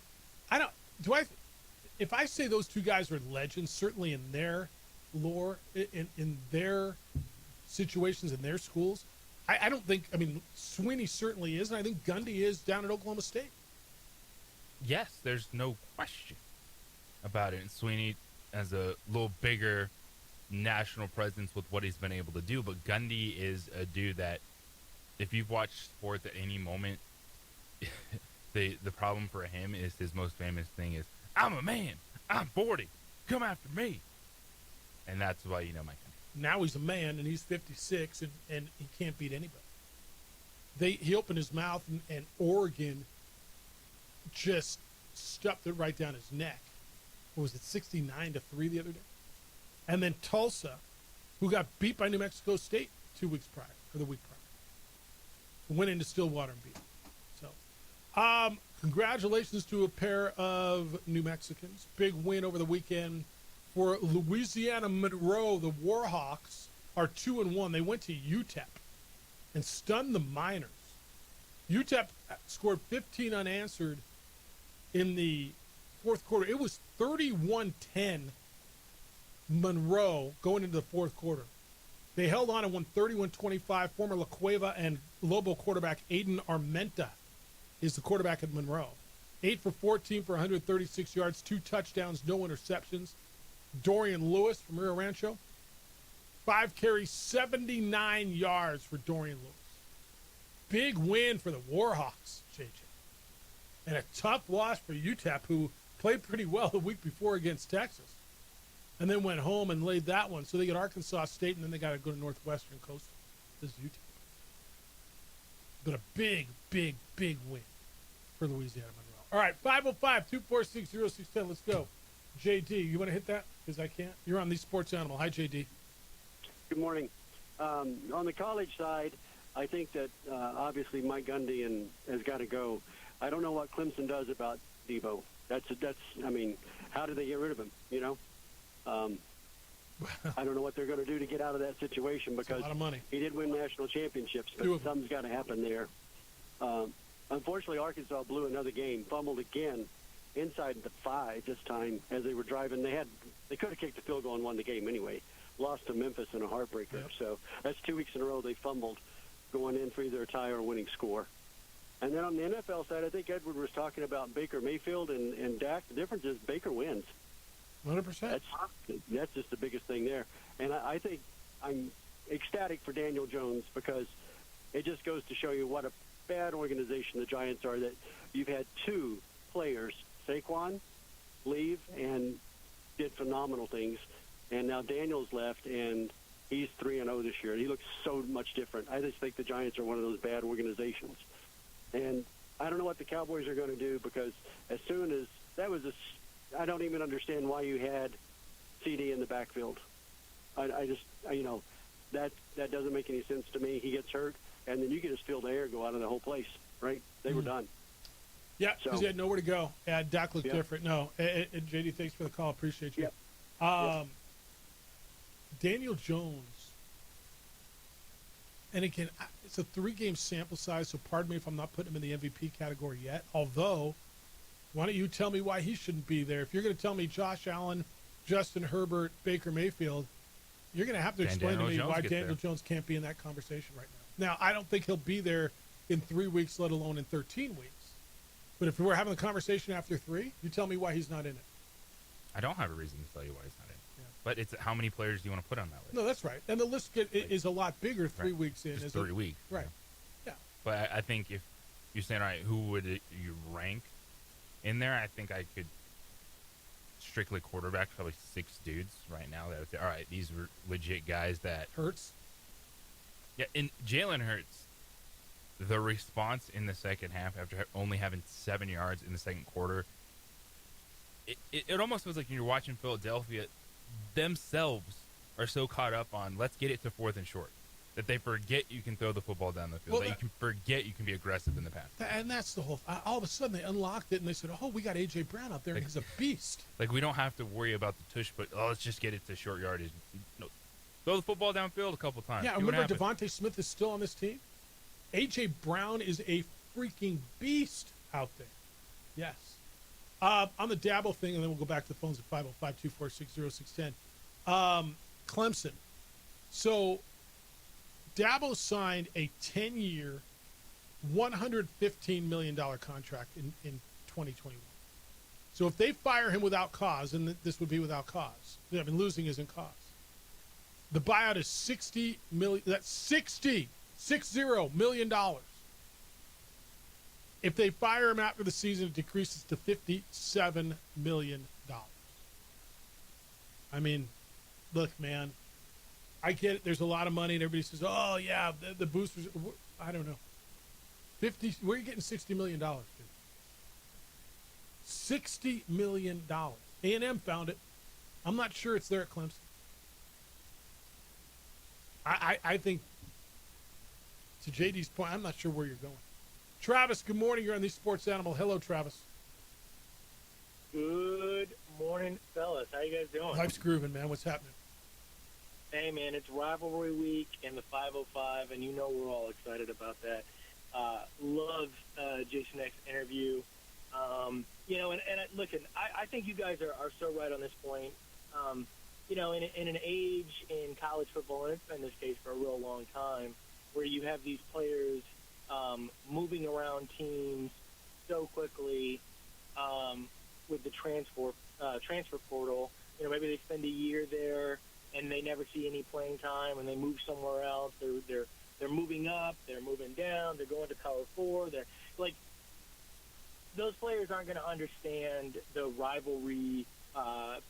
If I say those two guys are legends, certainly in their lore, in their situations, in their schools, I don't think, Swinney certainly is, and I think Gundy is down at Oklahoma State. Yes, there's no question about it. And Swinney has a little bigger national presence with what he's been able to do, but Gundy is a dude that, if you've watched sports at any moment, the problem for him is his most famous thing is, I'm a man, I'm 40, come after me. And that's why you know Mike Gundy. Now he's a man, and he's 56, and he can't beat anybody. He opened his mouth, and Oregon just stuffed it right down his neck. What was it, 69-3 the other day? And then Tulsa, who got beat by New Mexico State 2 weeks prior, or the week prior, went into Stillwater and beat them. So, congratulations to a pair of New Mexicans. Big win over the weekend for Louisiana Monroe. The Warhawks are 2-1. They went to UTEP and stunned the Miners. UTEP scored 15 unanswered in the fourth quarter. It was 31-10 Monroe going into the fourth quarter. They held on and won 31-25. Former La Cueva and Lobo quarterback Aiden Armenta is the quarterback at Monroe. 8 for 14 for 136 yards, 2 touchdowns, no interceptions. Dorian Lewis from Rio Rancho, 5 carries, 79 yards for Dorian Lewis. Big win for the Warhawks, JJ. And a tough loss for UTEP, who played pretty well the week before against Texas. And then went home and laid that one. So they get Arkansas State, and then they got to go to Northwestern Coastal. This is UTEP. But a big, big, big win for Louisiana Monroe. All right, 505-246-0610. Let's go. JD, you want to hit that? Because I can't. You're on the Sports Animal. Hi, JD. Good morning. On the college side, I think that obviously Mike Gundy has got to go. I don't know what Clemson does about Debo. I mean, how do they get rid of him? You know, I don't know what they're going to do to get out of that situation because a lot of money. He did win national championships, but something's got to happen there. Unfortunately, Arkansas blew another game, fumbled again inside the 5 this time as they were driving. They could have kicked the field goal and won the game anyway. Lost to Memphis in a heartbreaker. Yep. So that's 2 weeks in a row they fumbled going in for either a tie or a winning score. And then on the NFL side, I think Edward was talking about Baker Mayfield and Dak. The difference is Baker wins. 100%. That's just the biggest thing there. And I think I'm ecstatic for Daniel Jones because it just goes to show you what a bad organization the Giants are, that you've had 2 players, Saquon, leave and did phenomenal things. And now Daniel's left, and he's 3-0 this year. He looks so much different. I just think the Giants are one of those bad organizations. And I don't know what the Cowboys are going to do because as soon as I don't even understand why you had CD in the backfield. I just that doesn't make any sense to me. He gets hurt, and then you can just feel the air go out of the whole place, right? They were done. Yeah, because he had nowhere to go. And Dak looked different. No, and JD, thanks for the call. Appreciate you. Daniel Jones, and again, it's a 3-game sample size, so pardon me if I'm not putting him in the MVP category yet. Although, why don't you tell me why he shouldn't be there? If you're going to tell me Josh Allen, Justin Herbert, Baker Mayfield, you're going to have to explain to me why Daniel Jones can't be in that conversation right now. Now, I don't think he'll be there in 3 weeks, let alone in 13 weeks. But if we're having a conversation after 3, you tell me why he's not in it. I don't have a reason to tell you why he's not in it. Yeah. But it's how many players do you want to put on that list? No, that's right. And the list is a lot bigger 3 weeks in. Just 3 weeks. Right. Yeah. But I think if you're saying, all right, who would you rank in there? I think I could strictly quarterback, probably 6 dudes right now that would say, all right, these were legit guys that... Hurts? Yeah, and Jalen Hurts, the response in the second half after only having 7 yards in the second quarter, it almost feels like you're watching Philadelphia themselves are so caught up on let's get it to 4th and short that they forget you can throw the football down the field, that you can forget you can be aggressive in the pass. And that's the whole all of a sudden they unlocked it and they said, oh, we got A.J. Brown out there and he's a beast. Like we don't have to worry about the tush, but let's just get it to short yardage. No, throw the football downfield a couple times. Yeah, remember Devontae Smith is still on this team? A.J. Brown is a freaking beast out there. Yes. On the Dabo thing, and then we'll go back to the phones at 505-246-0610. Clemson. So Dabo signed a 10-year, $115 million contract in 2021. So if they fire him without cause, and this would be without cause, I mean, losing isn't cause. The buyout is $60 million. That's $60 million. If they fire him after the season, it decreases to $57 million. I mean, look, man, I get it. There's a lot of money, and everybody says, oh, yeah, the boosters. I don't know. Where are you getting $60 million, dude? $60 million. A&M found it. I'm not sure it's there at Clemson. I think, to JD's point, I'm not sure where you're going. Travis, good morning. You're on the Sports Animal. Hello, Travis. Good morning, fellas. How you guys doing? Life's grooving, man. What's happening? Hey, man, it's rivalry week in the 505, and you know we're all excited about that. Love Jason X's interview. Listen, I think you guys are so right on this point. In an age in college football, and it's been this case for a real long time, where you have these players moving around teams so quickly with the transfer portal. Maybe they spend a year there and they never see any playing time, and they move somewhere else. They're moving up, they're moving down, they're going to Power 4. They're like, those players aren't going to understand the rivalry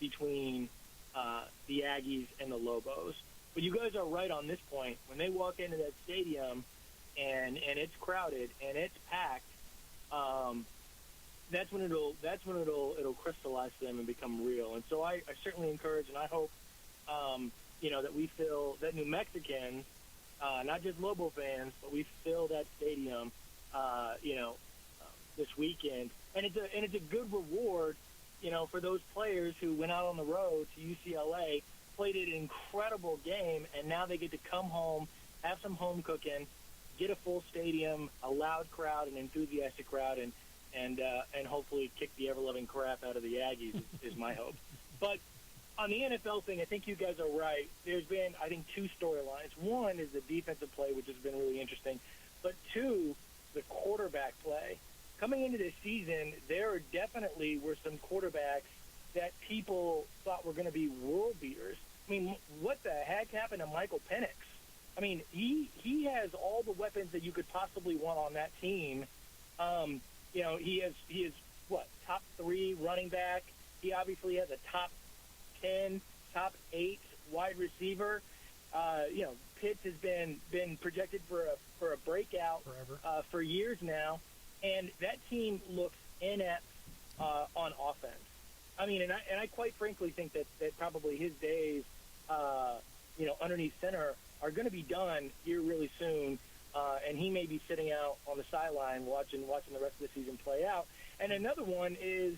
between the Aggies and the Lobos. But you guys are right on this point. When they walk into that stadium and it's crowded and it's packed, that's when it'll crystallize to them and become real. And so I certainly encourage, and I hope that we fill, that New Mexicans, not just Lobo fans, but we fill that stadium, this weekend. And it's a good reward, for those players who went out on the road to UCLA, played an incredible game, and now they get to come home, have some home cooking, get a full stadium, a loud crowd, an enthusiastic crowd, and hopefully kick the ever-loving crap out of the Aggies is my hope. But on the NFL thing, I think you guys are right. There's been, I think, two storylines. One is the defensive play, which has been really interesting. But two, the quarterback play. Coming into this season, there definitely were some quarterbacks that people thought were going to be world beaters. I mean, what the heck happened to Michael Penix? I mean, he has all the weapons that you could possibly want on that team. He is what, top 3 running back. He obviously has a top 10, top 8 wide receiver. Pitts has been projected for a breakout for years now, and that team looks inept on offense. I mean, and I quite frankly think that probably his days, underneath center are going to be done here really soon, and he may be sitting out on the sideline watching the rest of the season play out. And another one is,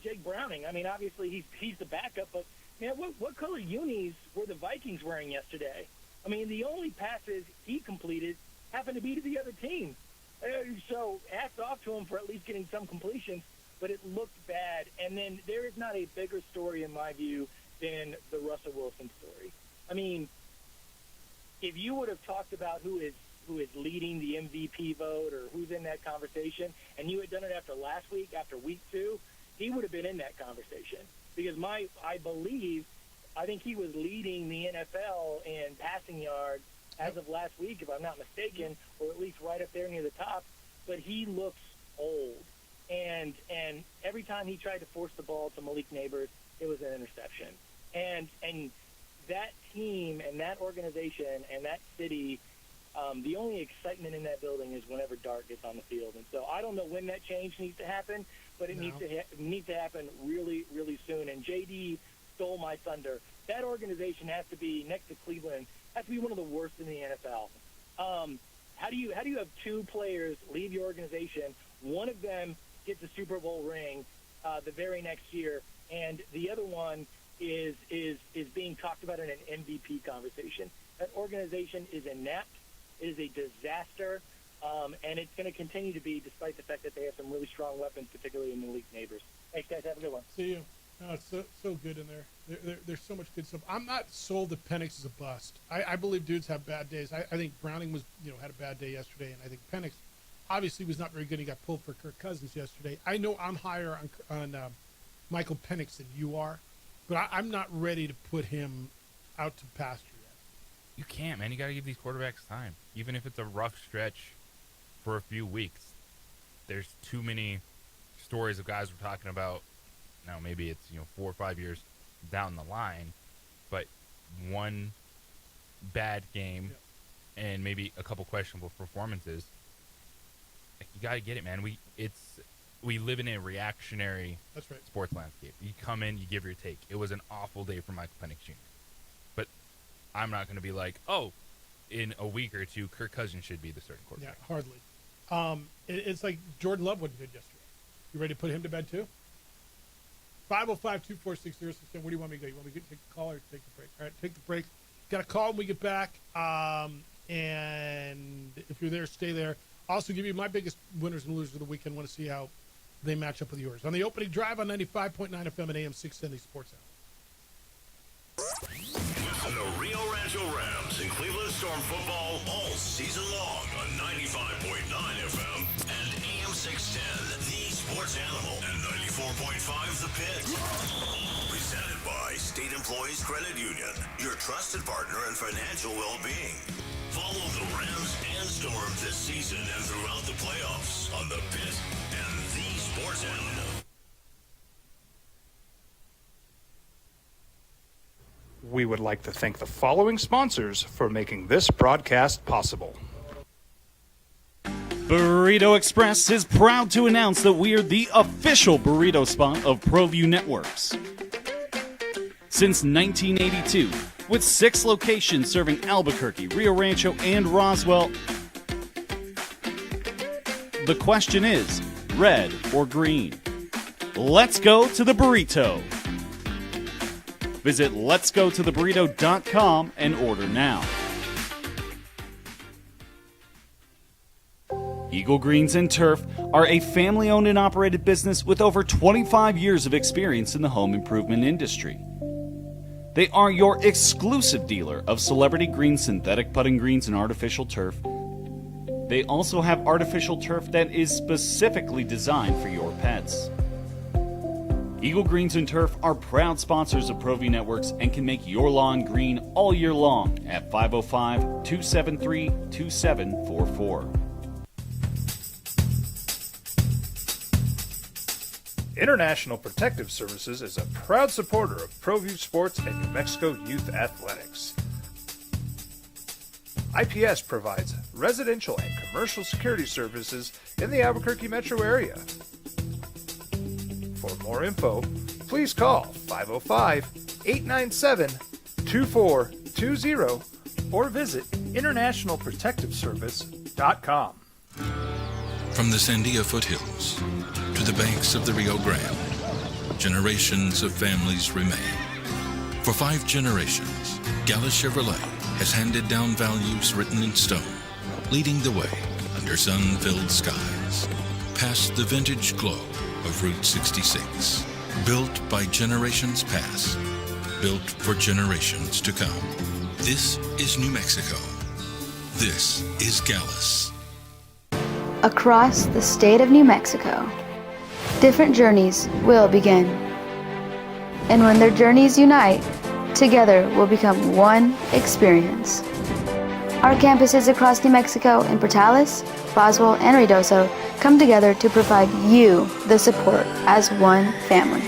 Jake Browning. I mean, obviously he's the backup, but man, what color unis were the Vikings wearing yesterday? I mean, the only passes he completed happened to be to the other team. So hats off to him for at least getting some completions, but it looked bad. And then there is not a bigger story in my view than the Russell Wilson story. I mean, if you would have talked about who is leading the MVP vote or who's in that conversation, and you had done it after last week, after week 2, he would have been in that conversation. Because I think he was leading the NFL in passing yards as of last week, if I'm not mistaken, or at least right up there near the top. But he looks old. And every time he tried to force the ball to Malik Neighbors, it was an interception. And that team and that organization and that city, the only excitement in that building is whenever Dart gets on the field. And so I don't know when that change needs to happen, but it needs to happen really, really soon. And JD stole my thunder. That organization has to be, next to Cleveland, has to be one of the worst in the NFL. How do you have 2 players leave your organization? One of them gets a Super Bowl ring the very next year, and the other one is being talked about in an MVP conversation. That organization is inept. It is a disaster, and it's going to continue to be, despite the fact that they have some really strong weapons, particularly in Malik Neighbors. Thanks, guys. Have a good one. See you. No, it's so good in there. There's so much good stuff. I'm not sold that Penix is a bust. I believe dudes have bad days. I think Browning was, had a bad day yesterday, and I think Penix obviously was not very good. He got pulled for Kirk Cousins yesterday. I know I'm higher on Michael Penix than you are, but I'm not ready to put him out to pasture yet. You can't, man. You got to give these quarterbacks time. Even if it's a rough stretch for a few weeks, there's too many stories of guys we're talking about. Now, maybe it's 4 or 5 years down the line, but one bad game and maybe a couple questionable performances. You got to get it, man. We live in a reactionary sports landscape. You come in, you give your take. It was an awful day for Michael Penix Jr. But I'm not going to be like, in a week or 2, Kirk Cousins should be the starting quarterback. Yeah, hardly. It's like Jordan Love wasn't good yesterday. You ready to put him to bed too? 505-246-0610. Where do you want me to go? You want me to take the call or take the break? All right, take the break. Got a call when we get back. And if you're there, stay there. I'll also give you my biggest winners and losers of the weekend. Want to see how they match up with yours. On the opening drive on 95.9 FM and AM 610 Sports Hour. Listen to Rio Rancho Rams and Cleveland Storm football all season long on 95.9 FM and AM 610, the Sports Animal, and 94.5 The Pit. Presented by State Employees Credit Union, your trusted partner in financial well-being. Follow the Rams and Storm this season and throughout the playoffs on The Pit and the Sports Animal. We would like to thank the following sponsors for making this broadcast possible. Burrito Express is proud to announce that we are the official burrito spot of ProView Networks. Since 1982, with 6 locations serving Albuquerque, Rio Rancho, and Roswell, the question is, red or green? Let's go to the burrito. Visit letsgototheburrito.com and order now. Eagle Greens and Turf are a family-owned and operated business with over 25 years of experience in the home improvement industry. They are your exclusive dealer of celebrity green, synthetic putting greens, and artificial turf. They also have artificial turf that is specifically designed for your pets. Eagle Greens and Turf are proud sponsors of ProView Networks and can make your lawn green all year long at 505-273-2744. International Protective Services is a proud supporter of ProView Sports and New Mexico Youth Athletics. IPS provides residential and commercial security services in the Albuquerque metro area. For more info, please call 505-897-2420 or visit internationalprotectiveservice.com. From the Sandia foothills to the banks of the Rio Grande, generations of families remain. For 5 generations, Gallus Chevrolet has handed down values written in stone, leading the way under sun-filled skies, past the vintage glow of Route 66. Built by generations past, built for generations to come. This is New Mexico. This is Gallus. Across the state of New Mexico, different journeys will begin. And when their journeys unite, together will become one experience. Our campuses across New Mexico in Portales, Boswell, and Ruidoso come together to provide you the support as one family.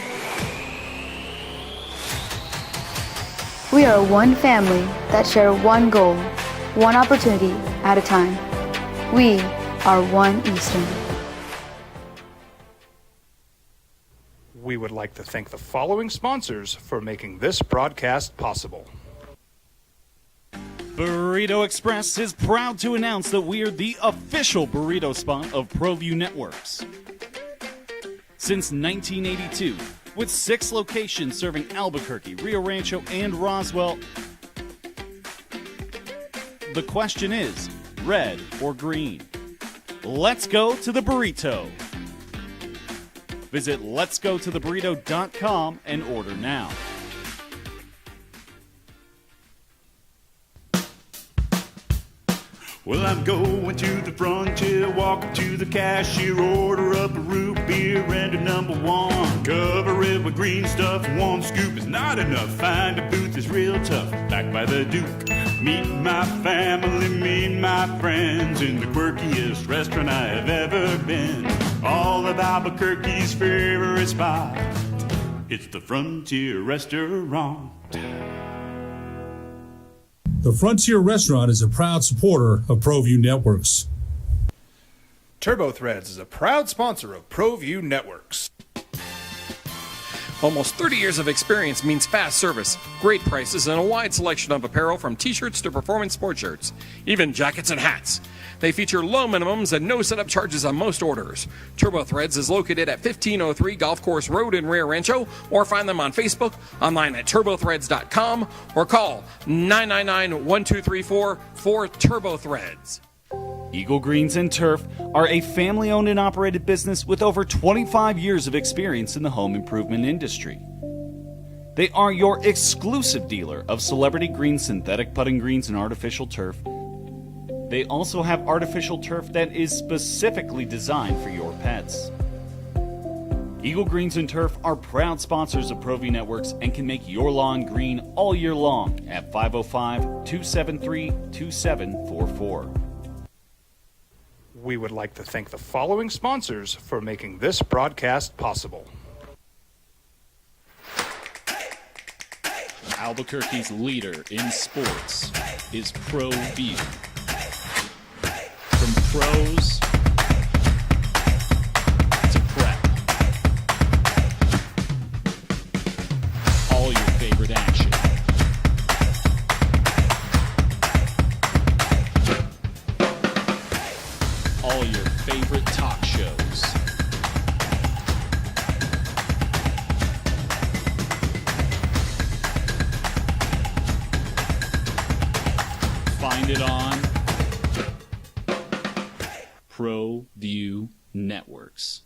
We are one family that share one goal, one opportunity at a time. We are One Eastern. We would like to thank the following sponsors for making this broadcast possible. Burrito Express is proud to announce that we are the official burrito spot of ProView Networks. Since 1982, with 6 locations serving Albuquerque, Rio Rancho, and Roswell, the question is, red or green? Let's go to the burrito. Visit letsgototheburrito.com and order now. Well, I'm going to the frontier, walk up to the cashier, order up a root beer and a number 1. Cover it with green stuff, 1 scoop is not enough. Find a booth is real tough, back by the Duke. Meet my family, meet my friends in the quirkiest restaurant I have ever been. All of Albuquerque's favorite spot, it's the Frontier Restaurant. The Frontier Restaurant is a proud supporter of ProView Networks. Turbo Threads is a proud sponsor of ProView Networks. Almost 30 years of experience means fast service, great prices, and a wide selection of apparel from t-shirts to performance sport shirts, even jackets and hats. They feature low minimums and no setup charges on most orders. Turbo Threads is located at 1503 Golf Course Road in Rio Rancho, or find them on Facebook, online at turbothreads.com, or call 999-1234 for Turbo Threads. Eagle Greens and Turf are a family-owned and operated business with over 25 years of experience in the home improvement industry. They are your exclusive dealer of celebrity green, synthetic putting greens, and artificial turf. They also have artificial turf that is specifically designed for your pets. Eagle Greens and Turf are proud sponsors of ProView Networks and can make your lawn green all year long at 505-273-2744. We would like to thank the following sponsors for making this broadcast possible. Albuquerque's leader in sports is ProView. From pros to prep, all your favorite all your favorite talk shows. Find it on ProView Networks.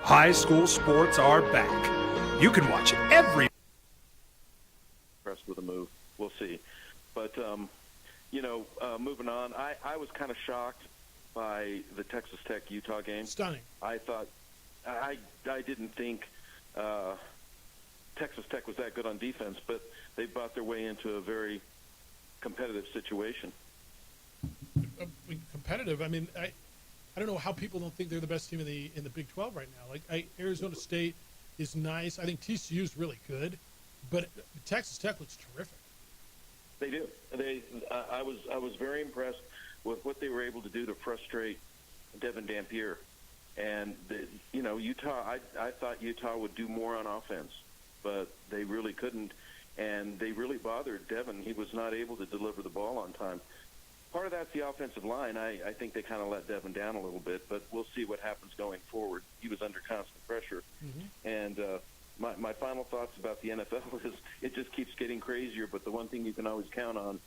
High school sports are back. You can watch every. Impressed with the move. We'll see. But, moving on, I was kind of shocked by the Texas Tech-Utah game. Stunning. I thought, I didn't think Texas Tech was that good on defense, but they bought their way into a very competitive situation. Competitive. I mean, I don't know how people don't think they're the best team in the Big 12 right now. Like, Arizona State is nice. I think TCU is really good, but Texas Tech looks terrific. They do. I was very impressed with what they were able to do to frustrate Devin Dampier, and Utah. I thought Utah would do more on offense, but they really couldn't, and they really bothered Devin. He was not able to deliver the ball on time. Part of that's the offensive line. I think they kind of let Devin down a little bit, but we'll see what happens going forward. He was under constant pressure, and my final thoughts about the NFL is it just keeps getting crazier, but the one thing you can always count on,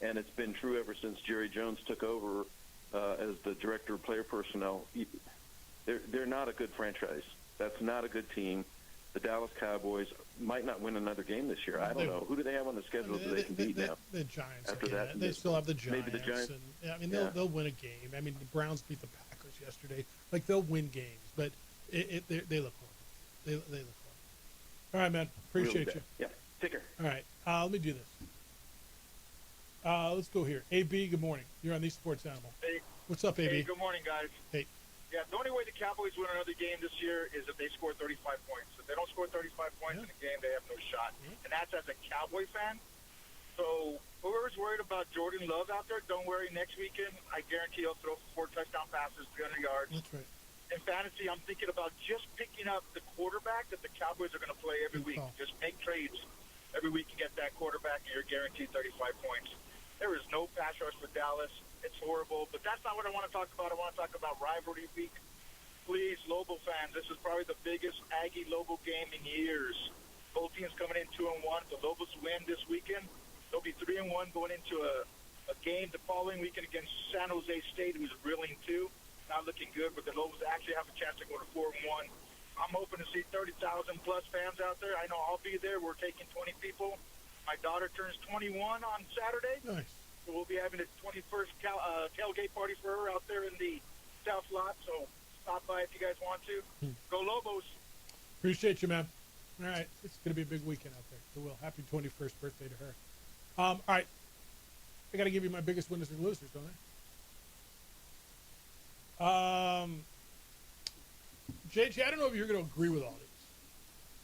and it's been true ever since Jerry Jones took over as the director of player personnel, they're not a good franchise. That's not a good team. The Dallas Cowboys might not win another game this year. I don't know. Who do they have on the schedule that they can beat now? The Giants. After again. that, they still have the Giants. Maybe the Giants. And, they'll win a game. I mean, the Browns beat the Packers yesterday. Like, they'll win games, but they look horrible. They look horrible. All right, man. Appreciate you. Yeah. Take care. All right. Let me do this. Let's go here. AB, good morning. You're on the Sports Animal. Hey. What's up, AB? Hey, good morning, guys. Hey. Yeah, the only way the Cowboys win another game this year is if they score 35 points. If they don't score 35 points in a game, they have no shot. And that's as a Cowboy fan. So whoever's worried about Jordan Love out there, don't worry. Next weekend, I guarantee he'll throw 4 touchdown passes, 300 yards. That's right. In fantasy, I'm thinking about just picking up the quarterback that the Cowboys are going to play every week. Just make trades every week and get that quarterback, and you're guaranteed 35 points. There is no pass rush for Dallas. It's horrible, but that's not what I want to talk about. I want to talk about rivalry week. Please, Lobo fans, this is probably the biggest Aggie-Lobo game in years. Both teams coming in 2-1. The Lobos win this weekend. They'll be 3-1 going into a game the following weekend against San Jose State, who's reeling too. Not looking good, but the Lobos actually have a chance to go to 4-1. I'm hoping to see 30,000-plus fans out there. I know I'll be there. We're taking 20 people. My daughter turns 21 on Saturday. Nice. So we'll be having a 21st tailgate party for her out there in the South Lot. So stop by if you guys want to. Go Lobos. Appreciate you, man. All right. It's going to be a big weekend out there. So, Will, happy 21st birthday to her. All right. I got to give you my biggest winners and losers, don't I? JJ, I don't know if you're going to agree with all these.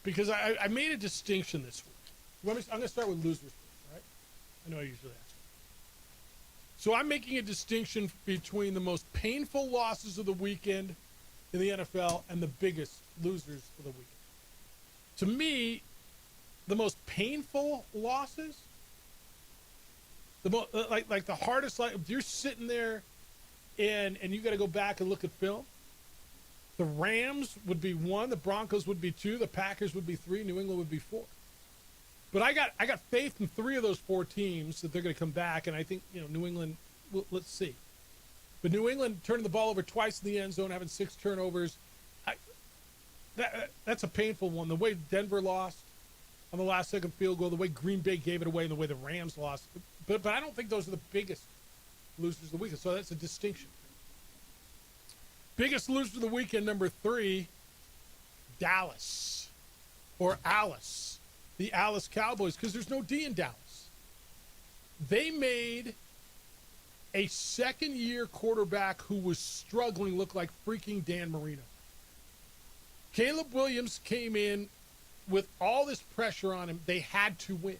Because I made a distinction this week. I'm going to start with losers first, all right? I know I usually ask. So I'm making a distinction between the most painful losses of the weekend in the NFL and the biggest losers of the weekend. To me, the most painful losses, like the hardest, like if you're sitting there and you got to go back and look at film, the Rams would be 1, the Broncos would be 2, the Packers would be 3, New England would be 4. But I got faith in 3 of those 4 teams that they're going to come back, and I think New England. Let's see. But New England turning the ball over twice in the end zone, having 6 turnovers. That's a painful one. The way Denver lost on the last-second field goal, the way Green Bay gave it away, and the way the Rams lost. But I don't think those are the biggest losers of the weekend. So that's a distinction. Biggest loser of the weekend, number 3, Dallas or Alice. The Alice Cowboys, because there's no D in Dallas. They made a second-year quarterback who was struggling look like freaking Dan Marino. Caleb Williams came in with all this pressure on him. They had to win.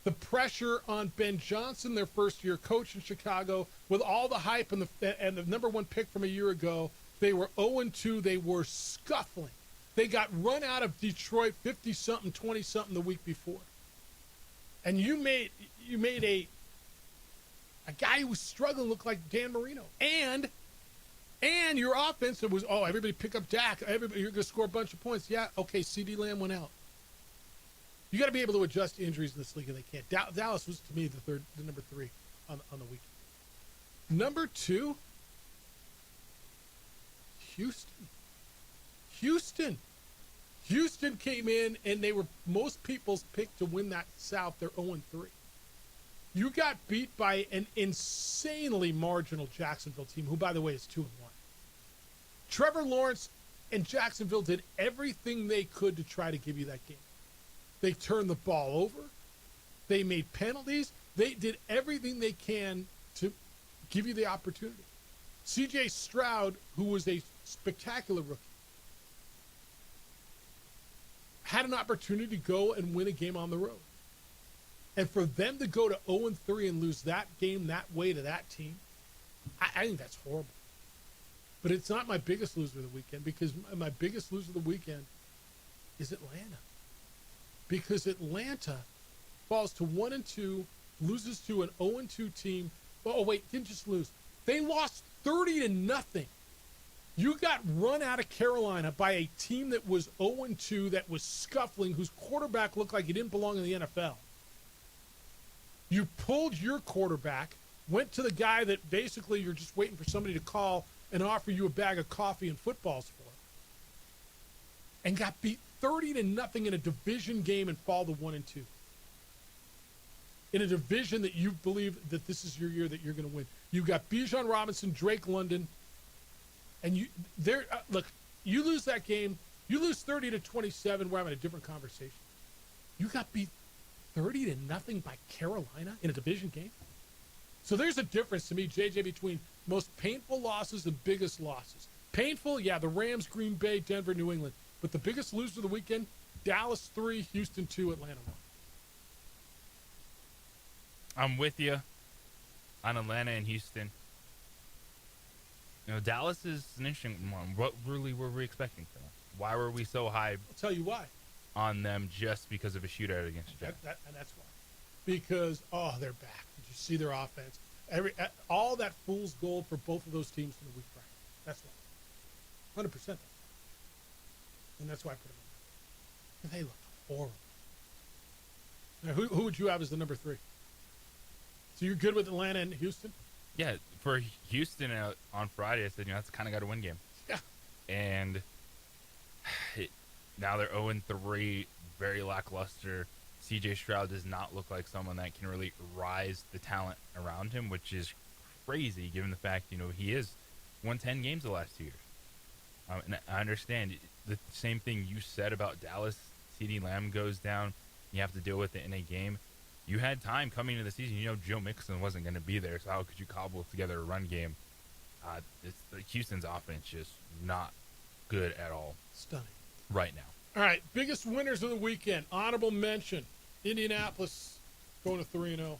The pressure on Ben Johnson, their first-year coach in Chicago, with all the hype and the number 1 pick from a year ago, they were 0-2. They were scuffling. They got run out of Detroit 50-something, 20-something the week before. And you made A guy who was struggling looked like Dan Marino. And your offense, it was, everybody pick up Dak. Everybody, you're going to score a bunch of points. Yeah, okay, CeeDee Lamb went out. You got to be able to adjust to injuries in this league, and they can't. Dallas was, to me, the number 3 on the weekend. Number 2, Houston. Houston came in, and they were most people's pick to win that South. They're 0-3. You got beat by an insanely marginal Jacksonville team, who, by the way, is 2-1. Trevor Lawrence and Jacksonville did everything they could to try to give you that game. They turned the ball over. They made penalties. They did everything they can to give you the opportunity. C.J. Stroud, who was a spectacular rookie, had an opportunity to go and win a game on the road. And for them to go to 0-3 and lose that game that way to that team, I think that's horrible. But it's not my biggest loser of the weekend, because my biggest loser of the weekend is Atlanta. Because Atlanta falls to 1-2, loses to an 0-2 team. Oh, wait, didn't just lose. They lost 30-0. You got run out of Carolina by a team that was 0-2, that was scuffling, whose quarterback looked like he didn't belong in the NFL. You pulled your quarterback, went to the guy that basically you're just waiting for somebody to call and offer you a bag of coffee and footballs for, and got beat 30-0 in a division game and fall to 1-2. In a division that you believe that this is your year, that you're going to win. You've got Bijan Robinson, Drake London, and look, you lose that game, you lose 30-27, we're having a different conversation. You got beat 30-0 by Carolina in a division game. So there's a difference to me, JJ, between most painful losses and biggest losses. Painful, yeah, the Rams, Green Bay, Denver, New England. But the biggest loser of the weekend, Dallas 3, Houston 2, Atlanta 1. I'm with you on Atlanta and Houston. You know, Dallas is an interesting one. What really were we expecting from them? Why were we so high? I'll tell you why. On them just because of a shootout against the Jets. And that's why. Because, they're back. Did you see their offense? All that fool's gold for both of those teams in the week prior. That's why. 100%. And that's why I put them in. And they look horrible. Now, who would you have as the number 3? So you're good with Atlanta and Houston? Yeah, for Houston on Friday, I said, that's kind of got to win game. Yeah. And now they're 0-3, very lackluster. C.J. Stroud does not look like someone that can really rise the talent around him, which is crazy given the fact, he has won 10 games the last 2 years. And I understand the same thing you said about Dallas. CeeDee Lamb goes down. You have to deal with it in a game. You had time coming into the season. Joe Mixon wasn't going to be there, so how could you cobble together a run game? Houston's offense just not good at all. Stunning. Right now. All right, biggest winners of the weekend. Honorable mention, Indianapolis going to 3-0.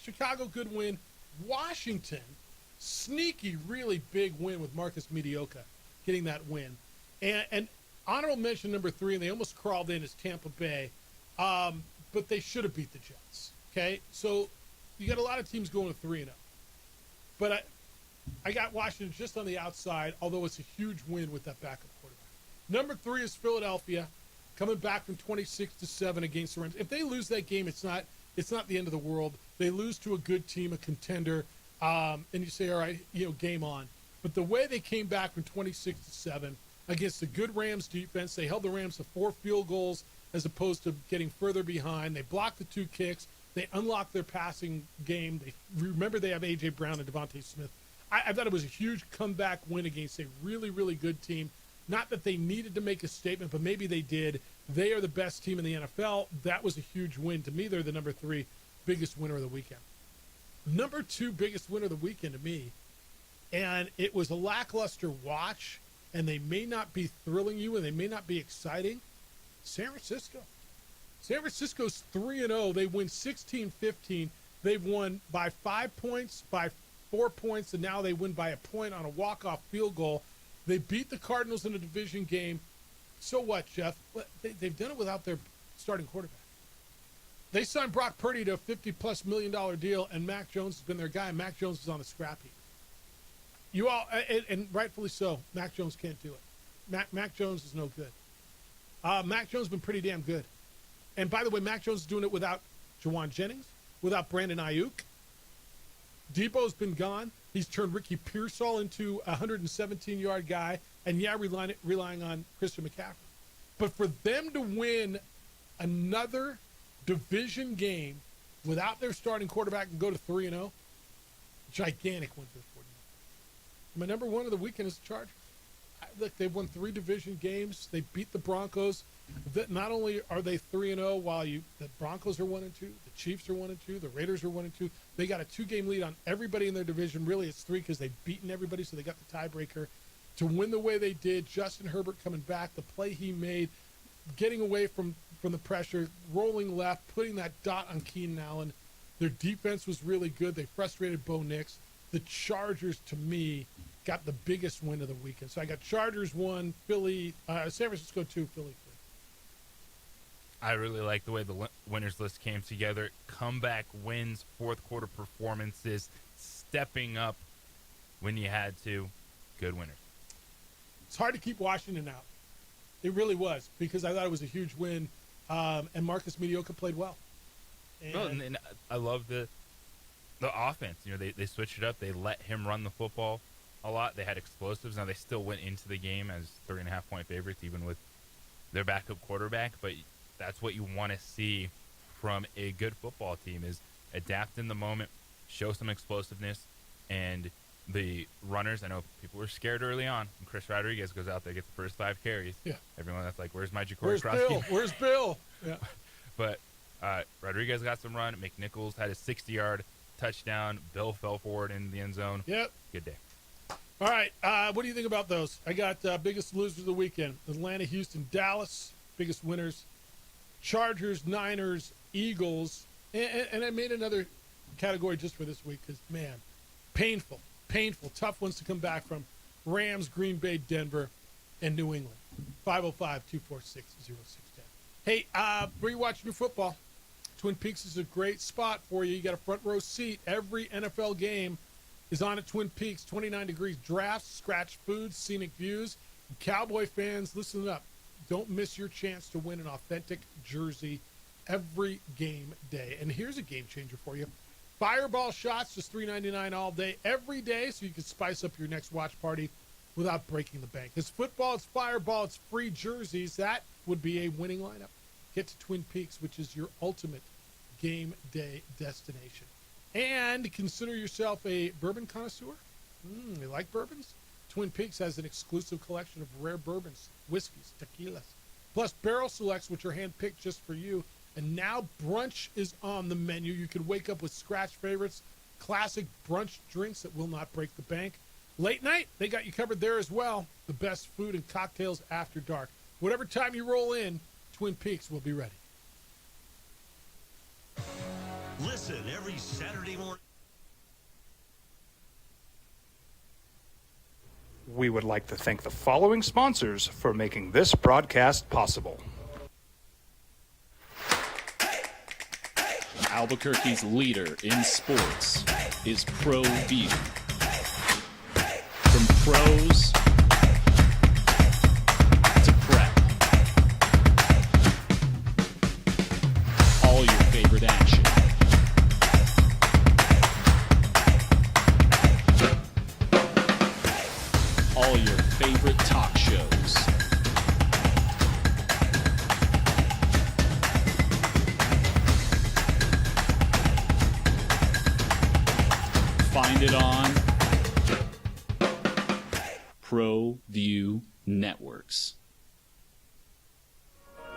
Chicago, good win. Washington, sneaky, really big win with Marcus Mediocre getting that win. And honorable mention number 3, and they almost crawled in, is Tampa Bay. But they should have beat the Jets. Okay? So you got a lot of teams going to 3-0. But I got Washington just on the outside, although it's a huge win with that backup quarterback. Number 3 is Philadelphia, coming back from 26-7 against the Rams. If they lose that game, it's not the end of the world. They lose to a good team, a contender, and you say, all right, game on. But the way they came back from 26-7 against a good Rams defense, they held the Rams to 4 field goals as opposed to getting further behind. They blocked the 2 kicks. They unlocked their passing game. Remember they have A.J. Brown and Devontae Smith. I thought it was a huge comeback win against a really, really good team. Not that they needed to make a statement, but maybe they did. They are the best team in the NFL. That was a huge win. To me, they're the number 3 biggest winner of the weekend. Number 2 biggest winner of the weekend to me, and it was a lackluster watch, and they may not be thrilling you, and they may not be exciting, San Francisco. San Francisco's 3-0. They win 16-15. They've won by 5 points, by 4 points, and now they win by a point on a walk-off field goal. They beat the Cardinals in a division game. So what, Jeff? They've done it without their starting quarterback. They signed Brock Purdy to a $50+ million deal, and Mac Jones has been their guy. Mac Jones is on the scrap heap. You all, and rightfully so, Mac Jones can't do it. Mac Jones is no good. Mac Jones has been pretty damn good. And by the way, Mac Jones is doing it without Jawan Jennings, without Brandon Ayuk. Debo's been gone. He's turned Ricky Pearsall into a 117-yard guy, and relying on Christian McCaffrey. But for them to win another division game without their starting quarterback and go to 3-0, gigantic win for the 49ers. My number one of the weekend is the Chargers. Look, they've won 3 division games. They beat the Broncos. Not only are they 3-0 while the Broncos are 1-2, the Chiefs are 1-2, the Raiders are 1-2. They got a 2-game lead on everybody in their division. Really, it's 3 because they've beaten everybody, so they got the tiebreaker. To win the way they did, Justin Herbert coming back, the play he made, getting away from the pressure, rolling left, putting that dot on Keenan Allen. Their defense was really good. They frustrated Bo Nix. The Chargers, to me, got the biggest win of the weekend. So I got Chargers 1, Philly, San Francisco 2, Philly 3. I really like the way the winners list came together. Comeback wins, fourth quarter performances, stepping up when you had to. Good winners. It's hard to keep Washington out. It really was, because I thought it was a huge win, and Marcus Mediocre played well. And I love the offense. You know, they switched it up. They let him run the football a lot. They had explosives. Now, they still went into the game as 3.5-point favorites, even with their backup quarterback. But that's what you want to see from a good football team, is adapt in the moment, show some explosiveness, and the runners, I know people were scared early on. And Chris Rodriguez goes out there, gets the first 5 carries. Yeah. Everyone that's like, where's my Ja'Cory Cross? Bill? Where's Bill? Yeah. But Rodriguez got some run. McNichols had a 60-yard touchdown. Bill fell forward in the end zone. Yep. Good day. All right. What do you think about those? I got biggest losers of the weekend. Atlanta, Houston, Dallas, biggest winners. Chargers, Niners, Eagles. And I made another category just for this week because, man, painful, tough ones to come back from. Rams, Green Bay, Denver, and New England. 505-246-0610. Hey, where you watching your football? Twin Peaks is a great spot for you. You got a front row seat. Every NFL game is on at Twin Peaks. 29 degrees drafts, scratch foods, scenic views. Cowboy fans, listen up. Don't miss your chance to win an authentic jersey every game day. And here's a game changer for you. Fireball shots, just $3.99 all day, every day, so you can spice up your next watch party without breaking the bank. It's football, it's Fireball, it's free jerseys. That would be a winning lineup. Get to Twin Peaks, which is your ultimate game day destination. And consider yourself a bourbon connoisseur. You like bourbons? Twin Peaks has an exclusive collection of rare bourbons, whiskeys, tequilas, plus barrel selects, which are handpicked just for you. And now brunch is on the menu. You can wake up with scratch favorites, classic brunch drinks that will not break the bank. Late night, they got you covered there as well. The best food and cocktails after dark. Whatever time you roll in, Twin Peaks will be ready. Listen every Saturday morning. We would like to thank the following sponsors for making this broadcast possible. Albuquerque's leader in sports is ProView. From pros to prep, all your favorite action. All your favorite talk shows. Find it on ProView Networks.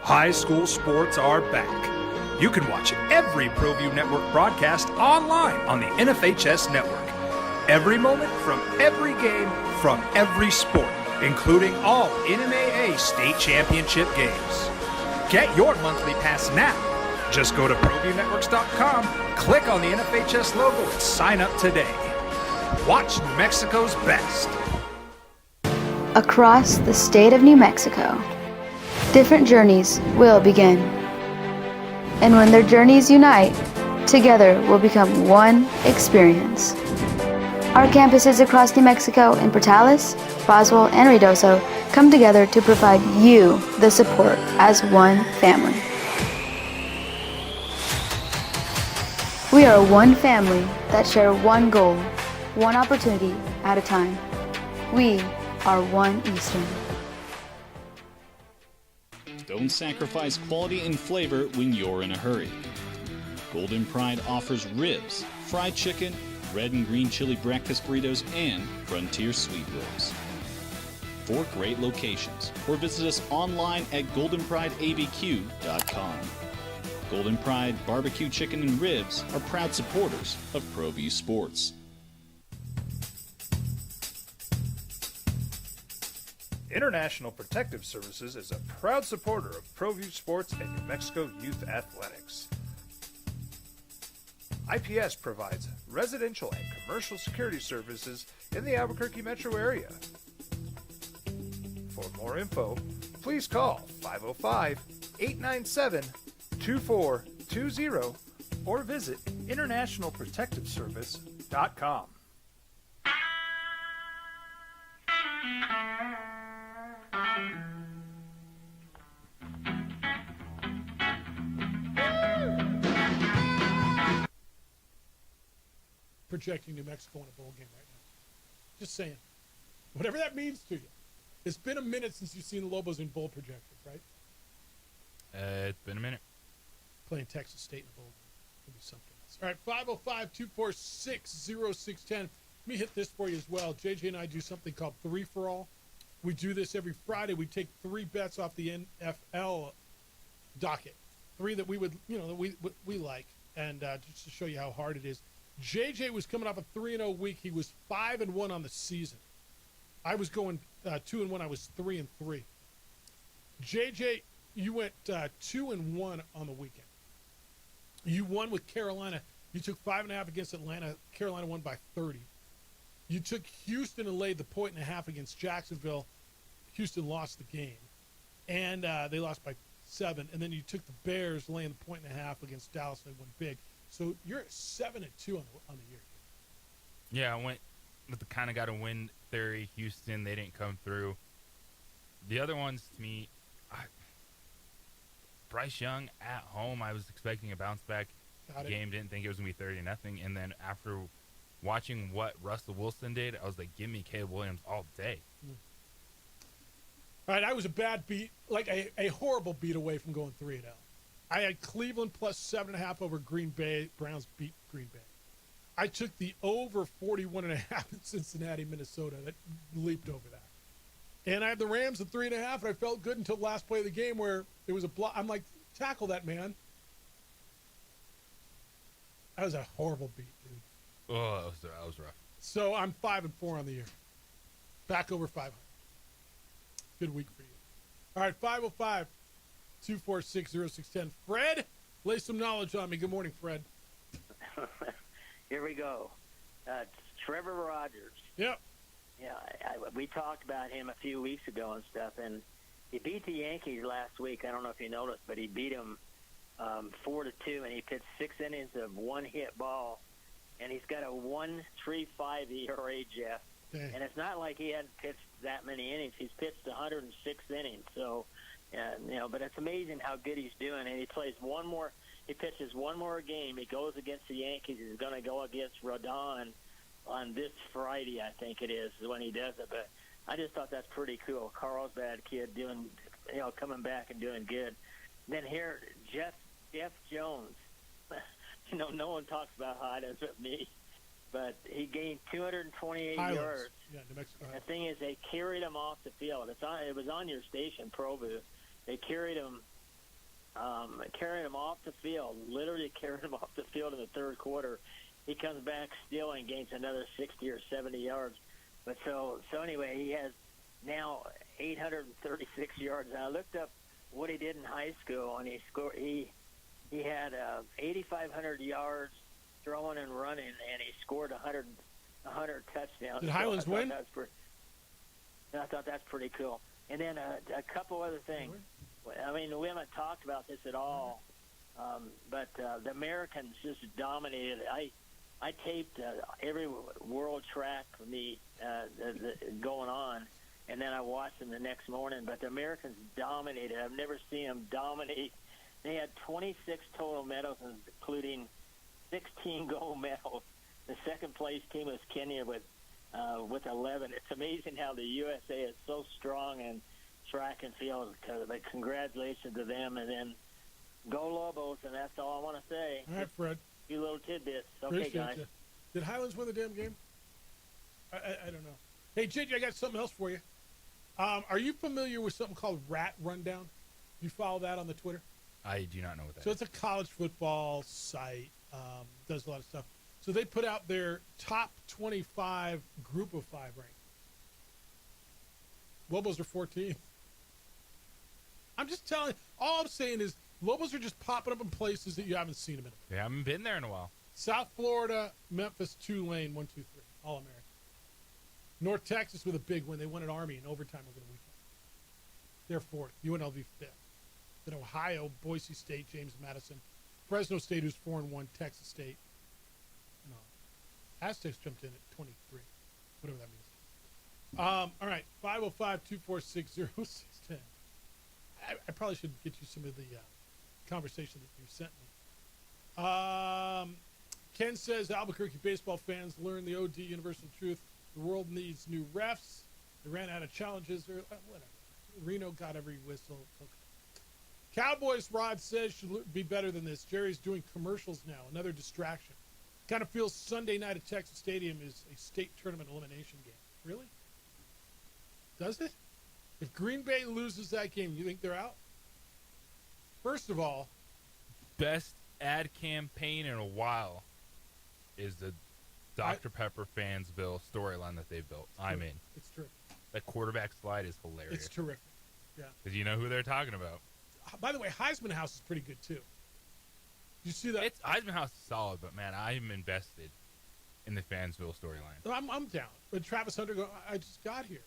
High school sports are back. You can watch every ProView Network broadcast online on the NFHS Network. Every moment from every game from every sport, including all NMAA state championship games. Get your monthly pass now. Just go to ProViewNetworks.com, click on the NFHS logo, and sign up today. Watch New Mexico's best. Across the state of New Mexico, different journeys will begin. And when their journeys unite, together will become one experience. Our campuses across New Mexico in Portales, Roswell, and Ruidoso come together to provide you the support as one family. We are one family that share one goal, one opportunity at a time. We are one Eastern. Don't sacrifice quality and flavor when you're in a hurry. Golden Pride offers ribs, fried chicken, red and green chili breakfast burritos, and Frontier Sweet Rolls. 4 great locations, or visit us online at goldenprideabq.com. Golden Pride Barbecue Chicken and Ribs are proud supporters of ProView Sports. International Protective Services is a proud supporter of ProView Sports and New Mexico Youth Athletics. IPS provides residential and commercial security services in the Albuquerque metro area. For more info, please call 505-897-2420 or visit internationalprotectiveservice.com. Projecting New Mexico in a bowl game right now. Just saying. Whatever that means to you. It's been a minute since you've seen the Lobos in bowl projected, right? It's been a minute. Playing Texas State in a bowl game. Could be something else. All right, 505-246-0610. Let me hit this for you as well. JJ and I do something called 3-for-all. We do this every Friday. We take 3 bets off the NFL docket. 3 that we would, that we like. And just to show you how hard it is. JJ was coming off a 3-0 week. He was 5-1 on the season. I was going 2-1. I was 3-3. JJ, you went 2-1 on the weekend. You won with Carolina. You took 5.5 against Atlanta. Carolina won by 30. You took Houston and laid the 1.5 against Jacksonville. Houston lost the game, and they lost by 7. And then you took the Bears laying the 1.5 against Dallas. And they won big. So you're at 7-2 on the year. Yeah, I went with the kind of got to win theory. Houston, they didn't come through. The other ones, to me, Bryce Young at home, I was expecting a bounce back game. Didn't think it was going to be 30-0. And then after watching what Russell Wilson did, I was like, give me Caleb Williams all day. All right, I was a bad beat, like a horrible beat away from going 3-0. I had Cleveland plus 7.5 over Green Bay. Browns beat Green Bay. I took the over 41.5 in Cincinnati, Minnesota. That leaped over that. And I had the Rams at 3.5, and I felt good until the last play of the game where there was a block. I'm like, tackle that, man. That was a horrible beat, dude. Oh, that was rough. So I'm 5-4 on the year. Back over 500. Good week for you. All right, 505-246-0610. Fred, lay some knowledge on me. Good morning, Fred. Here we go. Trevor Rogers. Yep. Yeah, we talked about him a few weeks ago and stuff, and he beat the Yankees last week. I don't know if you noticed, but he beat them 4-2, and he pitched 6 innings of one-hit ball, and he's got a 1.35 ERA, Jeff. Dang. And it's not like he hadn't pitched that many innings. He's pitched 106 innings, so but it's amazing how good he's doing. And he plays one more. He pitches one more game. He goes against the Yankees. He's going to go against Rodon on this Friday, I think it is when he does it. But I just thought that's pretty cool. Carlsbad kid doing, coming back and doing good. Then here, Jeff Jones. No one talks about how he does with me, but he gained 228 yards. Yeah, New Mexico. The thing is, they carried him off the field. It was on your station, ProView. They carried him off the field. Literally carried him off the field in the third quarter. He comes back still and gains another 60 or 70 yards. But so anyway, he has now 836 yards. And I looked up what he did in high school, and he had 8,500 yards throwing and running, and he scored 100 touchdowns. Did Highlands win? I thought that's pretty cool. And then a couple other things. I mean, we haven't talked about this at all. but the Americans just dominated. I taped every world track meet going on, and then I watched them the next morning. But the Americans dominated. I've never seen them dominate. They had 26 total medals, including 16 gold medals. The second place team was Kenya with 11. It's amazing how the USA is so strong in track and field. But congratulations to them, and then go Lobos, and that's all I want to say. All right, Fred. A few little tidbits. Okay, Appreciate guys. you. Did Highlands win the damn game? I don't know. Hey, JJ, I got something else for you. Are you familiar with something called Rat Rundown? You follow that on the Twitter? I do not know what that So is. it's a college football site. Does a lot of stuff. So they put out their top 25 group of 5 rank. Lobos are 14. I'm just telling you. All I'm saying is Lobos are just popping up in places that you haven't seen them in. They haven't been there in a while. South Florida, Memphis, Tulane, 1, 2, 3, All American. North Texas with a big win. They won at Army in overtime over the weekend. They're 4th. UNLV 5th. Then Ohio, Boise State, James Madison, Fresno State, who's 4-1, Texas State. No, Aztecs jumped in at 23, whatever that means. All right, 505-246-0610. I probably should get you some of the conversation that you sent me. Ken says Albuquerque baseball fans learn the OD universal truth. The world needs new refs. They ran out of challenges. Whatever. Reno got every whistle. Okay. Cowboys, Rod says, should be better than this. Jerry's doing commercials now. Another distraction. Kind of feels Sunday night at Texas Stadium is a state tournament elimination game. Really? Does it? If Green Bay loses that game, you think they're out? First of all, best ad campaign in a while is the Dr. Pepper Fansville storyline that they built. I'm in. It's true. That quarterback slide is hilarious. It's terrific. Yeah. Because you know who they're talking about. By the way, Heisman House is pretty good, too. You see that? Heisman House is solid, but, man, I'm invested in the Fansville storyline. I'm down. But Travis Hunter I just got here.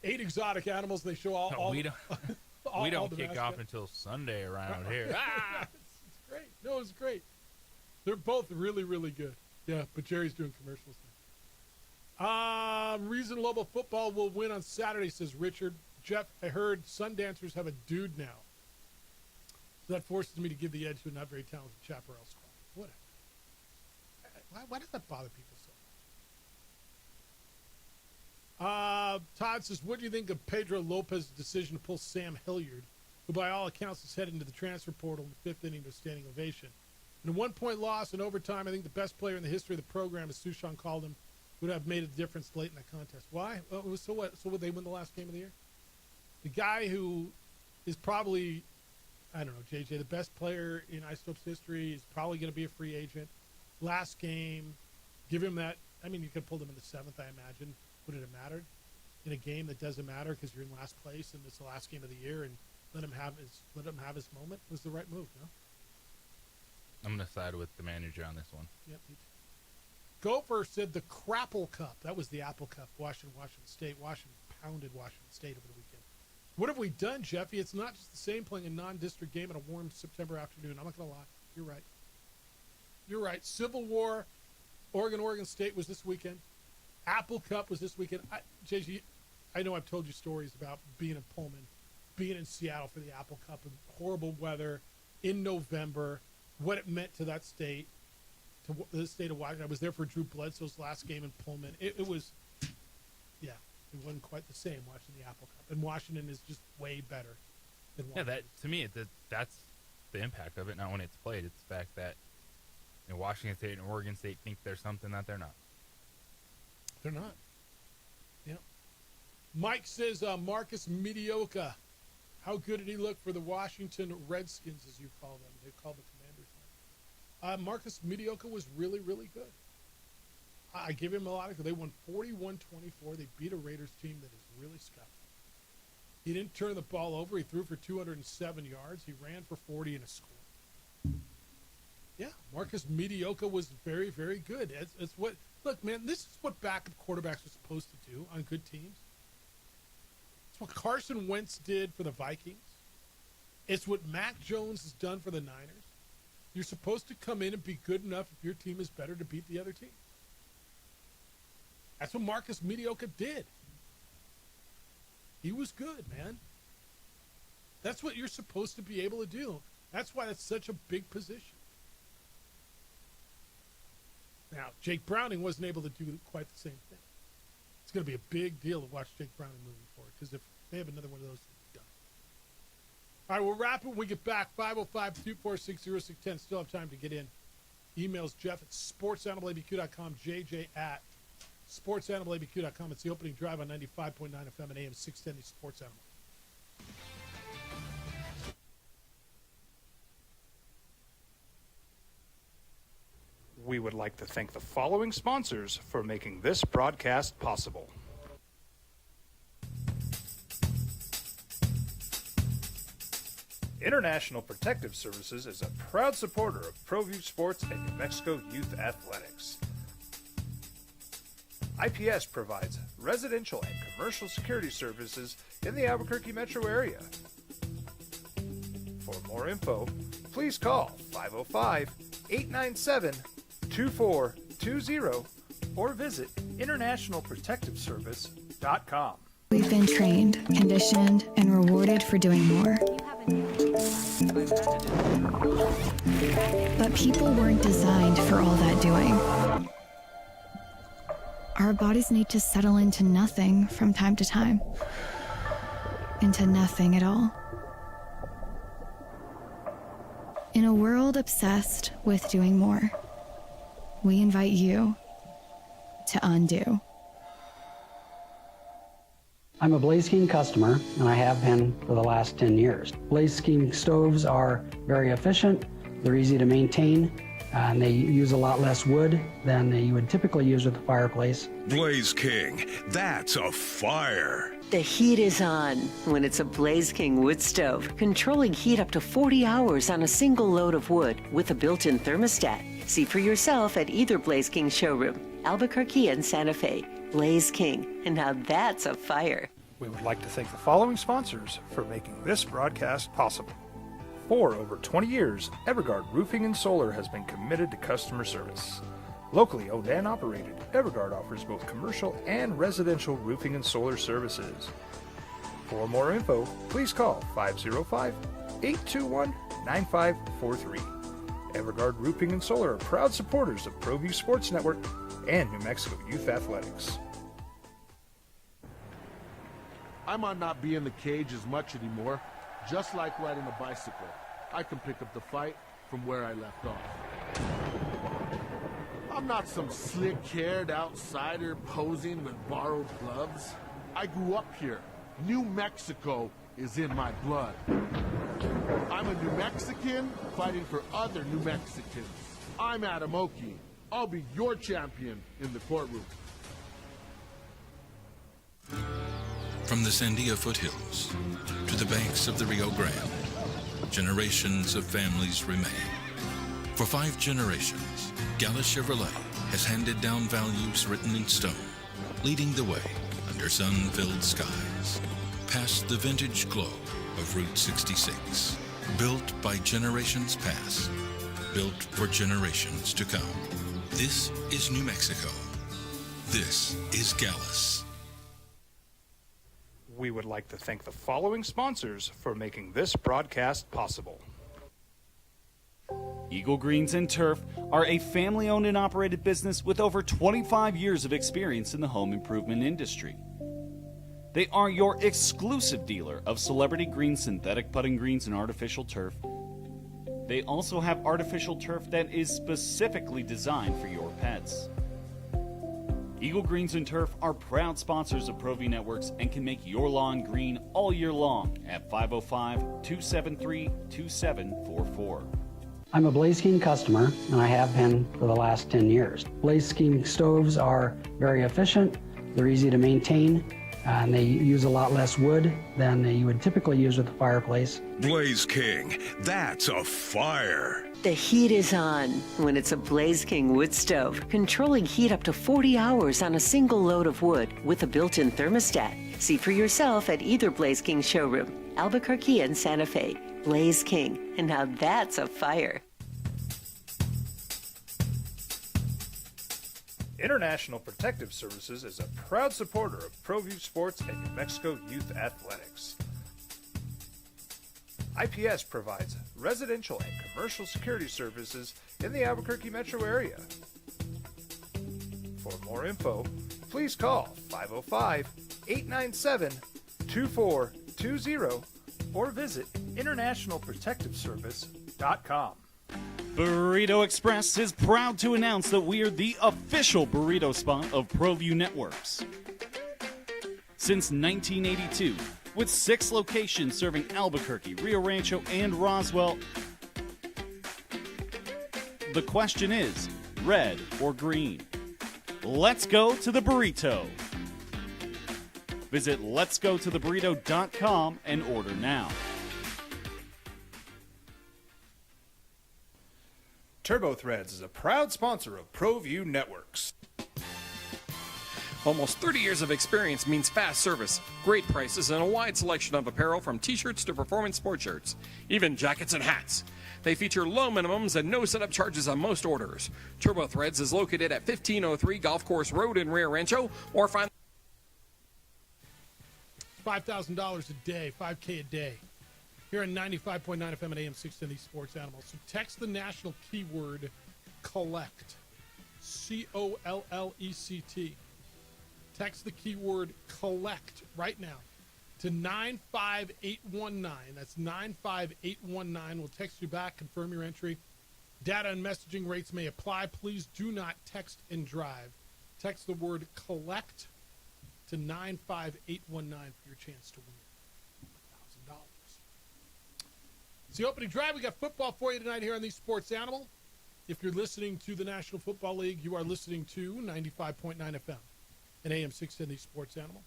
8 exotic animals. They show all we don't, all, we all don't the kick mascots. off until Sunday around here. Ah! It's great. No, it's great. They're both really, really good. Yeah, but Jerry's doing commercials now. Reason Lobo football will win on Saturday, says Richard. Jeff, I heard Sundancers have a dude now. So that forces me to give the edge to a not very talented Chaparral squad. Whatever. Why does that bother people so much? Todd says, what do you think of Pedro Lopez's decision to pull Sam Hilliard, who by all accounts is headed into the transfer portal in the 5th inning to a standing ovation? In a 1-point loss in overtime, I think the best player in the history of the program, as Sushan called him, would have made a difference late in that contest. Why? Well, so what? So would they win the last game of the year? The guy who is probably, I don't know, JJ, the best player in Isotopes history is probably going to be a free agent. Last game, give him that. I mean, you could have pulled him in the 7th, I imagine. Would it have mattered? In a game that doesn't matter because you're in last place and it's the last game of the year, and let him have his moment was the right move, no? I'm going to side with the manager on this one. Yep. Gopher said the Crapple Cup. That was the Apple Cup. Washington State. Washington pounded Washington State over the weekend. What have we done, Jeffy? It's not just the same playing a non-district game on a warm September afternoon. I'm not going to lie. You're right. You're right. Civil War, Oregon State was this weekend. Apple Cup was this weekend. JG, I know I've told you stories about being in Pullman, being in Seattle for the Apple Cup, and horrible weather in November, what it meant to that state, to the state of Washington. I was there for Drew Bledsoe's last game in Pullman. It was, yeah, it wasn't quite the same watching the Apple Cup. And Washington is just way better than Washington. Yeah, that to me, that's the impact of it. Not when it's played. It's the fact that Washington State and Oregon State think they're something that they're not. They're not. Yeah. Mike says Marcus Mediocre. How good did he look for the Washington Redskins, as you call them? They call the Commanders. Marcus Mediocre was really, really good. I give him a lot of. They won 41-24. They beat a Raiders team that is really scuffed. He didn't turn the ball over. He threw for 207 yards. He ran for 40 and a score. Yeah, Marcus Mediocre was very, very good. It's what. Look, man, this is what backup quarterbacks are supposed to do on good teams. It's what Carson Wentz did for the Vikings. It's what Mac Jones has done for the Niners. You're supposed to come in and be good enough if your team is better to beat the other team. That's what Marcus Mediocre did. He was good, man. That's what you're supposed to be able to do. That's why that's such a big position. Now, Jake Browning wasn't able to do quite the same thing. It's going to be a big deal to watch Jake Browning moving forward, because if they have another one of those, done. All right, we'll wrap it when we get back. 505-246-0610. Still have time to get in. Emails Jeff at sportsanimалabq.com, JJ at sportsanimалabq.com. It's the opening drive on 95.9 FM and AM 610 Sports Animal. We would like to thank the following sponsors for making this broadcast possible. International Protective Services is a proud supporter of ProView Sports and New Mexico Youth Athletics. IPS provides residential and commercial security services in the Albuquerque metro area. For more info, please call 505-897-2420 or visit internationalprotectiveservice.com. We've been trained, conditioned, and rewarded for doing more. But people weren't designed for all that doing. Our bodies need to settle into nothing from time to time. Into nothing at all. In a world obsessed with doing more, we invite you to undo. I'm a Blaze King customer, and I have been for the last 10 years. Blaze King stoves are very efficient, they're easy to maintain, and they use a lot less wood than you would typically use with a fireplace. Blaze King, that's a fire. The heat is on when it's a Blaze King wood stove, controlling heat up to 40 hours on a single load of wood with a built-in thermostat. See for yourself at either Blaze King showroom, Albuquerque and Santa Fe. Blaze King, and now that's a fire. We would like to thank the following sponsors for making this broadcast possible. For over 20 years, Evergard Roofing and Solar has been committed to customer service. Locally owned and operated, Evergard offers both commercial and residential roofing and solar services. For more info, please call 505-821-9543. Evergard Roofing and Solar are proud supporters of ProView Sports Network and New Mexico Youth Athletics. I might not be in the cage as much anymore. Just like riding a bicycle, I can pick up the fight from where I left off. I'm not some slick-haired outsider posing with borrowed gloves. I grew up here. New Mexico is in my blood. I'm a New Mexican fighting for other New Mexicans. I'm Adam Oki. I'll be your champion in the courtroom. From the Sandia foothills to the banks of the Rio Grande, generations of families remain. For 5 generations, Gala Chevrolet has handed down values written in stone, leading the way under sun-filled skies, past the vintage glow of Route 66. Built by generations past, built for generations to come. This is New Mexico. This is Gallus. We would like to thank the following sponsors for making this broadcast possible. Eagle Greens and Turf are a family-owned and operated business with over 25 years of experience in the home improvement industry. They are your exclusive dealer of celebrity green, synthetic putting greens, and artificial turf. They also have artificial turf that is specifically designed for your pets. Eagle Greens and Turf are proud sponsors of ProView Networks and can make your lawn green all year long at 505-273-2744. I'm a Blaze King customer, and I have been for the last 10 years. Blaze King stoves are very efficient, they're easy to maintain, and they use a lot less wood than you would typically use with a fireplace. Blaze King, that's a fire. The heat is on when it's a Blaze King wood stove, controlling heat up to 40 hours on a single load of wood with a built-in thermostat. See for yourself at either Blaze King showroom, Albuquerque and Santa Fe. Blaze King, and now that's a fire. International Protective Services is a proud supporter of ProView Sports and New Mexico Youth Athletics. IPS provides residential and commercial security services in the Albuquerque metro area. For more info, please call 505-897-2420 or visit internationalprotectiveservice.com. Burrito Express is proud to announce that we are the official burrito spot of ProView Networks. Since 1982, with 6 locations serving Albuquerque, Rio Rancho, and Roswell, the question is, red or green? Let's go to the burrito. Visit letsgototheburrito.com and order now. Turbo Threads is a proud sponsor of ProView Networks. Almost 30 years of experience means fast service, great prices, and a wide selection of apparel from t-shirts to performance sport shirts, even jackets and hats. They feature low minimums and no setup charges on most orders. Turbo Threads is located at 1503 Golf Course Road in Rio Rancho, or find $5,000 a day, $5K a day. Here on 95.9 FM and AM 610 Sports Animals. So text the national keyword COLLECT. COLLECT. Text the keyword COLLECT right now to 95819. That's 95819. We'll text you back, confirm your entry. Data and messaging rates may apply. Please do not text and drive. Text the word COLLECT to 95819 for your chance to win $1,000. It's the opening drive. We got football for you tonight here on the Sports Animal. If you're listening to the National Football League, you are listening to 95.9 FM and AM 610 Sports Animal.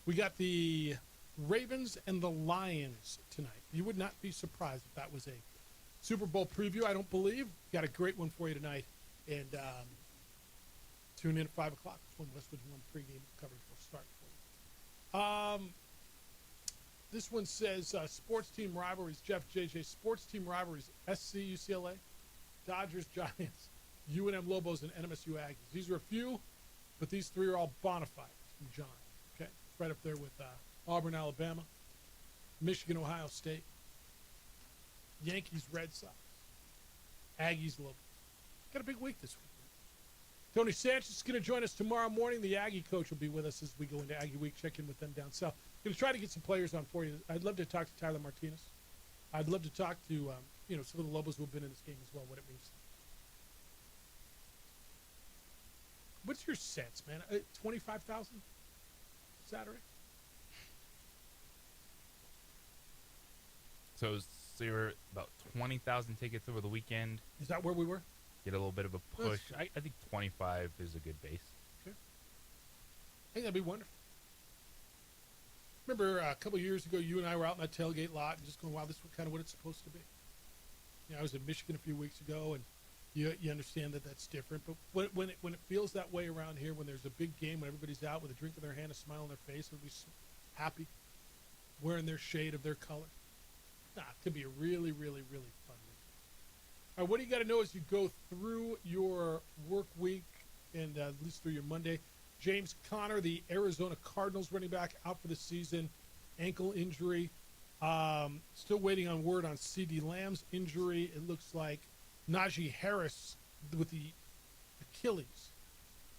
We got the Ravens and the Lions tonight. You would not be surprised if that was a Super Bowl preview, I don't believe. Got a great one for you tonight. And tune in at 5 o'clock. That's when Westwood's one pregame coverage will start for you. This one says sports team rivalries. Jeff JJ, sports team rivalries. SC UCLA, Dodgers Giants, UNM Lobos, and NMSU Aggies. These are a few, but these 3 are all bona fides from John. Okay, right up there with Auburn, Alabama, Michigan, Ohio State, Yankees, Red Sox, Aggies, Lobos. Got a big week this week. Tony Sanchez is going to join us tomorrow morning. The Aggie coach will be with us as we go into Aggie Week. Check in with them down south. Going to try to get some players on for you. I'd love to talk to Tyler Martinez. I'd love to talk to some of the Lobos who have been in this game as well, what it means. What's your sense, man? 25,000 Saturday? So you were about 20,000 tickets over the weekend. Is that where we were? Get a little bit of a push. I think 25 is a good base. Okay. I think that'd be wonderful. Remember a couple of years ago, you and I were out in that tailgate lot and just going, wow, this is kind of what it's supposed to be. I was in Michigan a few weeks ago, and you understand that that's different. But when it feels that way around here, when there's a big game, when everybody's out with a drink in their hand, a smile on their face, everybody's happy, wearing their shade of their color. It could be a really, really, really fun week. All right, what do you got to know as you go through your work week and at least through your Monday? James Conner, the Arizona Cardinals running back, out for the season, ankle injury. Still waiting on word on CeeDee Lamb's injury. It looks like Najee Harris with the Achilles,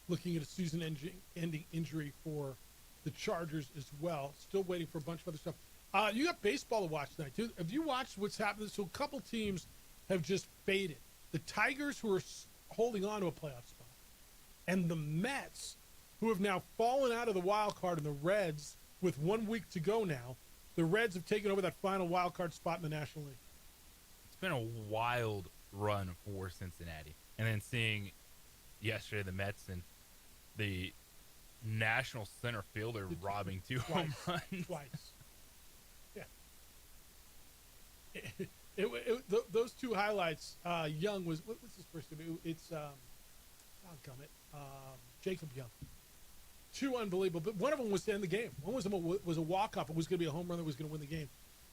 looking at a season-ending injury for the Chargers as well. Still waiting for a bunch of other stuff. You got baseball to watch tonight, too. Have you watched what's happening? So a couple teams have just faded. The Tigers, who are holding on to a playoff spot, and the Mets, who have now fallen out of the wild card, and the Reds, with 1 week to go now, the Reds have taken over that final wild card spot in the National League. It's been a wild run for Cincinnati. And then seeing yesterday the Mets and the national center fielder robbing 2 home runs. Twice. Yeah. Those 2 highlights, Young was, what's his first name? It's, Jacob Young. 2 unbelievable, but one of them was to end the game. One was a walk-off. It was going to be a home run that was going to win the game.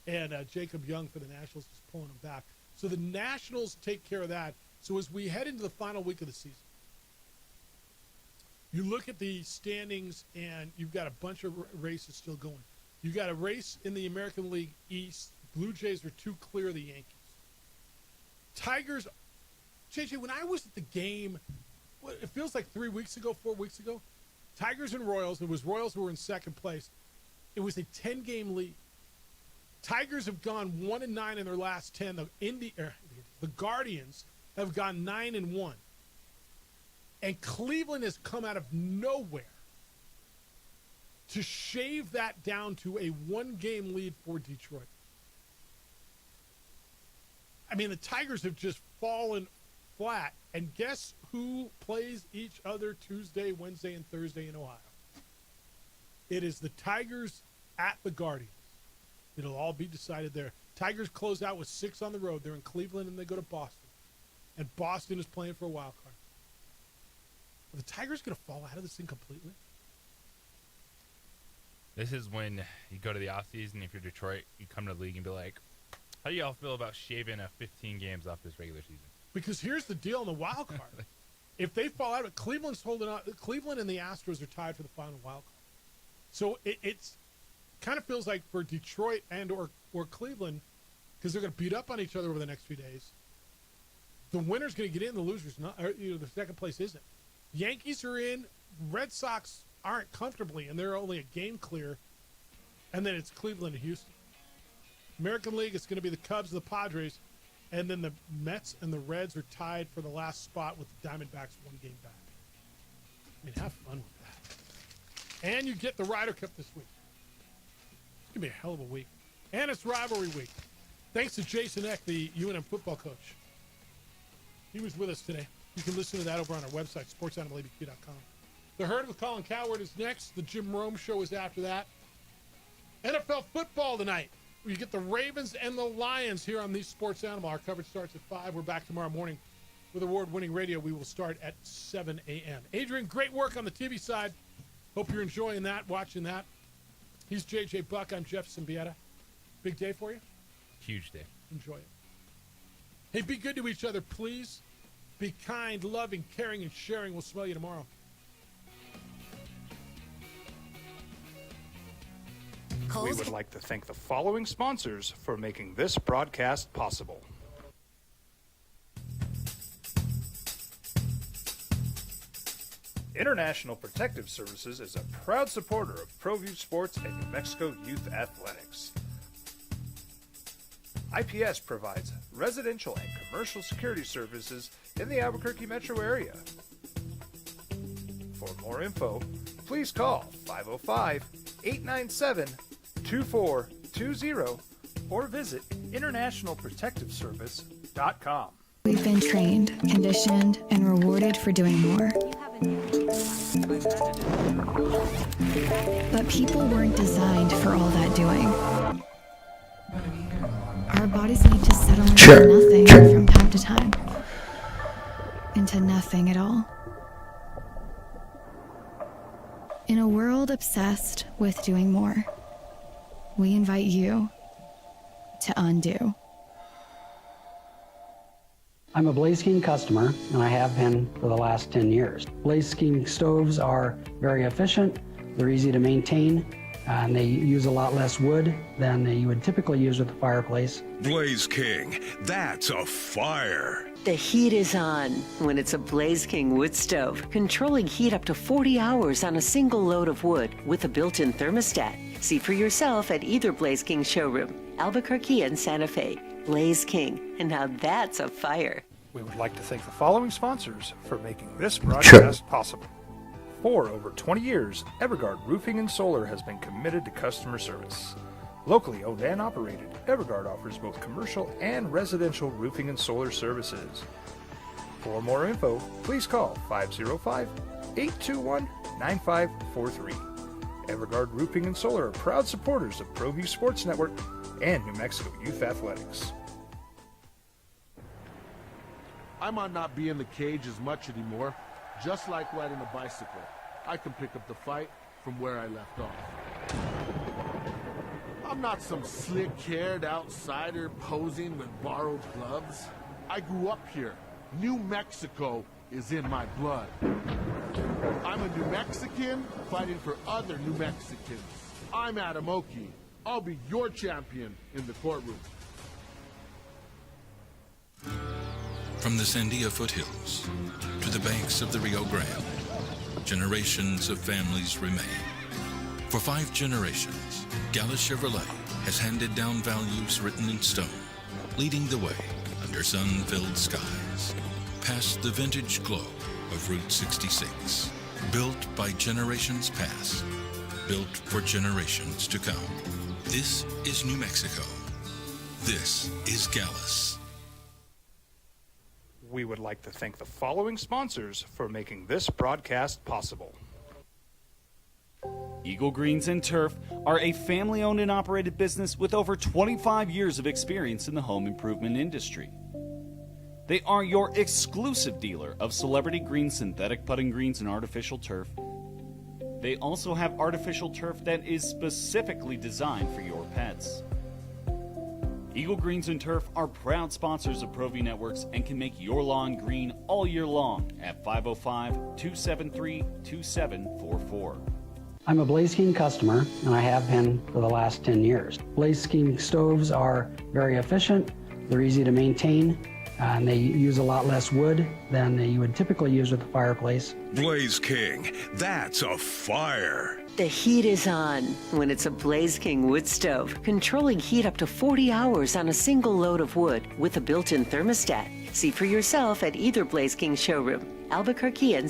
And Jacob Young for the Nationals just pulling them back. So the Nationals take care of that. So as we head into the final week of the season, You look at the standings, and you've got a bunch of races still going. You got a race in the American League East. Blue Jays are 2 clear of the Yankees. Tigers, JJ, when I was at the game, it feels like 4 weeks ago, Tigers and Royals, it was Royals who were in second place. It was a 10-game lead. Tigers have gone 1-9 in their last 10. The Guardians have gone 9-1. And Cleveland has come out of nowhere to shave that down to a 1-game lead for Detroit. I mean, the Tigers have just fallen flat. And guess who plays each other Tuesday, Wednesday, and Thursday in Ohio? It is the Tigers at the Guardians. It'll all be decided there. Tigers close out with 6 on the road. They're in Cleveland, and they go to Boston. And Boston is playing for a wild card. Are the Tigers going to fall out of this thing completely? This is when you go to the offseason. If you're Detroit, you come to the league and be like, how do y'all feel about shaving 15 games off this regular season? Because here's the deal on the wild card. If they fall out of it, Cleveland's holding on. Cleveland and the Astros are tied for the final wild card. So it's kind of feels like for Detroit and or Cleveland, because they're going to beat up on each other over the next few days, the winner's going to get in, the loser's not. Or, the second place isn't. Yankees are in. Red Sox aren't comfortably, and they're only a game clear. And then it's Cleveland and Houston. American League, it's going to be the Cubs and the Padres. And then the Mets and the Reds are tied for the last spot with the Diamondbacks 1 game back. I mean, have fun with that. And you get the Ryder Cup this week. It's going to be a hell of a week. And it's rivalry week. Thanks to Jason Eck, the UNM football coach. He was with us today. You can listen to that over on our website, sportsanimalabq.com. The Herd with Colin Cowherd is next. The Jim Rome Show is after that. NFL football tonight. You get the Ravens and the Lions here on the Sports Animal. Our coverage starts at 5. We're back tomorrow morning with award-winning radio. We will start at 7 a.m. Adrian, great work on the TV side. Hope you're enjoying that, watching that. He's J.J. Buck. I'm Jeff Symbieta. Big day for you? Huge day. Enjoy it. Hey, be good to each other, please. Be kind, loving, caring, and sharing. We'll smell you tomorrow. We would like to thank the following sponsors for making this broadcast possible. International Protective Services is a proud supporter of ProView Sports and New Mexico Youth Athletics. IPS provides residential and commercial security services in the Albuquerque metro area. For more info, please call 505-897-2420 or visit internationalprotectiveservice.com. We've been trained, conditioned, and rewarded for doing more. But people weren't designed for all that doing. Our bodies need to settle into nothing from time to time. Into nothing at all. In a world obsessed with doing more, we invite you to undo. I'm a Blaze King customer, and I have been for the last 10 years. Blaze King stoves are very efficient, they're easy to maintain, and they use a lot less wood than you would typically use with a fireplace. Blaze King, that's a fire. The heat is on when it's a Blaze King wood stove, controlling heat up to 40 hours on a single load of wood with a built-in thermostat. See for yourself at either Blaze King showroom, Albuquerque and Santa Fe. Blaze King, and now that's a fire. We would like to thank the following sponsors for making this broadcast possible. For over 20 years, Evergard Roofing and Solar has been committed to customer service. Locally owned and operated, Evergard offers both commercial and residential roofing and solar services. For more info, please call 505-821-9543. Evergard Roofing and Solar are proud supporters of ProView Sports Network and New Mexico Youth Athletics. I might not be in the cage as much anymore. Just like riding a bicycle, I can pick up the fight from where I left off. I'm not some slick-haired outsider posing with borrowed gloves. I grew up here. New Mexico is in my blood. I'm a New Mexican fighting for other New Mexicans. I'm Adam Oki. I'll be your champion in the courtroom. From the Sandia foothills to the banks of the Rio Grande, generations of families remain. For 5 generations, Gallus Chevrolet has handed down values written in stone, leading the way under sun-filled skies, past the vintage glow of Route 66. Built by generations past, built for generations to come. This is New Mexico. This is Gallus. We would like to thank the following sponsors for making this broadcast possible. Eagle Greens and Turf are a family-owned and operated business with over 25 years of experience in the home improvement industry. They are your exclusive dealer of celebrity green, synthetic putting greens, and artificial turf. They also have artificial turf that is specifically designed for your pets. Eagle Greens and Turf are proud sponsors of ProView Networks and can make your lawn green all year long at 505-273-2744. I'm a Blaze King customer, and I have been for the last 10 years. Blaze King stoves are very efficient, they're easy to maintain, and they use a lot less wood than you would typically use with a fireplace. Blaze King, that's a fire. The heat is on when it's a Blaze King wood stove, controlling heat up to 40 hours on a single load of wood with a built-in thermostat. See for yourself at either Blaze King showroom, Albuquerque and